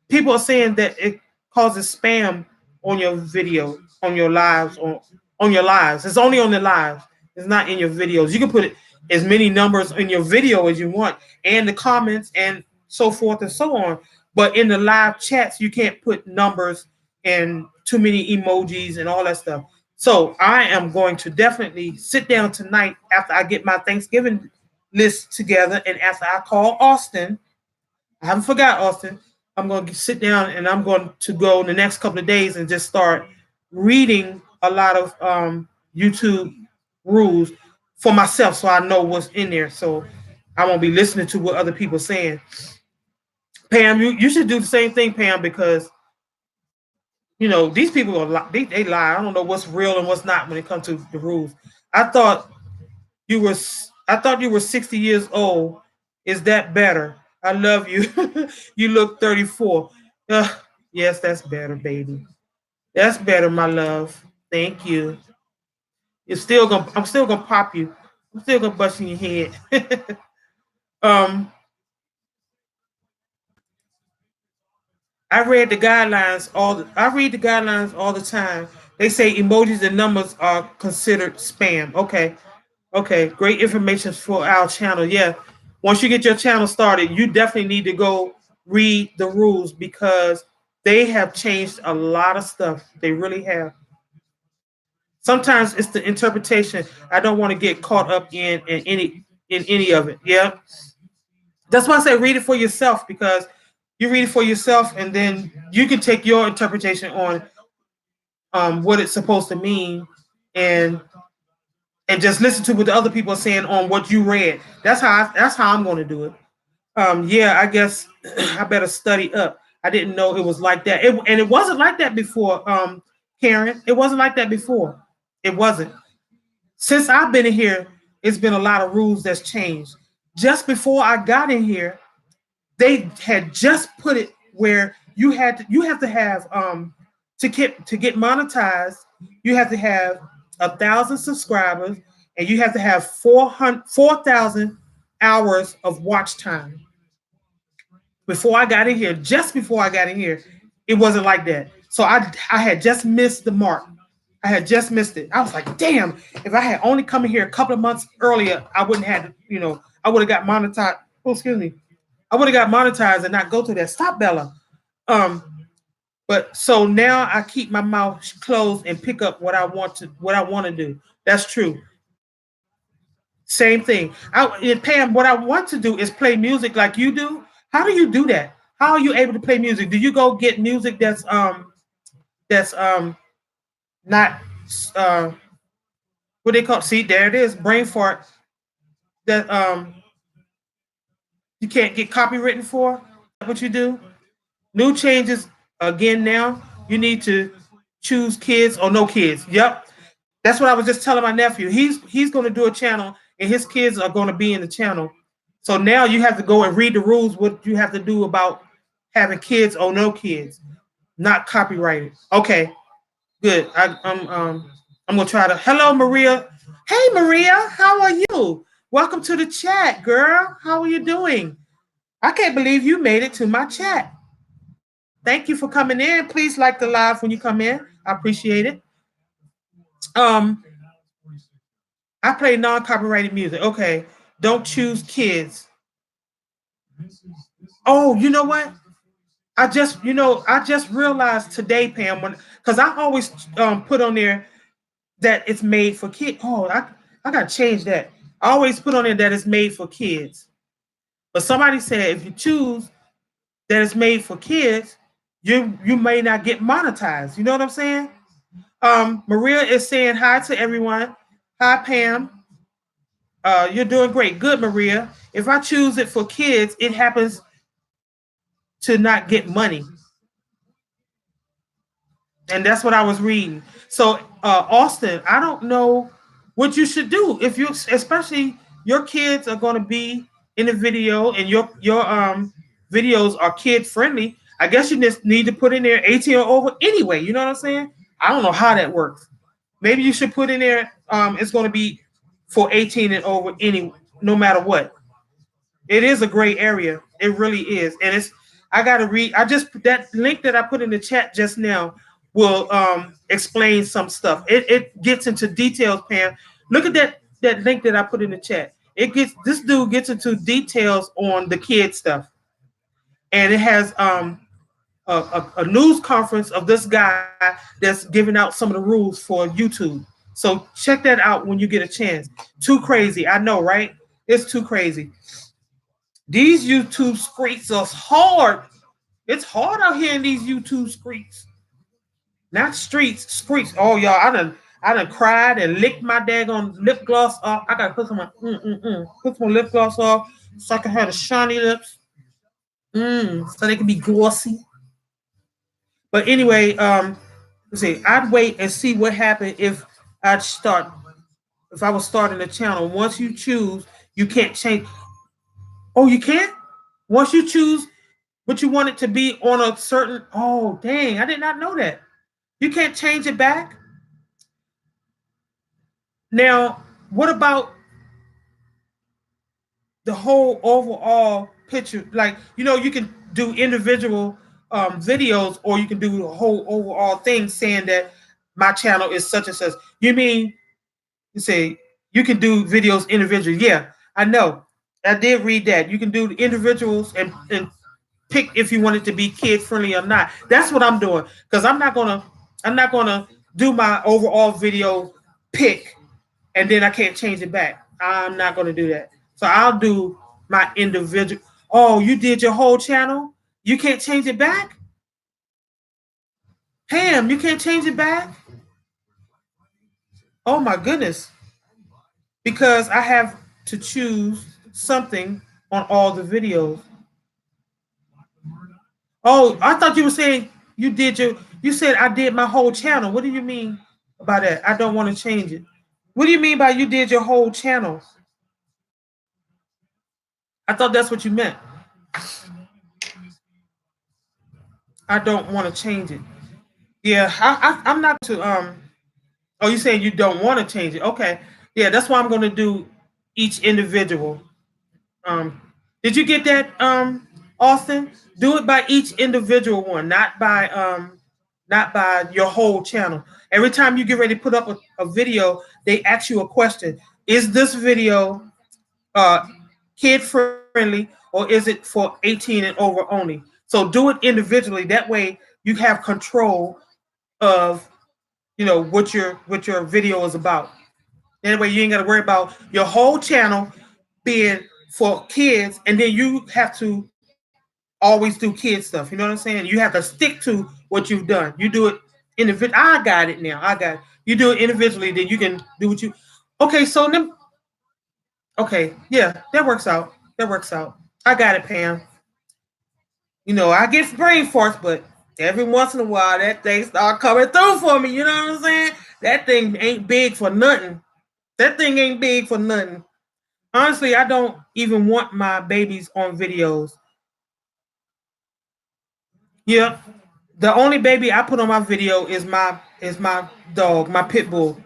People are saying that it causes spam on your video, on your lives, on your lives. It's only on the lives. It's not in your videos. You can put as many numbers in your video as you want, and the comments and so forth and so on. But in the live chats, you can't put numbers and too many emojis and all that stuff. So I am going to definitely sit down tonight after I get my Thanksgiving list together, and after I call Austin, I haven't forgot Austin. I'm going to sit down and I'm going to go the next couple of days and just start reading a lot of YouTube rules for myself, so I know what's in there. So I won't be listening to what other people are saying. Pam, you should do the same thing, Pam, because you know these people are they lie. I don't know what's real and what's not when it comes to the rules. I thought you were 60 years old. Is that better? I love you. You look 34. Yes, that's better, baby. That's better, my love. Thank you. I'm still gonna pop you. I'm still gonna bust in your head. I read the guidelines I read the guidelines all the time. They say emojis and numbers are considered spam. Okay. Okay. Great information for our channel. Yeah. Once you get your channel started, you definitely need to go read the rules because they have changed a lot of stuff. They really have. Sometimes it's the interpretation. I don't want to get caught up in any of it. Yeah. That's why I say read it for yourself, because you read it for yourself and then you can take your interpretation on what it's supposed to mean and just listen to what the other people are saying on what you read. That's how I'm going to do it. Yeah, I guess I better study up. I didn't know it was like that. And it wasn't like that before, Karen. It wasn't like that before. It wasn't. Since I've been in here, it's been a lot of rules that's changed. Just before I got in here, they had just put it where you have to have to get monetized, you have to have 1,000 subscribers and you have to have 4,000 hours of watch time. Before I got in here, just before I got in here, it wasn't like that. So I had just missed the mark. I had just missed it. I was like, damn, if I had only come in here a couple of months earlier, I wouldn't have, I would have got monetized. Oh, excuse me. I would have got monetized and not go through that. Stop, Bella. But so now I keep my mouth closed and pick up what I want to do. That's true. Same thing. Pam, what I want to do is play music like you do. How do you do that? How are you able to play music? Do you go get music that's not what they call? See, there it is, brain fart. That you can't get copywritten for. What you do? New changes again now. You need to choose kids or no kids. Yep. That's what I was just telling my nephew. He's going to do a channel and his kids are going to be in the channel. So now you have to go and read the rules, what you have to do about having kids or no kids, not copyrighted. Okay, good. I'm going to try to. Hello, Maria. Hey, Maria, how are you? Welcome to the chat, girl. How are you doing? I can't believe you made it to my chat. Thank you for coming in. Please like the live when you come in. I appreciate it. I play non-copyrighted music. Okay. Don't choose kids. Oh, you know what? I just realized today, Pam, because I always put on there that it's made for kids. Oh, I gotta change that. I always put on there that it's made for kids. But somebody said if you choose that it's made for kids, you may not get monetized. You know what I'm saying? Maria is saying hi to everyone. Hi, Pam. You're doing great. Good, Maria. If I choose it for kids, it happens to not get money. And that's what I was reading. So, Austin, I don't know what you should do if you, especially your kids are going to be in the video, and your videos are kid friendly. I guess you just need to put in there 18 or over anyway. You know what I'm saying? I don't know how that works. Maybe you should put in there. It's going to be for 18 and over any, no matter what. It is a gray area. It really is, and it's. I got to read. I just that link that I put in the chat just now will explain some stuff. It gets into details, Pam. Look at that link that I put in the chat. It gets this dude gets into details on the kid stuff, and it has a news conference of this guy that's giving out some of the rules for YouTube. So check that out when you get a chance. Too crazy, I know, right? It's too crazy. These YouTube streets are hard. It's hard out here in these YouTube streets. Not streets, streets. Oh, y'all, I done cried and licked my daggone lip gloss off. I gotta put some lip gloss off so I can have the shiny lips. So they can be glossy. But anyway, let's see. I'd wait and see what happened if I was starting a channel. Once you choose, you can't change. Oh, you can't? Once you choose what you want it to be on a certain. Oh, dang! I did not know that. You can't change it back. Now, what about the whole overall picture? Like, you can do individual videos, or you can do the whole overall thing saying that my channel is such and such. You mean you say you can do videos individually? Yeah, I know. I did read that. You can do individuals and pick if you want it to be kid friendly or not. That's what I'm doing, because I'm not gonna do my overall video pick and then I can't change it back. I'm not gonna do that. So I'll do my individual. Oh, you did your whole channel? You can't change it back? Pam, you can't change it back? Oh my goodness. Because I have to choose something on all the videos. Oh, I thought you were saying you said I did my whole channel. What do you mean by that? I don't want to change it. What do you mean by you did your whole channel? I thought that's what you meant. I don't want to change it. Yeah, I'm not to oh, you saying you don't want to change it? Okay. Yeah, that's why I'm going to do each individual. Did you get that, Austin? Do it by each individual one, not by your whole channel. Every time you get ready to put up a video, they ask you a question. Is this video kid friendly, or is it for 18 and over only? So do it individually. That way you have control of what your video is about. That way you ain't got to worry about your whole channel being for kids, and then you have to always do kid stuff. You know what I'm saying? You have to stick to what you've done. You do it individually. I got it now. I got it. You do it individually, then you can do what you. Okay, so then. Okay, yeah, that works out. That works out. I got it, Pam. I get brain farts, but every once in a while that thing start coming through for me. You know what I'm saying? That thing ain't big for nothing. That thing ain't big for nothing. Honestly, I don't even want my babies on videos. Yeah, the only baby I put on my video is my dog, my pit bull.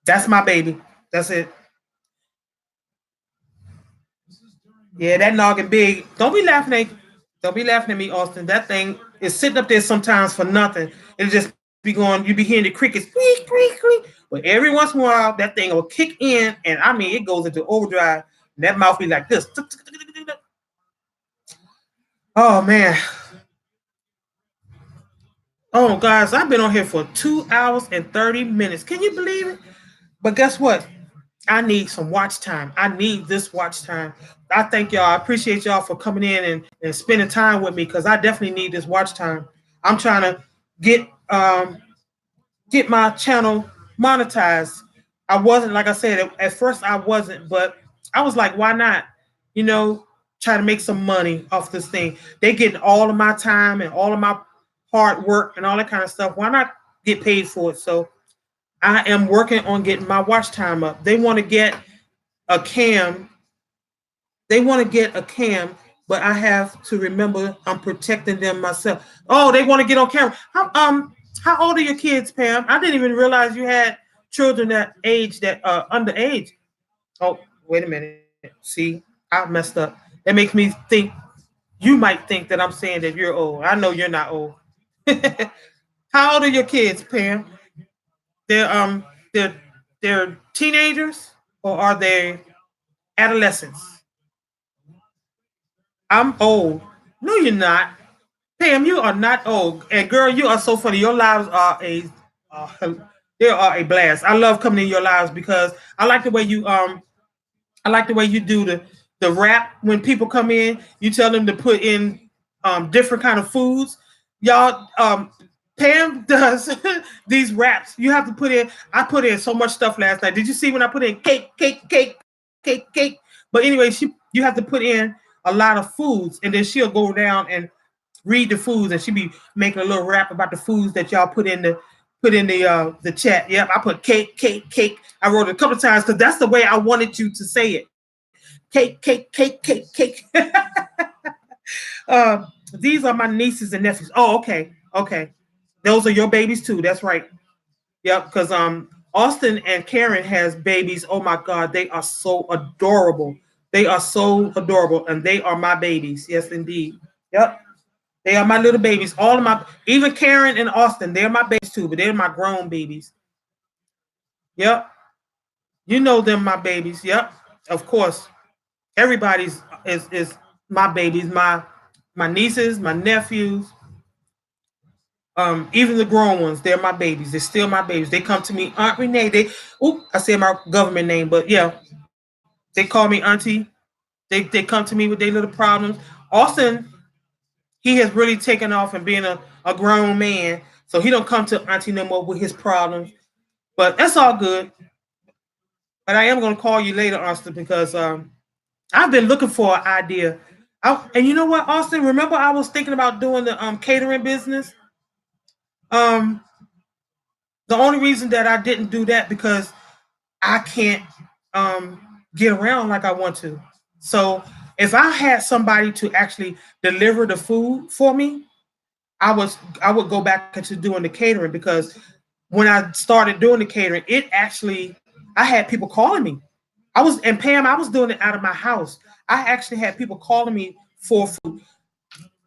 That's my baby. That's it. Yeah, that noggin big. Don't be laughing at me, Austin. That thing is sitting up there sometimes for nothing. It'll just be going. You be hearing the crickets, squeak, squeak, squeak. But every once in a while, that thing will kick in, and I mean, it goes into overdrive. And that mouth be like this. Oh man. Oh guys, I've been on here for 2 hours and 30 minutes. Can you believe it? But guess what? I need some watch time. I need this watch time. I thank y'all. I appreciate y'all for coming in and spending time with me, because I definitely need this watch time. I'm trying to get get my channel monetized. I wasn't, like I said, at first I wasn't, but I was like, why not? You know, try to make some money off this thing. They getting all of my time and all of my hard work and all that kind of stuff. Why not get paid for it? So I am working on getting my watch time up. They want to get a cam. They want to get a cam, but I have to remember I'm protecting them myself. Oh, they want to get on camera. How old are your kids, Pam? I didn't even realize you had children that age that underage. Oh, wait a minute. See, I messed up. That makes me think you might think that I'm saying that you're old. I know you're not old. How old are your kids, Pam? They're they're teenagers or are they adolescents? I'm old. No, you're not. Pam, you are not old. And girl, you are so funny. Your lives are uh, they are a blast. I love coming in your lives because I like the way you I like the way you do the rap when people come in. You tell them to put in different kind of foods. Y'all, Pam does these raps. You have to put in. I put in so much stuff last night. Did you see when I put in cake? But anyway, you have to put in a lot of foods, and then she'll go down and read the foods, and she'll be making a little rap about the foods that y'all put in the chat. Yep, I put cake. I wrote it a couple of times because that's the way I wanted you to say it. Cake. These are my nieces and nephews. Oh, okay. Those are your babies too. That's right. Yep, because Austin and Karen has babies. Oh my God, they are so adorable. They are so adorable, and they are my babies. Yes, indeed. Yep. They are my little babies. All of my, even Karen and Austin, they're my babies too, but they're my grown babies. Yep. You know them, my babies. Yep. Of course. Everybody's is my babies, my nieces, my nephews, even the grown ones, they're my babies. They're still my babies. They come to me, Aunt Renee. I said my government name, but yeah, they call me Auntie. They come to me with their little problems. Austin, he has really taken off and being a grown man, so he don't come to Auntie no more with his problems. But that's all good. But I am going to call you later, Austin, because I've been looking for an idea. And you know what, Austin? Remember I was thinking about doing the catering business? The only reason that I didn't do that because I can't get around like I want to. So if I had somebody to actually deliver the food for me, I would go back into doing the catering because when I started doing the catering, I had people calling me. I was doing it out of my house. I actually had people calling me for food.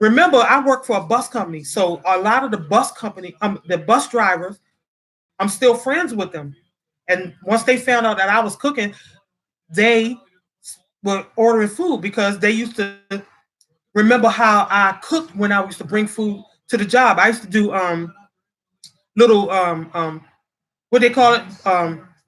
Remember, I work for a bus company, so a lot of the bus drivers, I'm still friends with them. And once they found out that I was cooking, they were ordering food because they used to remember how I cooked when I used to bring food to the job. I used to do little what they call it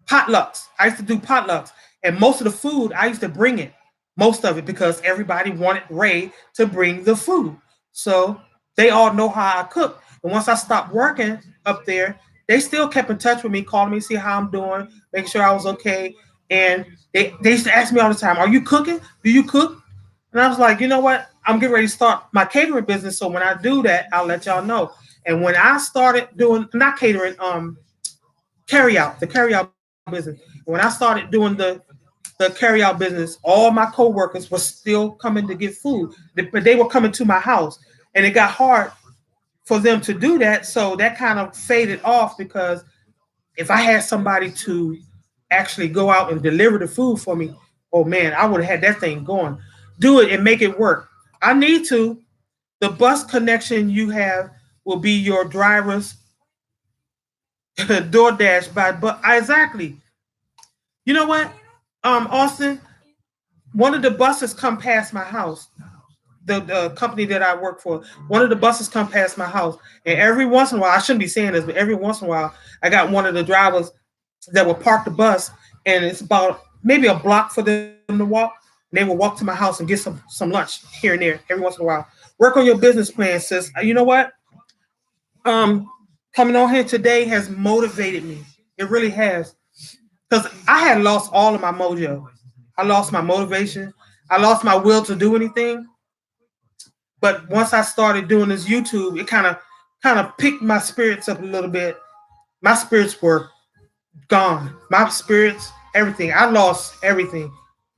potlucks. I used to do potlucks, and most of the food I used to bring it, most of it because everybody wanted Ray to bring the food. So they all know how I cook. And once I stopped working up there, they still kept in touch with me, calling me, see how I'm doing, making sure I was okay. And they used to ask me all the time, "Are you cooking? Do you cook?" And I was like, you know what? I'm getting ready to start my catering business. So when I do that, I'll let y'all know. And when I started doing not catering, the carry out business. When I started doing the carry out business, all my coworkers were still coming to get food, but they were coming to my house, and it got hard for them to do that. So that kind of faded off because if I had somebody to actually go out and deliver the food for me, oh man, I would have had that thing going. Do it and make it work. I need to. The bus connection you have will be your driver's DoorDash but exactly. You know what? Austin, one of the buses come past my house. The company that I work for, one of the buses come past my house, and every once in a while, I shouldn't be saying this, but every once in a while, I got one of the drivers that will park the bus, and it's about maybe a block for them to walk. And they will walk to my house and get some lunch here and there every once in a while. Work on your business plan, sis. You know what? coming on here today has motivated me. It really has. Because I had lost all of my mojo. I lost my motivation. I lost my will to do anything. But once I started doing this YouTube, it kind of picked my spirits up a little bit. My spirits were gone. My spirits, everything. I lost everything,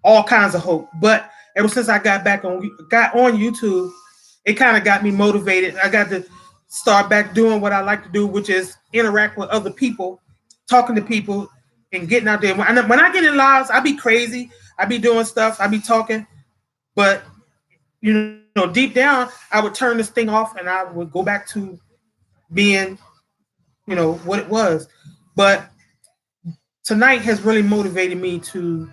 all kinds of hope. But ever since I got on YouTube, it kind of got me motivated. I got to start back doing what I like to do, which is interact with other people, talking to people, and getting out there. When I get in lives, I be crazy. I be doing stuff. I be talking, but deep down, I would turn this thing off and I would go back to being, what it was. But tonight has really motivated me to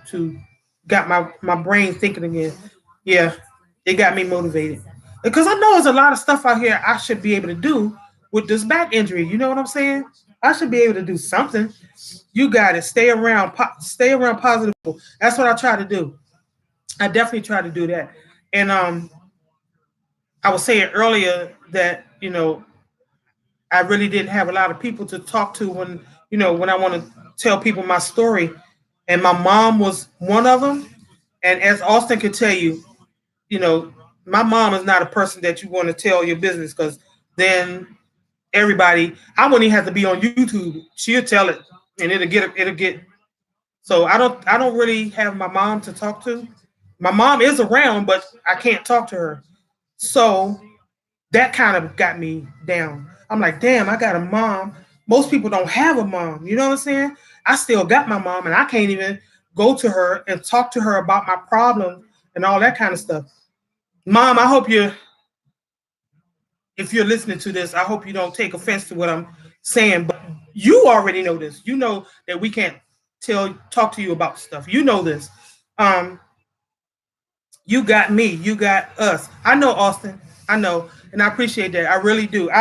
got my brain thinking again. Yeah, it got me motivated because I know there's a lot of stuff out here I should be able to do with this back injury. You know what I'm saying? I should be able to do something. You got to stay around positive. That's what I try to do. I definitely try to do that. And I was saying earlier that I really didn't have a lot of people to talk to when I want to tell people my story, and my mom was one of them. And as Austin could tell you, my mom is not a person that you want to tell your business, because then everybody, I wouldn't even have to be on YouTube. She'll tell it and it'll get. So I don't really have my mom to talk to. My mom is around, but I can't talk to her. So that kind of got me down. I'm like, damn, I got a mom. Most people don't have a mom. You know what I'm saying? I still got my mom, and I can't even go to her and talk to her about my problem and all that kind of stuff. Mom, I hope if you're listening to this, I hope you don't take offense to what I'm saying, but you already know this. You know that we can't talk to you about stuff. You know this. You got me. You got us. I know, Austin. I know, and I appreciate that. I really do.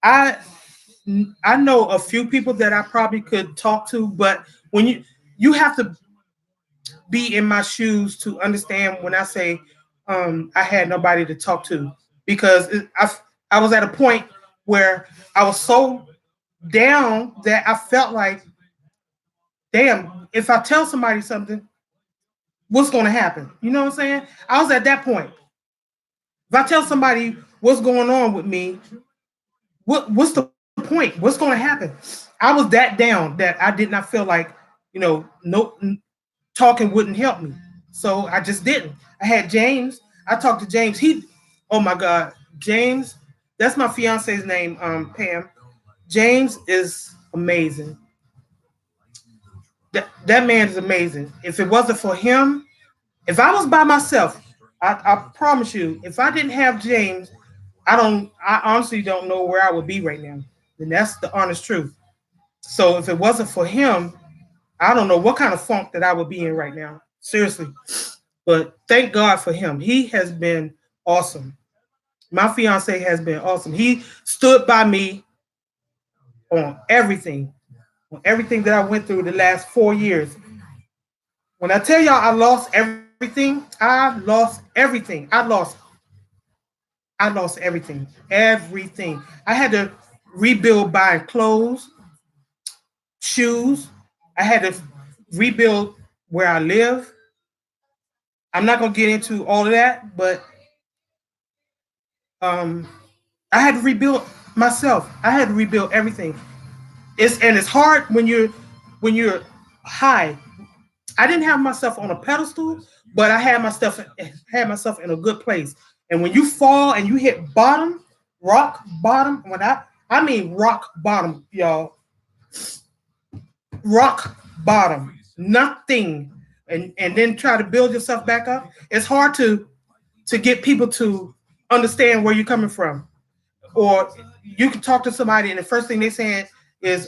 I know a few people that I probably could talk to, but when you have to be in my shoes to understand when I say I had nobody to talk to, because I was at a point where I was so down that I felt like, damn, if I tell somebody something, what's going to happen? You know what I'm saying? I was at that point. If I tell somebody what's going on with me, what's the point? What's going to happen? I was that down that I did not feel like, no talking wouldn't help me. So I just didn't. I had James. I talked to James. Oh my God, James, that's my fiance's name, Pam. James is amazing. That man is amazing. If it wasn't for him, if I was by myself, I promise you, if I didn't have James, I honestly don't know where I would be right now. And that's the honest truth. So if it wasn't for him, I don't know what kind of funk that I would be in right now. Seriously. But thank God for him. He has been awesome. My fiance has been awesome. He stood by me on everything that I went through the last 4 years. When I tell y'all I lost everything, I lost everything. I lost everything. Everything. I had to rebuild buying clothes, shoes. I had to rebuild where I live. I'm not going to get into all of that, but I had to rebuild myself. I had to rebuild everything. It's hard when you're high. I didn't have myself on a pedestal, but I had myself in a good place. And when you fall and you hit bottom, rock bottom, when I mean rock bottom, y'all. Rock bottom. Nothing. And then try to build yourself back up. It's hard to get people to understand where you're coming from. Or you can talk to somebody and the first thing they say is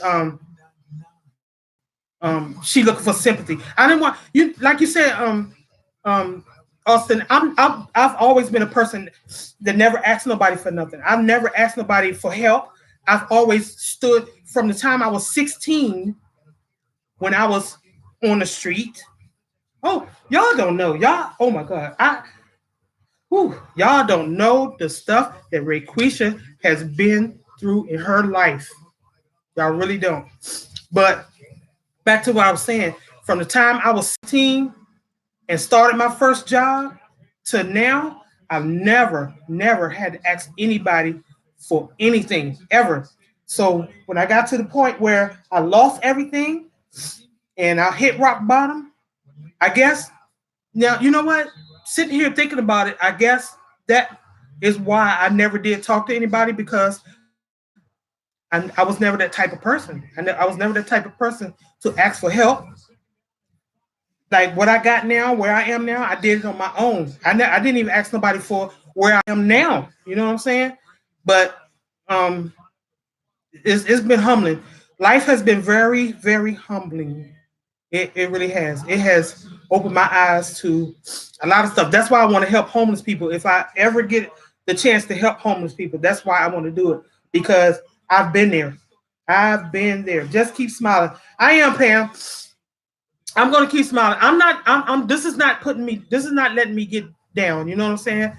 she looking for sympathy. I didn't want you, like you said, Austin. I've always been a person that never asked nobody for nothing. I've never asked nobody for help. I've always stood from the time I was 16 when I was on the street. Oh, y'all don't know. Oh my God. Y'all don't know the stuff that Raquisha has been through in her life. Y'all really don't. But back to what I was saying. From the time I was 16 and started my first job to now, I've never had to ask anybody for anything ever. So when I got to the point where I lost everything and I hit rock bottom, I guess now you know what? Sitting here thinking about it, I guess that is why I never did talk to anybody because I was never that type of person. I was never that type of person to ask for help. Like what I got now, where I am now, I did it on my own. I didn't even ask nobody for where I am now. You know what I'm saying? But um, it's been humbling. Life has been very humbling. It really has. It has opened my eyes to a lot of stuff. That's why I want to help homeless people. If I ever get the chance to help homeless people, that's why I want to do it because I've been there. I've been there. Just keep smiling. I am Pam. I'm gonna keep smiling. I'm not. This is not putting me. This is not letting me get down. You know what I'm saying?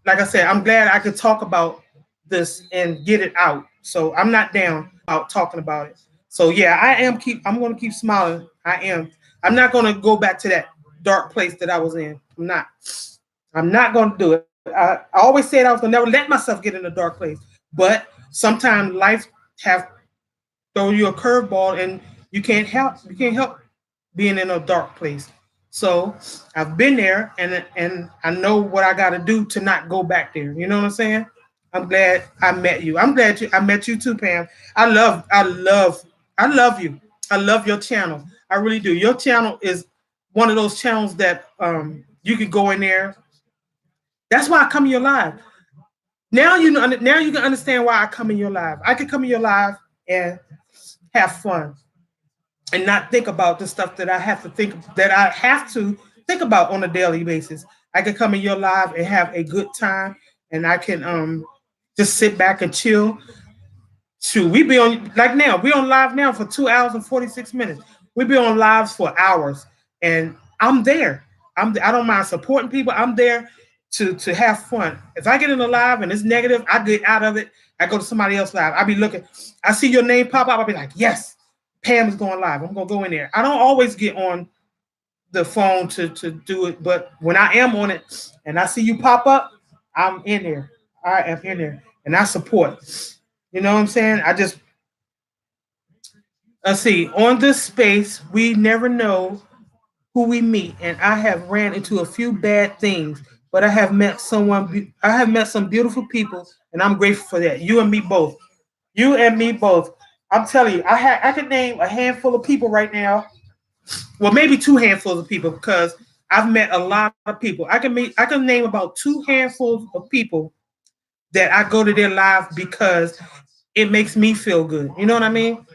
Like I said, I'm glad I could talk about this and get it out. So I'm not down about talking about it. So yeah, I am keep. I'm gonna keep smiling. I am. I'm not gonna go back to that dark place that I was in. I'm not. I'm not gonna do it. I always said I was gonna never let myself get in a dark place. But sometimes life have throw you a curveball and you can't help. You can't help being in a dark place. So I've been there and I know what I got to do to not go back there. You know what I'm saying? I'm glad I met you. I'm glad I met you too, Pam. I love you. I love your channel. I really do. Your channel is one of those channels that you can go in there. That's why I come in your live. Now you know. Now you can understand why I come in your live. I can come in your live and have fun and not think about the stuff that I have to think about on a daily basis. I can come in your live and have a good time, and I can just sit back and chill. Shoot, we be on like now. We on live now for 2 hours and 46 minutes. We be on lives for hours, and I'm there. I don't mind supporting people. I'm there to have fun. If I get in a live and it's negative, I get out of it. I go to somebody else live. I be looking. I see your name pop up. I'll be like, yes. Pam is going live. I'm gonna go in there. I don't always get on the phone to do it, but when I am on it and I see you pop up, I'm in there. I am in there and I support. You know what I'm saying? Let's see. On this space, we never know who we meet, and I have ran into a few bad things, but I have met someone. I have met some beautiful people, and I'm grateful for that. You and me both. You and me both. I'm telling you, I could name a handful of people right now. Well, maybe two handfuls of people because I've met a lot of people. I can name about two handfuls of people that I go to their live because it makes me feel good. You know what I mean?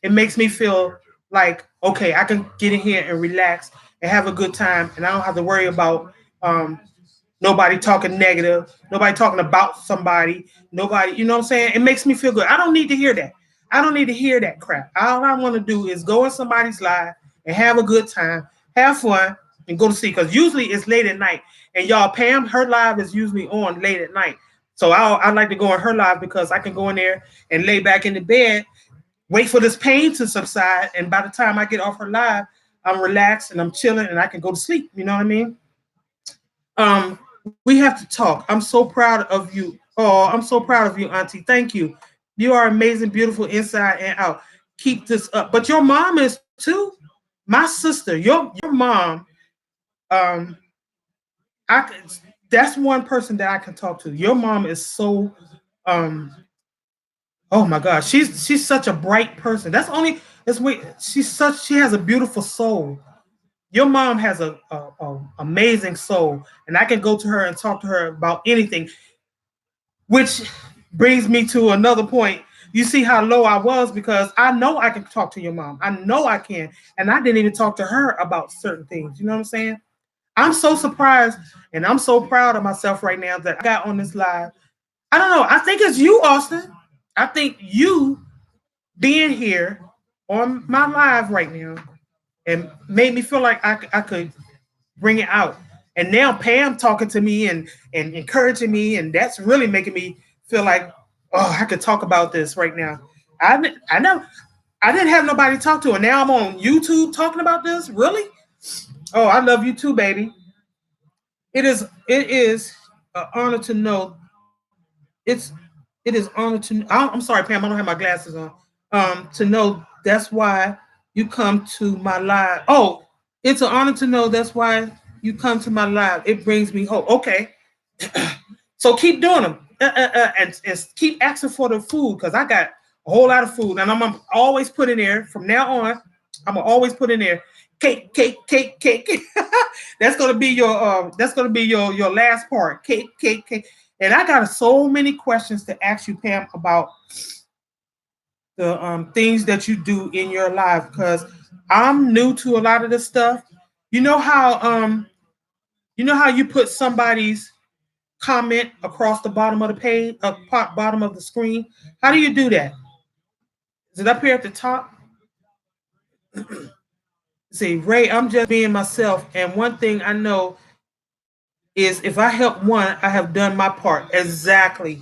It makes me feel like okay, I can get in here and relax and have a good time, and I don't have to worry about nobody talking negative, nobody talking about somebody, nobody, you know what I'm saying? It makes me feel good. I don't need to hear that. I don't need to hear that crap. All I want to do is go in somebody's live and have a good time, have fun, and go to sleep. Because usually it's late at night. And y'all, Pam, her live is usually on late at night. So I like to go on her live because I can go in there and lay back in the bed, wait for this pain to subside. And by the time I get off her live, I'm relaxed and I'm chilling and I can go to sleep. You know what I mean? We have to talk. I'm so proud of you. Oh, I'm so proud of you, Auntie. Thank you. You are amazing, beautiful inside and out. Keep this up. But your mom is too. My sister, your mom, I that's one person that I can talk to. Your mom is so oh my gosh, she's such a bright person. That's wait, she has a beautiful soul. Your mom has a amazing soul, and I can go to her and talk to her about anything. Which brings me to another point. You see how low I was because I know I can talk to your mom. I know I can, and I didn't even talk to her about certain things. You know what I'm saying? I'm so surprised, and I'm so proud of myself right now that I got on this live. I don't know. I think it's you, Austin. I think you being here on my live right now and made me feel like I could bring it out. And now Pam talking to me and encouraging me, and that's really making me feel like, oh, I could talk about this right now. I know I didn't have nobody to talk to, and now I'm on YouTube talking about this. Really? Oh, I love you too, baby. It is an honor to know. It's it is honor to. I'm sorry, Pam. I don't have my glasses on. To know that's why you come to my live. Oh, it's an honor to know that's why you come to my live. It brings me hope. Okay, so keep doing them and keep asking for the food because I got a whole lot of food and I'm gonna always put in there from now on. I'm gonna always put in there cake, cake, cake, cake. That's gonna be your last part. Cake, cake, cake. And I got so many questions to ask you, Pam, about the things that you do in your life because I'm new to a lot of this stuff. You know how you put somebody's comment across the bottom of the page, bottom of the screen. How do you do that? Is it up here at the top? See, Ray, I'm just being myself, and one thing I know is if I help one, I have done my part. Exactly.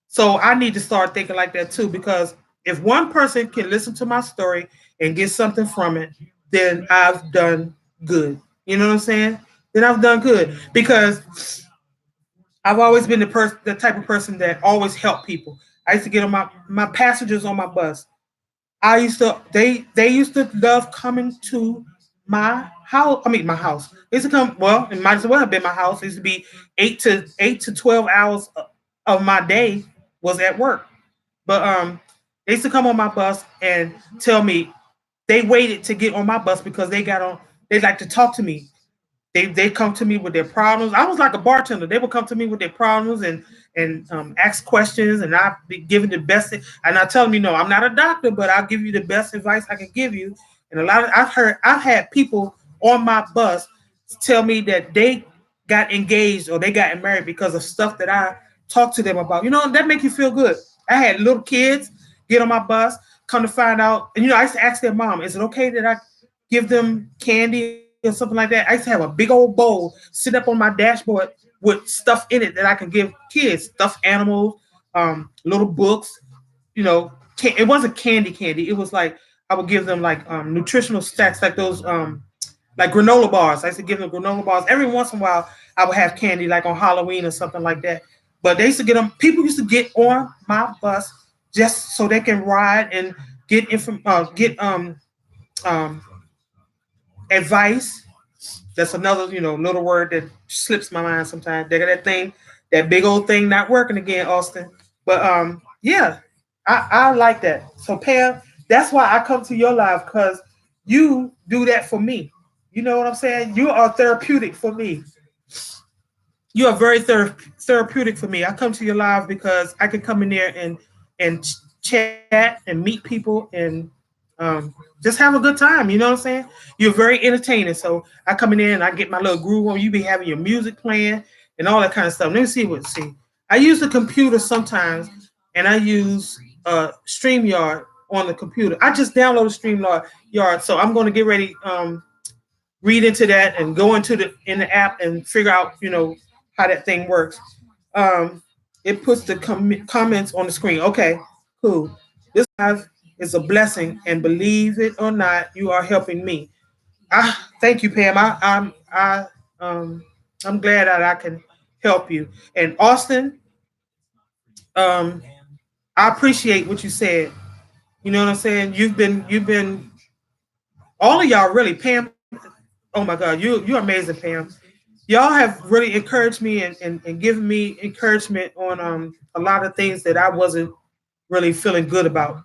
So I need to start thinking like that too, because if one person can listen to my story and get something from it, then I've done good. You know what I'm saying? Then I've done good because I've always been the type of person that always help people. I used to get on my passengers on my bus. I used to they used to love coming to my house. I mean my house. They used to come. Well, it might as well have been my house. It used to be 8 to 12 hours of my day was at work. But they used to come on my bus and tell me they waited to get on my bus because they got on. They like to talk to me. They come to me with their problems. I was like a bartender. They would come to me with their problems and ask questions, and I'd be giving the best. And I tell them, I'm not a doctor, but I'll give you the best advice I can give you. And I've had people on my bus tell me that they got engaged or they got married because of stuff that I talked to them about. That make you feel good. I had little kids get on my bus, come to find out, and I used to ask their mom, "Is it okay that I give them candy or something like that?" I used to have a big old bowl sit up on my dashboard with stuff in it that I can give kids, stuffed animals, little books. It wasn't candy. It was like I would give them like nutritional stacks, like those like granola bars. I used to give them granola bars. Every once in a while, I would have candy like on Halloween or something like that. But they used to get them. People used to get on my bus just so they can ride and get advice. That's another, little word that slips my mind sometimes. They got that big old thing not working again, Austin. But yeah, I like that. So Pam, that's why I come to your live because you do that for me. You know what I'm saying? You are therapeutic for me. You are very therapeutic for me. I come to your live because I can come in there and chat and meet people and just have a good time. You know what I'm saying? You're very entertaining. So I come in there and I get my little groove on. You be having your music playing and all that kind of stuff. Let me see. I use the computer sometimes and I use StreamYard on the computer. I just downloaded StreamYard. So I'm going to get ready, read into that and go in the app and figure out, how that thing works. It puts the comments on the screen. Okay, cool. This live is a blessing, and believe it or not, you are helping me. Thank you, Pam. I'm glad that I can help you. And Austin, I appreciate what you said. You know what I'm saying? You've been all of y'all really, Pam. Oh my God, you're amazing, Pam. Y'all have really encouraged me and given me encouragement on a lot of things that I wasn't really feeling good about.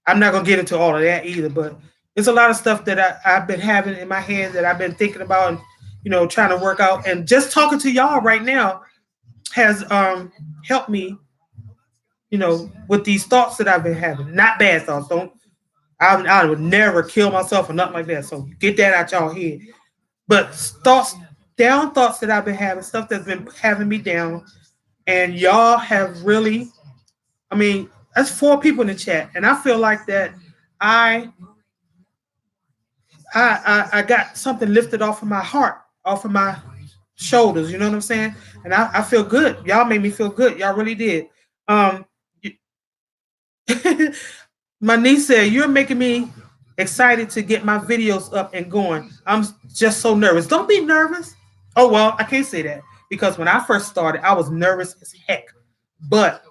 I'm not gonna get into all of that either, but it's a lot of stuff that I've been having in my head that I've been thinking about and trying to work out. And just talking to y'all right now has helped me, with these thoughts that I've been having. Not bad thoughts. I would never kill myself or nothing like that. So get that out y'all head. But down thoughts that I've been having, stuff that's been having me down, and y'all have really, that's 4 people in the chat, and I feel like that I got something lifted off of my heart, off of my shoulders. You know what I'm saying? And I feel good. Y'all made me feel good. Y'all really did. My niece said, "You're making me excited to get my videos up and going. I'm just so nervous." Don't be nervous. Oh, well, I can't say that because when I first started, I was nervous as heck. But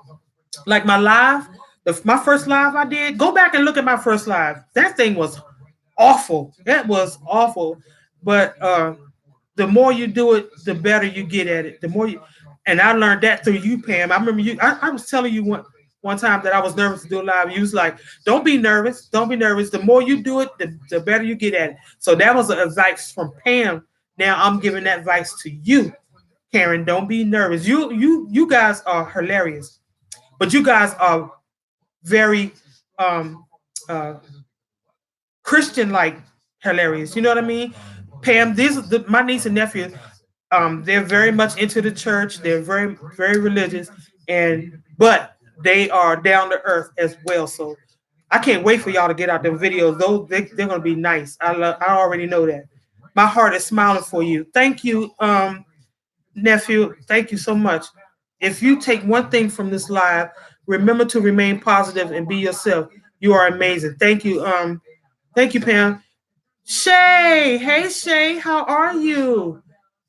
like my live, my first live I did, go back and look at my first live. That thing was awful. That was awful. But the more you do it, the better you get at it. The more you, and I learned that through you, Pam. I remember you. I was telling you one time that I was nervous to do a live. You was like, "Don't be nervous. Don't be nervous. The more you do it, the better you get at it." So that was an advice from Pam. Now I'm giving that advice to you, Karen. Don't be nervous. You guys are hilarious, but you guys are very um, uh, Christian like hilarious. You know what I mean? Pam, these my niece and nephew. They're very much into the church. They're very religious, and but they are down to earth as well. So I can't wait for y'all to get out them videos. Those they're gonna be nice. I already know that. My heart is smiling for you. Thank you, nephew. Thank you so much. If you take one thing from this live, remember to remain positive and be yourself. You are amazing. Thank you. Thank you, Pam. Shay, hey Shay, how are you?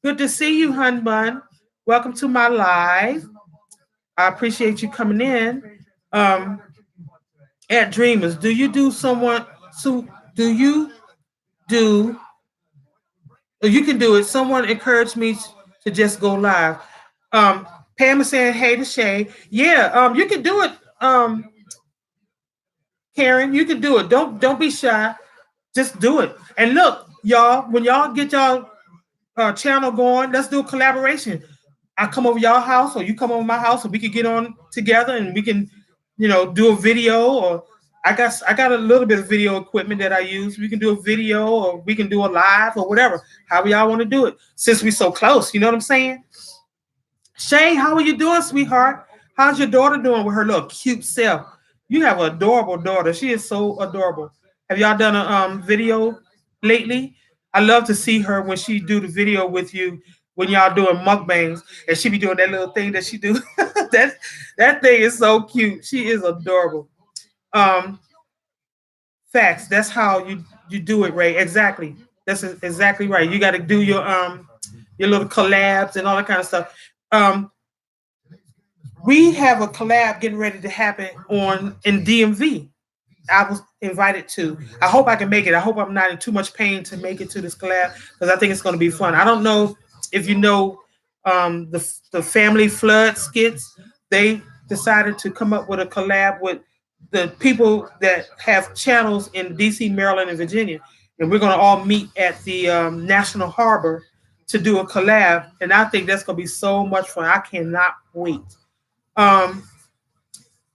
Good to see you, hun bun. Welcome to my live. I appreciate you coming in. Um, at Dreamers, do you do someone? So do you do? You can do it. Someone encouraged me to just go live. Um, Pam is saying, "Hey to Shay." Yeah, you can do it. Karen, you can do it. Don't be shy. Just do it. And look, y'all, when y'all get y'all channel going, let's do a collaboration. I come over y'all house or you come over my house and we can get on together and we can, do a video or I got a little bit of video equipment that I use. We can do a video or we can do a live or whatever. However y'all want to do it. Since we so close, you know what I'm saying? Shay, how are you doing, sweetheart? How's your daughter doing with her little cute self? You have an adorable daughter. She is so adorable. Have y'all done a video lately? I love to see her when she do the video with you when y'all doing mukbangs and she be doing that little thing that she do. that thing is so cute. She is adorable. Um, Facts. That's how you do it, Ray. Exactly. That's exactly right. You got to do your little collabs and all that kind of stuff. We have a collab getting ready to happen in DMV. I was invited to. I hope I can make it. I hope I'm not in too much pain to make it to this collab because I think it's going to be fun. I don't know if you know the Family Flood skits. They decided to come up with a collab with the people that have channels in DC, Maryland, and Virginia, and we're going to all meet at the National Harbor to do a collab. And I think that's going to be so much fun. I cannot wait.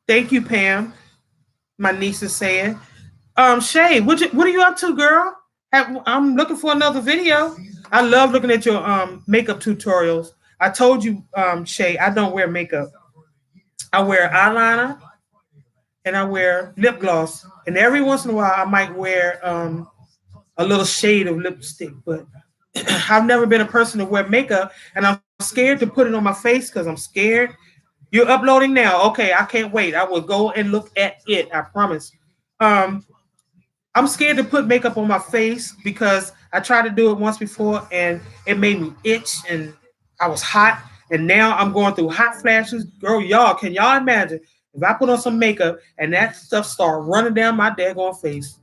Thank you, Pam. My niece is saying, Shay, what are you up to, girl? I'm looking for another video. I love looking at your makeup tutorials. I told you, Shay, I don't wear makeup. I wear eyeliner and I wear lip gloss. And every once in a while, I might wear a little shade of lipstick. But I've never been a person to wear makeup. And I'm scared to put it on my face because I'm scared. You're uploading now. Okay, I can't wait. I will go and look at it. I promise. I'm scared to put makeup on my face because I tried to do it once before and it made me itch and I was hot. And now I'm going through hot flashes. Girl, can y'all imagine if I put on some makeup and that stuff start running down my daggone face?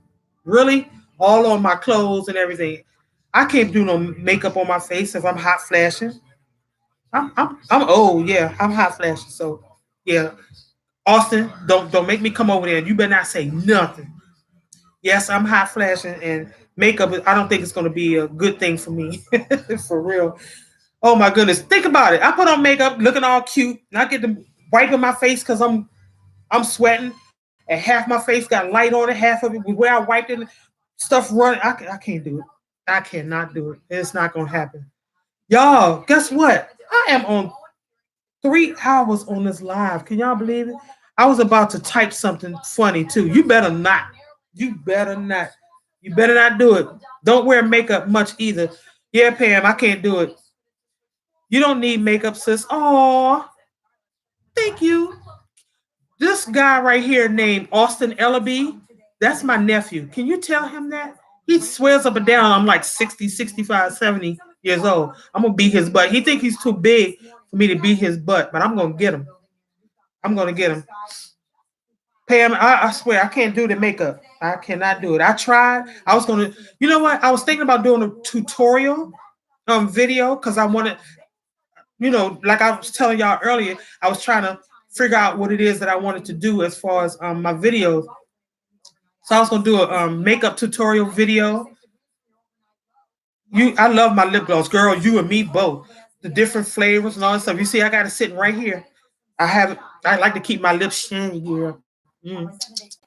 Really? All on my clothes and everything. I can't do no makeup on my face if I'm hot flashing. I'm old, yeah. I'm hot flashing. So yeah. Austin, don't make me come over there and you better not say nothing. Yes, I'm hot flashing and makeup. I don't think it's going to be a good thing for me. For real. Oh my goodness. Think about it. I put on makeup looking all cute and I get to wiping my face because I'm sweating and half my face got light on it, half of it where I wiped it, stuff running. I can't do it. I cannot do it. It's not going to happen. Y'all, guess what? I am on 3 hours on this live. Can y'all believe it? I was about to type something funny too. You better not. You better not. You better not do it. Don't wear makeup much either. Yeah, Pam, I can't do it. You don't need makeup, sis. Oh, thank you. This guy right here named Austin Ellaby, that's my nephew. Can you tell him that? He swears up and down I'm like 60, 65, 70 years old. I'm gonna beat his butt. He think he's too big for me to beat his butt, but I'm gonna get him. I'm gonna get him. Pam, I swear I can't do the makeup. I cannot do it. I tried. I was gonna, you know what? I was thinking about doing a tutorial video because I wanted, like I was telling y'all earlier, I was trying to figure out what it is that I wanted to do as far as my videos. So I was gonna do a makeup tutorial video. I love my lip gloss, girl. You and me both. The different flavors and all that stuff. You see, I got it sitting right here. I like to keep my lips shiny, girl.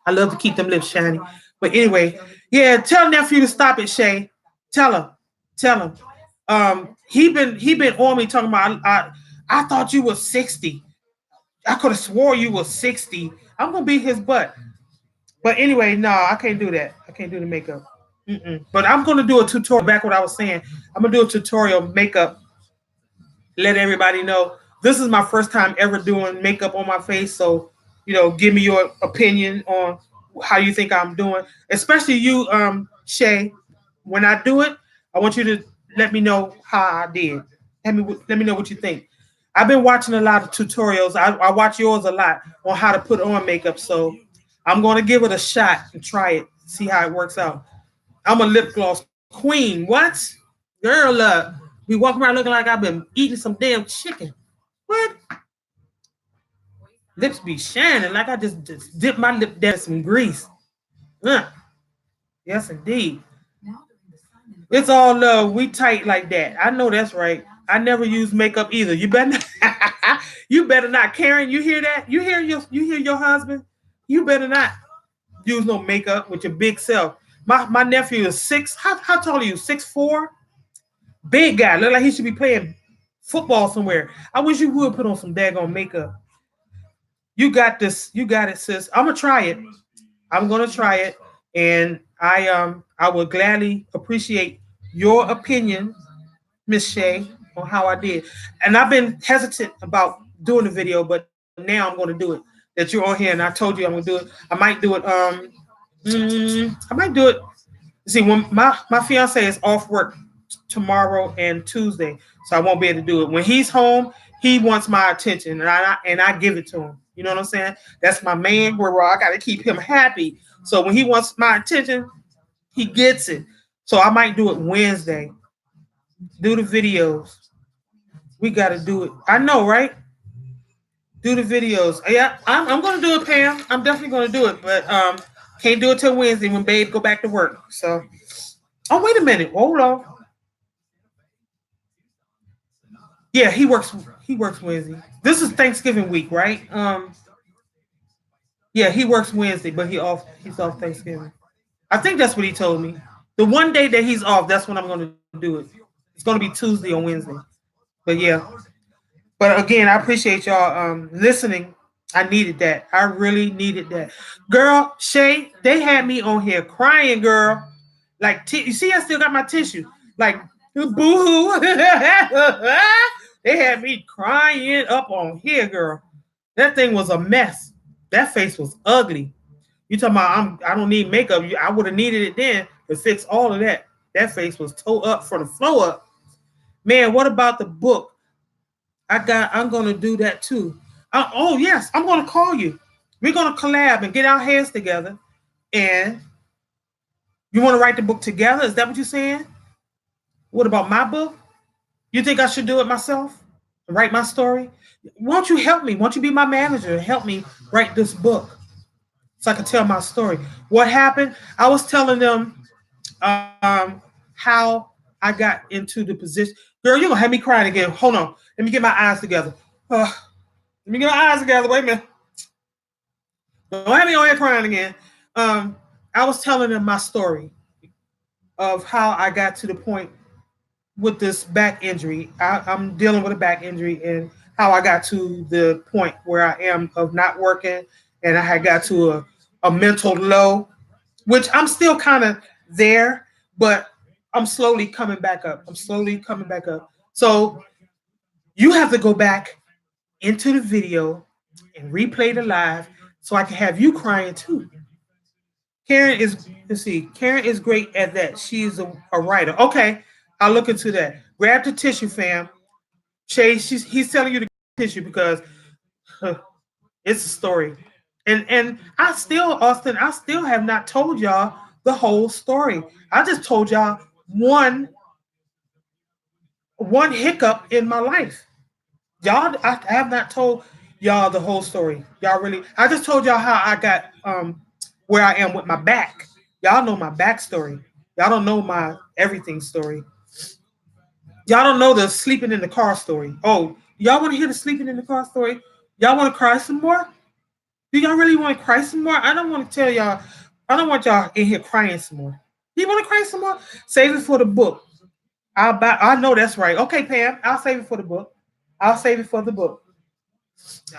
I love to keep them lips shiny. But anyway, yeah, tell nephew to stop it, Shay. Tell him. He been on me talking about I thought you were 60. I could have swore you were 60. I'm gonna beat his butt. But anyway, no, I can't do that. I can't do the makeup. But I'm gonna do a tutorial. Back what I was saying, I'm gonna do a tutorial makeup. Let everybody know this is my first time ever doing makeup on my face. So, give me your opinion on how you think I'm doing, especially you, Shay. When I do it, I want you to let me know how I did. Let me know what you think. I've been watching a lot of tutorials. I watch yours a lot on how to put on makeup. So I'm going to give it a shot and try it, see how it works out. I'm a lip gloss queen. What? Girl, we walk around looking like I've been eating some damn chicken. What? Lips be shining like I just dipped my lip down in some grease. Yes, indeed. It's all love. We tight like that. I know that's right. I never use makeup either. You better not, you better not, Karen. You hear that? You hear your husband? You better not use no makeup with your big self. My nephew is 6. How tall are you? 6'4"? Big guy. Look like he should be playing football somewhere. I wish you would put on some daggone makeup. You got this. You got it, sis. I'm gonna try it. I'm gonna try it, and I would gladly appreciate your opinion, Miss Shay, on how I did. And I've been hesitant about doing the video, but now I'm gonna do it. That you're on here, and I told you I'm gonna do it. I might do it. I might do it. See, when my fiance is off work tomorrow and Tuesday, so I won't be able to do it. When he's home, he wants my attention, and I give it to him. You know what I'm saying? That's my man, where I got to keep him happy. So when he wants my attention, he gets it. So I might do it Wednesday. Do the videos. We got to do it. I know, right? Do the videos. Yeah, I'm going to do it, Pam. I'm definitely going to do it, but can't do it till Wednesday when Babe go back to work. So, oh, wait a minute. Hold on. Yeah, he works Wednesday. This is Thanksgiving week, right? Yeah, he works Wednesday, but he's off Thanksgiving. I think that's what he told me. The one day that he's off, that's when I'm going to do it. It's going to be Tuesday or Wednesday. But yeah. But again, I appreciate y'all listening. I needed that. I really needed that. Girl, Shay, they had me on here crying, girl. Like, you see, I still got my tissue. Like, boo-hoo. They had me crying up on here, girl. That thing was a mess. That face was ugly. You talking about I don't need makeup. I would have needed it then to fix all of that. That face was toe up from the floor up. Man, what about the book? I'm gonna do that too. Oh yes, I'm gonna call you. We're gonna collab and get our heads together. And you want to write the book together? Is that what you're saying? What about my book? You think I should do it myself? Write my story? Won't you help me? Won't you be my manager and help me write this book so I can tell my story? What happened? I was telling them how I got into the position. Girl, you're going to have me crying again. Hold on. Let me get my eyes together. Let me get my eyes together. Wait a minute. Don't have me on here crying again. I was telling them my story of how I got to the point with this back injury. I'm dealing with a back injury and how I got to the point where I am of not working, and I had got to a mental low, which I'm still kind of there, but I'm slowly coming back up. So you have to go back into the video and replay the live so I can have you crying too. Karen is, let's see, Karen is great at that. She's a writer. Okay, I'll look into that. Grab the tissue, fam. Shay, he's telling you to get tissue because huh, it's a story. And I still, Austin, I still have not told y'all the whole story. I just told y'all one hiccup in my life. Y'all, I have not told y'all the whole story. Y'all really, I just told y'all how I got where I am with my back. Y'all know my backstory. Y'all don't know my everything story. Y'all don't know the sleeping in the car story. Oh, y'all want to hear the sleeping in the car story? Y'all want to cry some more? Do y'all really want to cry some more? I don't want to tell y'all. I don't want y'all in here crying some more. You want to cry some more? Save it for the book. I'll buy. I know that's right. Okay, Pam. I'll save it for the book. I'll save it for the book.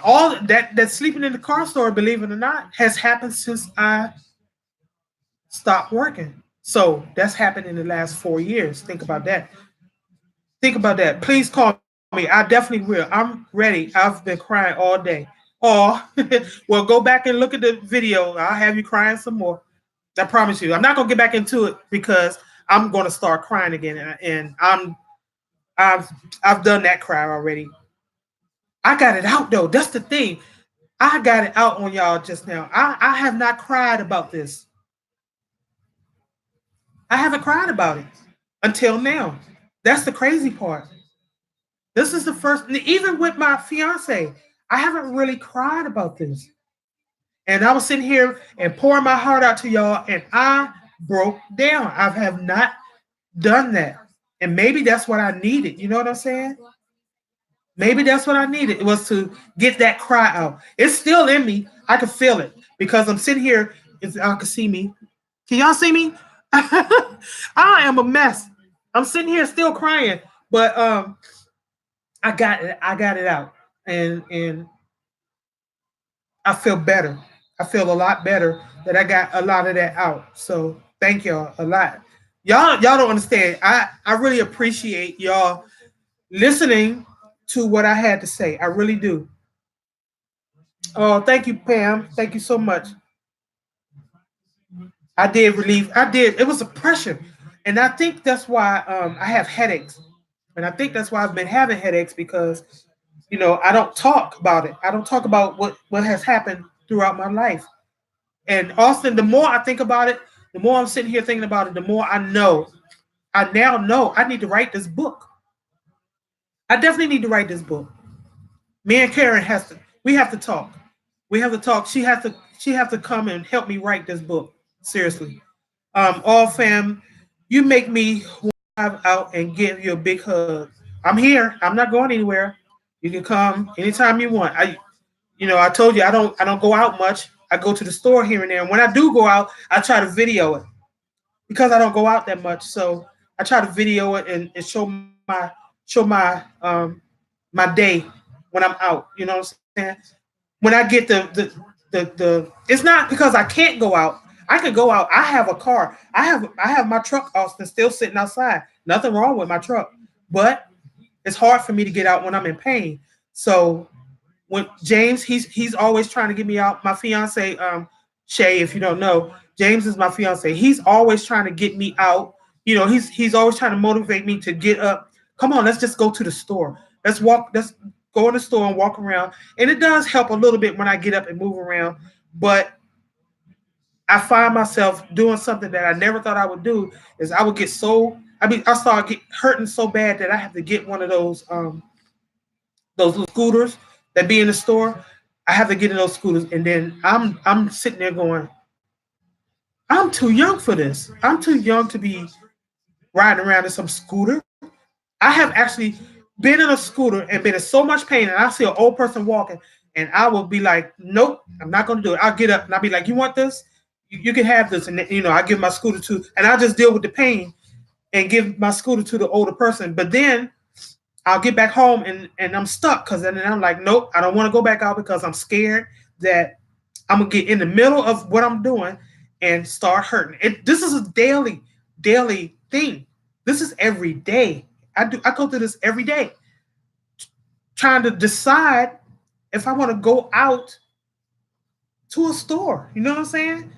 All that sleeping in the car story, believe it or not, has happened since I stopped working. So that's happened in the last 4 years. Think about that. Think about that. Please call me. I definitely will. I'm ready. I've been crying all day. Or, well, go back and look at the video. I'll have you crying some more. I promise you. I'm not gonna get back into it because I'm gonna start crying again, and I've done that cry already. I got it out though. That's the thing. I got it out on y'all just now. I have not cried about this. I haven't cried about it until now. That's the crazy part. This is the first, even with my fiance, I haven't really cried about this. And I was sitting here and pouring my heart out to y'all, and I broke down. I have not done that. And maybe that's what I needed. You know what I'm saying? Maybe that's what I needed. It was to get that cry out. It's still in me. I can feel it because I'm sitting here. If y'all can see me. Can y'all see me? I am a mess. I'm sitting here still crying, but I got it. I got it out, and I feel better. I feel a lot better that I got a lot of that out. So thank y'all a lot. Y'all don't understand. I really appreciate y'all listening to what I had to say. I really do. Oh, thank you, Pam. Thank you so much. I did relieve. I did. It was a pressure, and I think that's why I have headaches, and I think that's why I've been having headaches because I don't talk about it. I don't talk about what has happened throughout my life. And Austin, the more I think about it, the more I'm sitting here thinking about it, the more I know. I now know I need to write this book. I definitely need to write this book. Me and Karen has to. We have to talk. We have to talk. She has to come and help me write this book. Seriously. All fam, you make me want to drive out and give you a big hug. I'm here. I'm not going anywhere. You can come anytime you want. I told you I don't go out much. I go to the store here and there. And when I do go out, I try to video it because I don't go out that much. So I try to video it and show my day when I'm out. You know what I'm saying? When I get the it's not because I can't go out. I can go out. I have a car. I have my truck, Austin, still sitting outside. Nothing wrong with my truck, but it's hard for me to get out when I'm in pain. So when James, he's always trying to get me out. My fiance, Shay, if you don't know, James is my fiance. He's always trying to get me out. He's always trying to motivate me to get up. Come on, let's just go to the store. Let's walk. Let's go in the store and walk around. And it does help a little bit when I get up and move around. But I find myself doing something that I never thought I would do. Is I would get so. I started get hurting so bad that I have to get one of those little scooters that be in the store. I have to get in those scooters, and then I'm sitting there going, I'm too young for this. I'm too young to be riding around in some scooter. I have actually been in a scooter and been in so much pain, and I see an old person walking, and I will be like, nope, I'm not going to do it. I'll get up and I'll be like, you want this? You can have this, and I give my scooter to, and I'll just deal with the pain and give my scooter to the older person. But then I'll get back home and I'm stuck because then I'm like, nope, I don't want to go back out because I'm scared that I'm gonna get in the middle of what I'm doing and start hurting. This is a daily thing. This is every day. I go through this every day, trying to decide if I want to go out to a store. You know what I'm saying?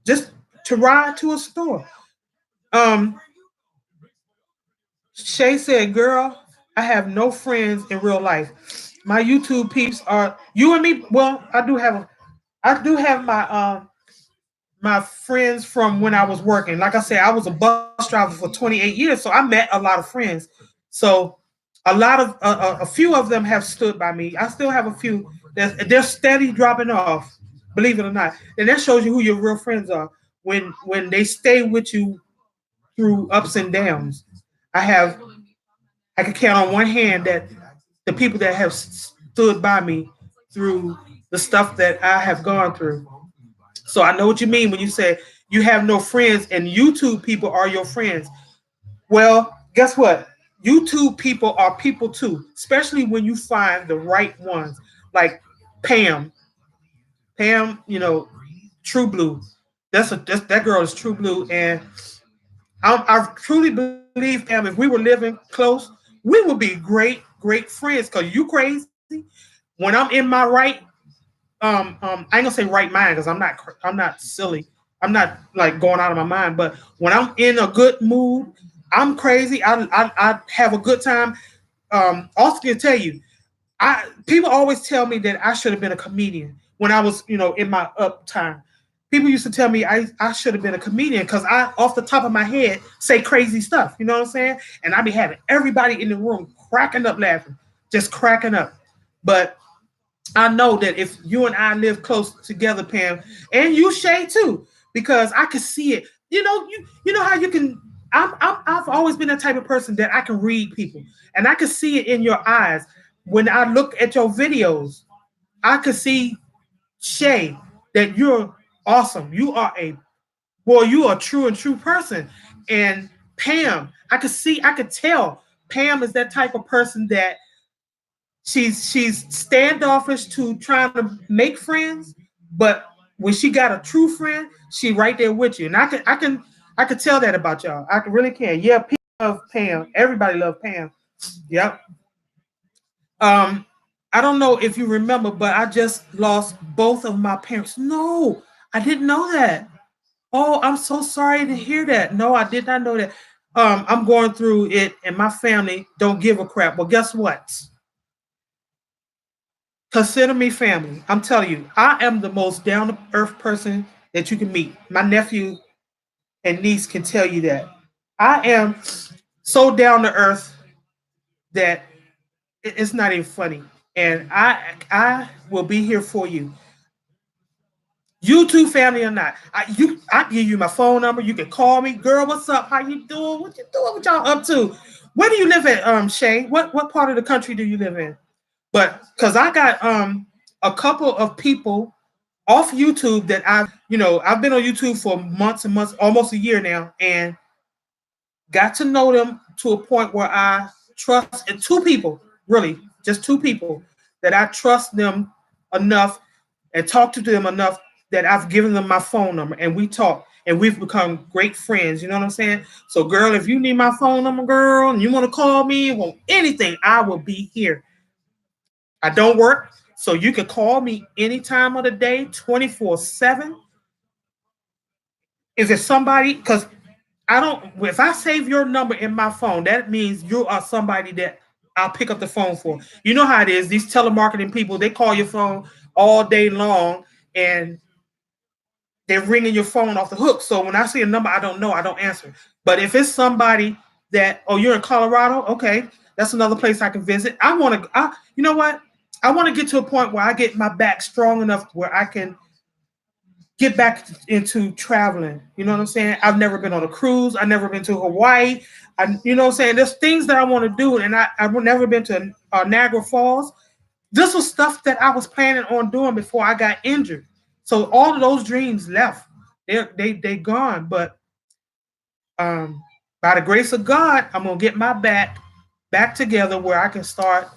Just to ride to a store. Um, Shay said, "Girl, I have no friends in real life. My YouTube peeps are you and me. Well, I do have my friends from when I was working. Like I said, I was a bus driver for 28 years, so I met a lot of friends. So a few of them have stood by me. I still have a few that they're steady dropping off, believe it or not. And that shows you who your real friends are when they stay with you through ups and downs. I have I can count on one hand that the people that have stood by me through the stuff that I have gone through. So I know what you mean when you say you have no friends and YouTube people are your friends. Well, guess what? YouTube people are people too, especially when you find the right ones. Like Pam. Pam, True Blue. That girl is True Blue, and I truly believe, Pam, if we were living close, we would be great, great friends. Cause you crazy. When I'm in my right, I ain't gonna say right mind because I'm not silly. I'm not like going out of my mind. But when I'm in a good mood, I'm crazy. I have a good time. Also can tell you, I people always tell me that I should have been a comedian when I was, in my up time. People used to tell me I should have been a comedian because I, off the top of my head, say crazy stuff. You know what I'm saying? And I be having everybody in the room cracking up laughing, just cracking up. But I know that if you and I live close together, Pam, and you Shay too, because I can see it. You know how you can. I've always been the type of person that I can read people, and I can see it in your eyes when I look at your videos. I could see Shay that you're awesome. You are a boy. You are a true and true person, and Pam, I could tell Pam is that type of person that she's standoffish to trying to make friends, but when she got a true friend, she right there with you. And I can tell that about y'all. I can really can. Yeah, people love Pam. Everybody love Pam. Yep. Um, I don't know if you remember, but I just lost both of my parents. No, I didn't know that. Oh, I'm so sorry to hear that. No, I did not know that. I'm going through it, and my family don't give a crap. Well, guess what? Consider me family. I'm telling you, I am the most down to earth person that you can meet. My nephew and niece can tell you that. I am so down to earth that it's not even funny. And I will be here for you. YouTube family or not. I give you my phone number. You can call me. Girl, what's up? How you doing? What you doing? What y'all up to? Where do you live at, Shay? What part of the country do you live in? But because I got a couple of people off YouTube that I've been on YouTube for months and months, almost a year now, and got to know them to a point where I trust and two people, really, just two people that I trust them enough and talk to them enough that I've given them my phone number and we talk and we've become great friends. You know what I'm saying? So, girl, if you need my phone number, girl, and you want to call me, want anything, I will be here. I don't work, so you can call me any time of the day, 24/7. Is it somebody? Because I don't. If I save your number in my phone, that means you are somebody that I'll pick up the phone for. You know how it is. These telemarketing people, they call your phone all day long, and they're ringing your phone off the hook. So when I see a number I don't know, I don't answer. But if it's somebody that, oh, you're in Colorado, okay, that's another place I can visit. You know what? I want to get to a point where I get my back strong enough where I can get back into traveling. You know what I'm saying? I've never been on a cruise. I've never been to Hawaii. You know what I'm saying? There's things that I want to do, and I've never been to Niagara Falls. This was stuff that I was planning on doing before I got injured. So all of those dreams left. They gone. But by the grace of God, I'm gonna get my back together where I can start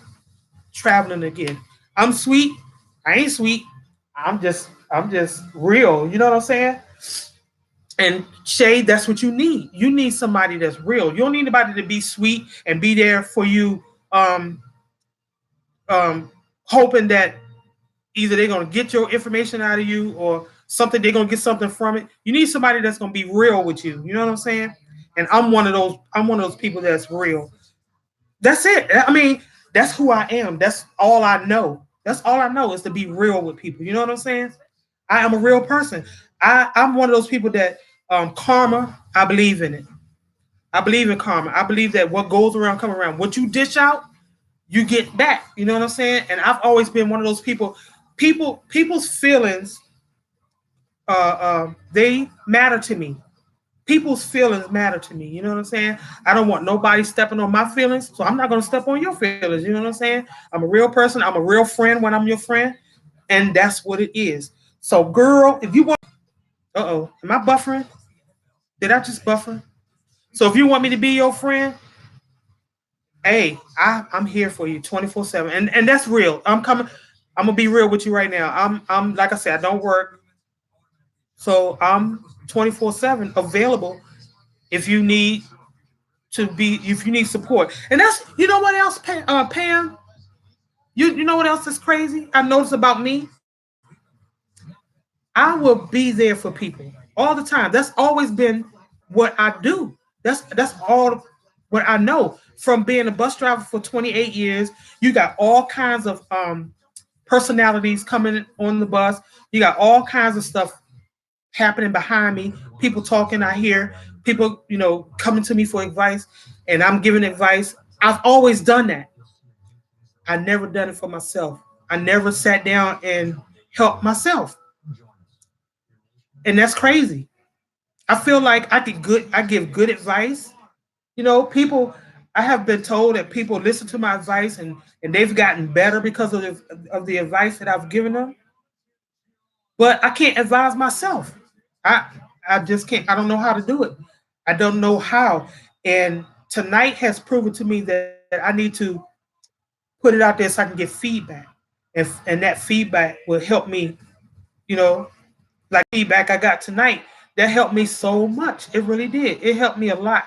traveling again. I'm sweet. I ain't sweet. I'm just real. You know what I'm saying? And Shay, that's what you need. You need somebody that's real. You don't need anybody to be sweet and be there for you, hoping that either they're gonna get your information out of you or something, they're gonna get something from it. You need somebody that's gonna be real with you. You know what I'm saying? And I'm one of those people that's real. That's it. I mean, that's who I am. That's all I know. That's all I know is to be real with people. You know what I'm saying? I am a real person. I'm one of those people that karma, I believe in it. I believe in karma. I believe that what goes around come around. What you dish out, you get back. You know what I'm saying? And I've always been one of those people. People's feelings, they matter to me. People's feelings matter to me. You know what I'm saying? I don't want nobody stepping on my feelings, so I'm not gonna step on your feelings. You know what I'm saying? I'm a real person. I'm a real friend when I'm your friend, and that's what it is. So, girl, if you want, am I buffering? Did I just buffer? So, if you want me to be your friend, hey, I'm here for you 24/7, and that's real. I'm coming. I'm gonna be real with you right now. I'm like I said, I don't work, so I'm 24/7 available if you need if you need support. And that's, you know what else, Pam? You know what else is crazy? I noticed about me. I will be there for people all the time. That's always been what I do. That's all what I know. From being a bus driver for 28 years, you got all kinds of personalities coming on the bus. You got all kinds of stuff happening behind me. People talking, I hear people, coming to me for advice, and I'm giving advice. I've always done that. I never done it for myself. I never sat down and helped myself. And that's crazy. I feel like I give good advice. People, I have been told that people listen to my advice and they've gotten better because of the advice that I've given them. But I can't advise myself. I I just can't. I don't know how to do it. I don't know how. And tonight has proven to me that I need to put it out there so I can get feedback, and that feedback will help me. You know, like feedback I got tonight, that helped me so much. It really did. It helped me a lot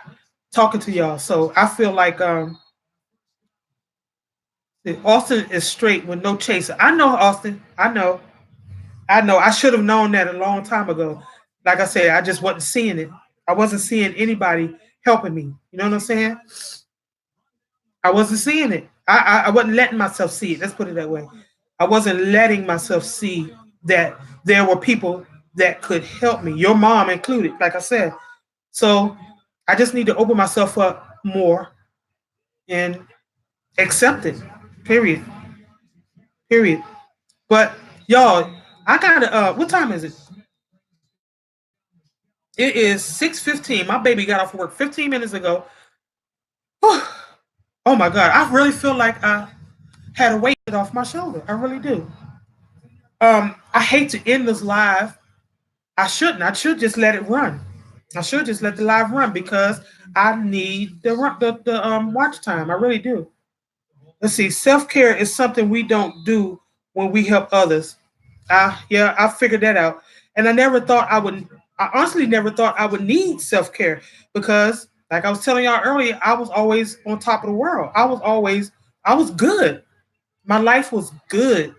talking to y'all. So I feel like Austin is straight with no chaser. I know Austin. I know. I know. I should have known that a long time ago. Like I said, I just wasn't seeing it. I wasn't seeing anybody helping me. You know what I'm saying? I wasn't seeing it. I wasn't letting myself see it. Let's put it that way. I wasn't letting myself see that there were people that could help me, your mom included, like I said. So I just need to open myself up more and accept it. Period. Period. But y'all, I gotta what time is it? It is 6:15. My baby got off work 15 minutes ago. Oh my god, I really feel like I had a weight off my shoulder. I really do. I hate to end this live. I shouldn't. I should just let it run. I should just let the live run because I need the watch time. I really do. Let's see. Self care is something we don't do when we help others. Yeah, I figured that out. And I never thought I would. I honestly never thought I would need self care because, like I was telling y'all earlier, I was always on top of the world. I was good. My life was good.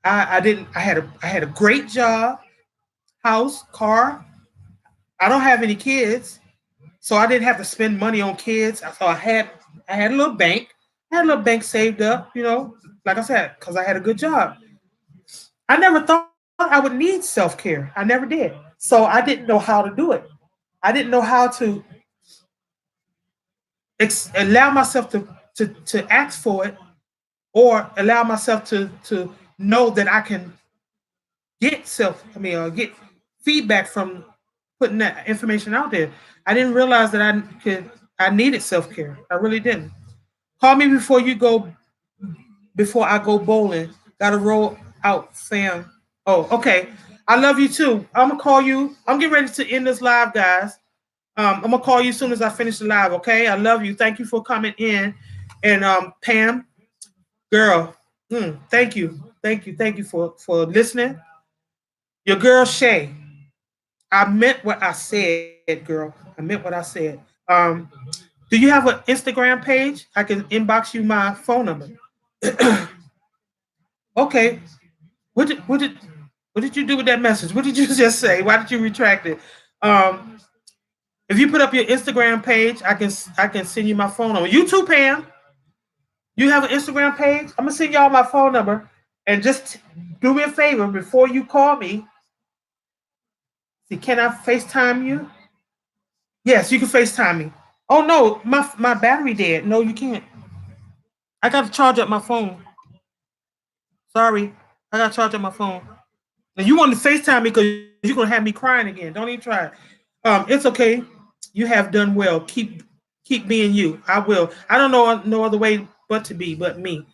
I didn't. I had a great job, house, car. I don't have any kids, so I didn't have to spend money on kids. So I had a little bank. I had a little bank saved up. Like I said, because I had a good job. I never thought I would need self care. I never did. So I didn't know how to do it. I didn't know how to allow myself to ask for it or allow myself to know that I can get feedback from putting that information out there. I didn't realize that I needed self care. I really didn't. Call me before I go bowling. Gotta roll out, fam. Oh, okay. I love you too. I'm gonna call you. I'm getting ready to end this live, guys. I'm gonna call you as soon as I finish the live. Okay. I love you. Thank you for coming in. And Pam, girl, thank you for listening. Your girl Shay. I meant what I said, girl. I meant what I said. Do you have an Instagram page? I can inbox you my phone number. Okay. What did you do with that message? What did you just say? Why did you retract it? If you put up your Instagram page, I can send you my phone number. You too, Pam. You have an Instagram page? I'm gonna send y'all my phone number, and just do me a favor before you call me. See, can I FaceTime you? Yes, you can FaceTime me. Oh no, my battery dead. No, you can't. I got to charge up my phone. Sorry, I got to charge up my phone. And you want to FaceTime me because you're gonna have me crying again. Don't even try it. It's okay. You have done well. Keep being you. I will. I don't know no other way but me.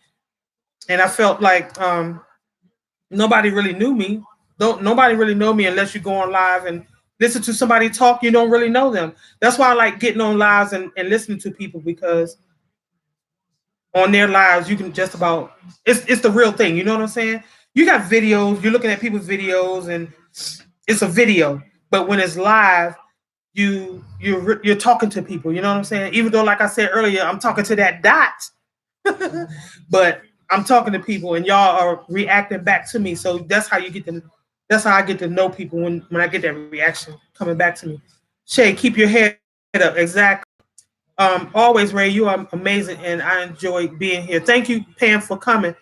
And I felt like nobody really knew me. Nobody really know me unless you go on live and listen to somebody talk. You don't really know them. That's why I like getting on lives and listening to people, because on their lives you can just about it's the real thing. You know what I'm saying? You got videos. You're looking at people's videos and it's a video, but when it's live, you're talking to people. You know what I'm saying? Even though, like I said earlier, I'm talking to that dot, but I'm talking to people and y'all are reacting back to me. So that's how I get to know people when I get that reaction coming back to me. Shay, keep your head up. Exactly. Always, Ray, you are amazing and I enjoy being here. Thank you, Pam, for coming.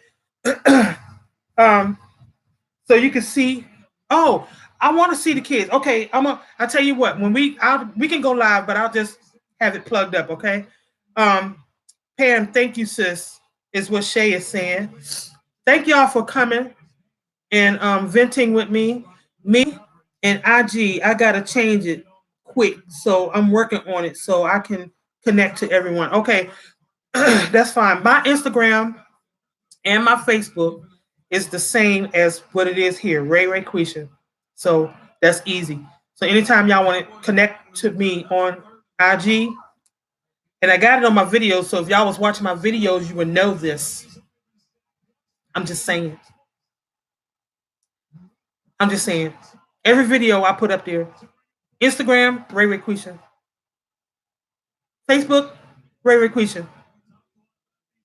So you can see. Oh, I want to see the kids. Okay, I'll tell you what, when we can go live, but I'll just have it plugged up, okay? Pam, thank you, sis, is what Shay is saying. Thank y'all for coming and venting with me. Me and IG, I gotta change it quick. So I'm working on it so I can connect to everyone. Okay, that's fine. My Instagram and my Facebook is the same as what it is here, Ray Quisha. So that's easy. So anytime y'all want to connect to me on IG, and I got it on my videos, so if y'all was watching my videos, you would know this. I'm just saying. Every video I put up there. Instagram, Ray Quisha. Facebook, Ray Quisha.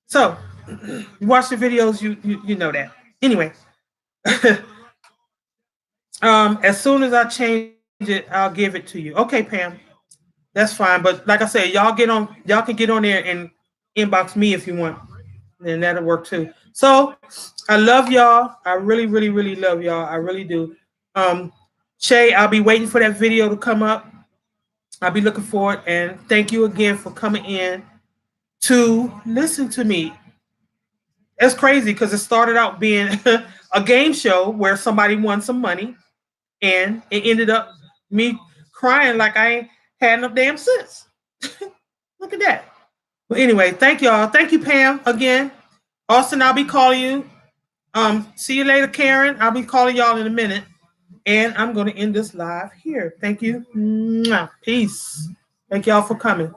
So you watch the videos, you know that. Anyway. As soon as I change it, I'll give it to you. Okay, Pam. That's fine. But like I said, y'all can get on there and inbox me if you want. And that'll work too. So I love y'all. I really, really, really love y'all. I really do. Shay, I'll be waiting for that video to come up. I'll be looking for it. And thank you again for coming in to listen to me. It's crazy because it started out being a game show where somebody won some money. And it ended up me crying like I ain't had no damn sense. Look at that. But anyway, thank y'all. Thank you, Pam, again. Austin, I'll be calling you. See you later, Karen. I'll be calling y'all in a minute. And I'm going to end this live here. Thank you. Peace. Thank y'all for coming.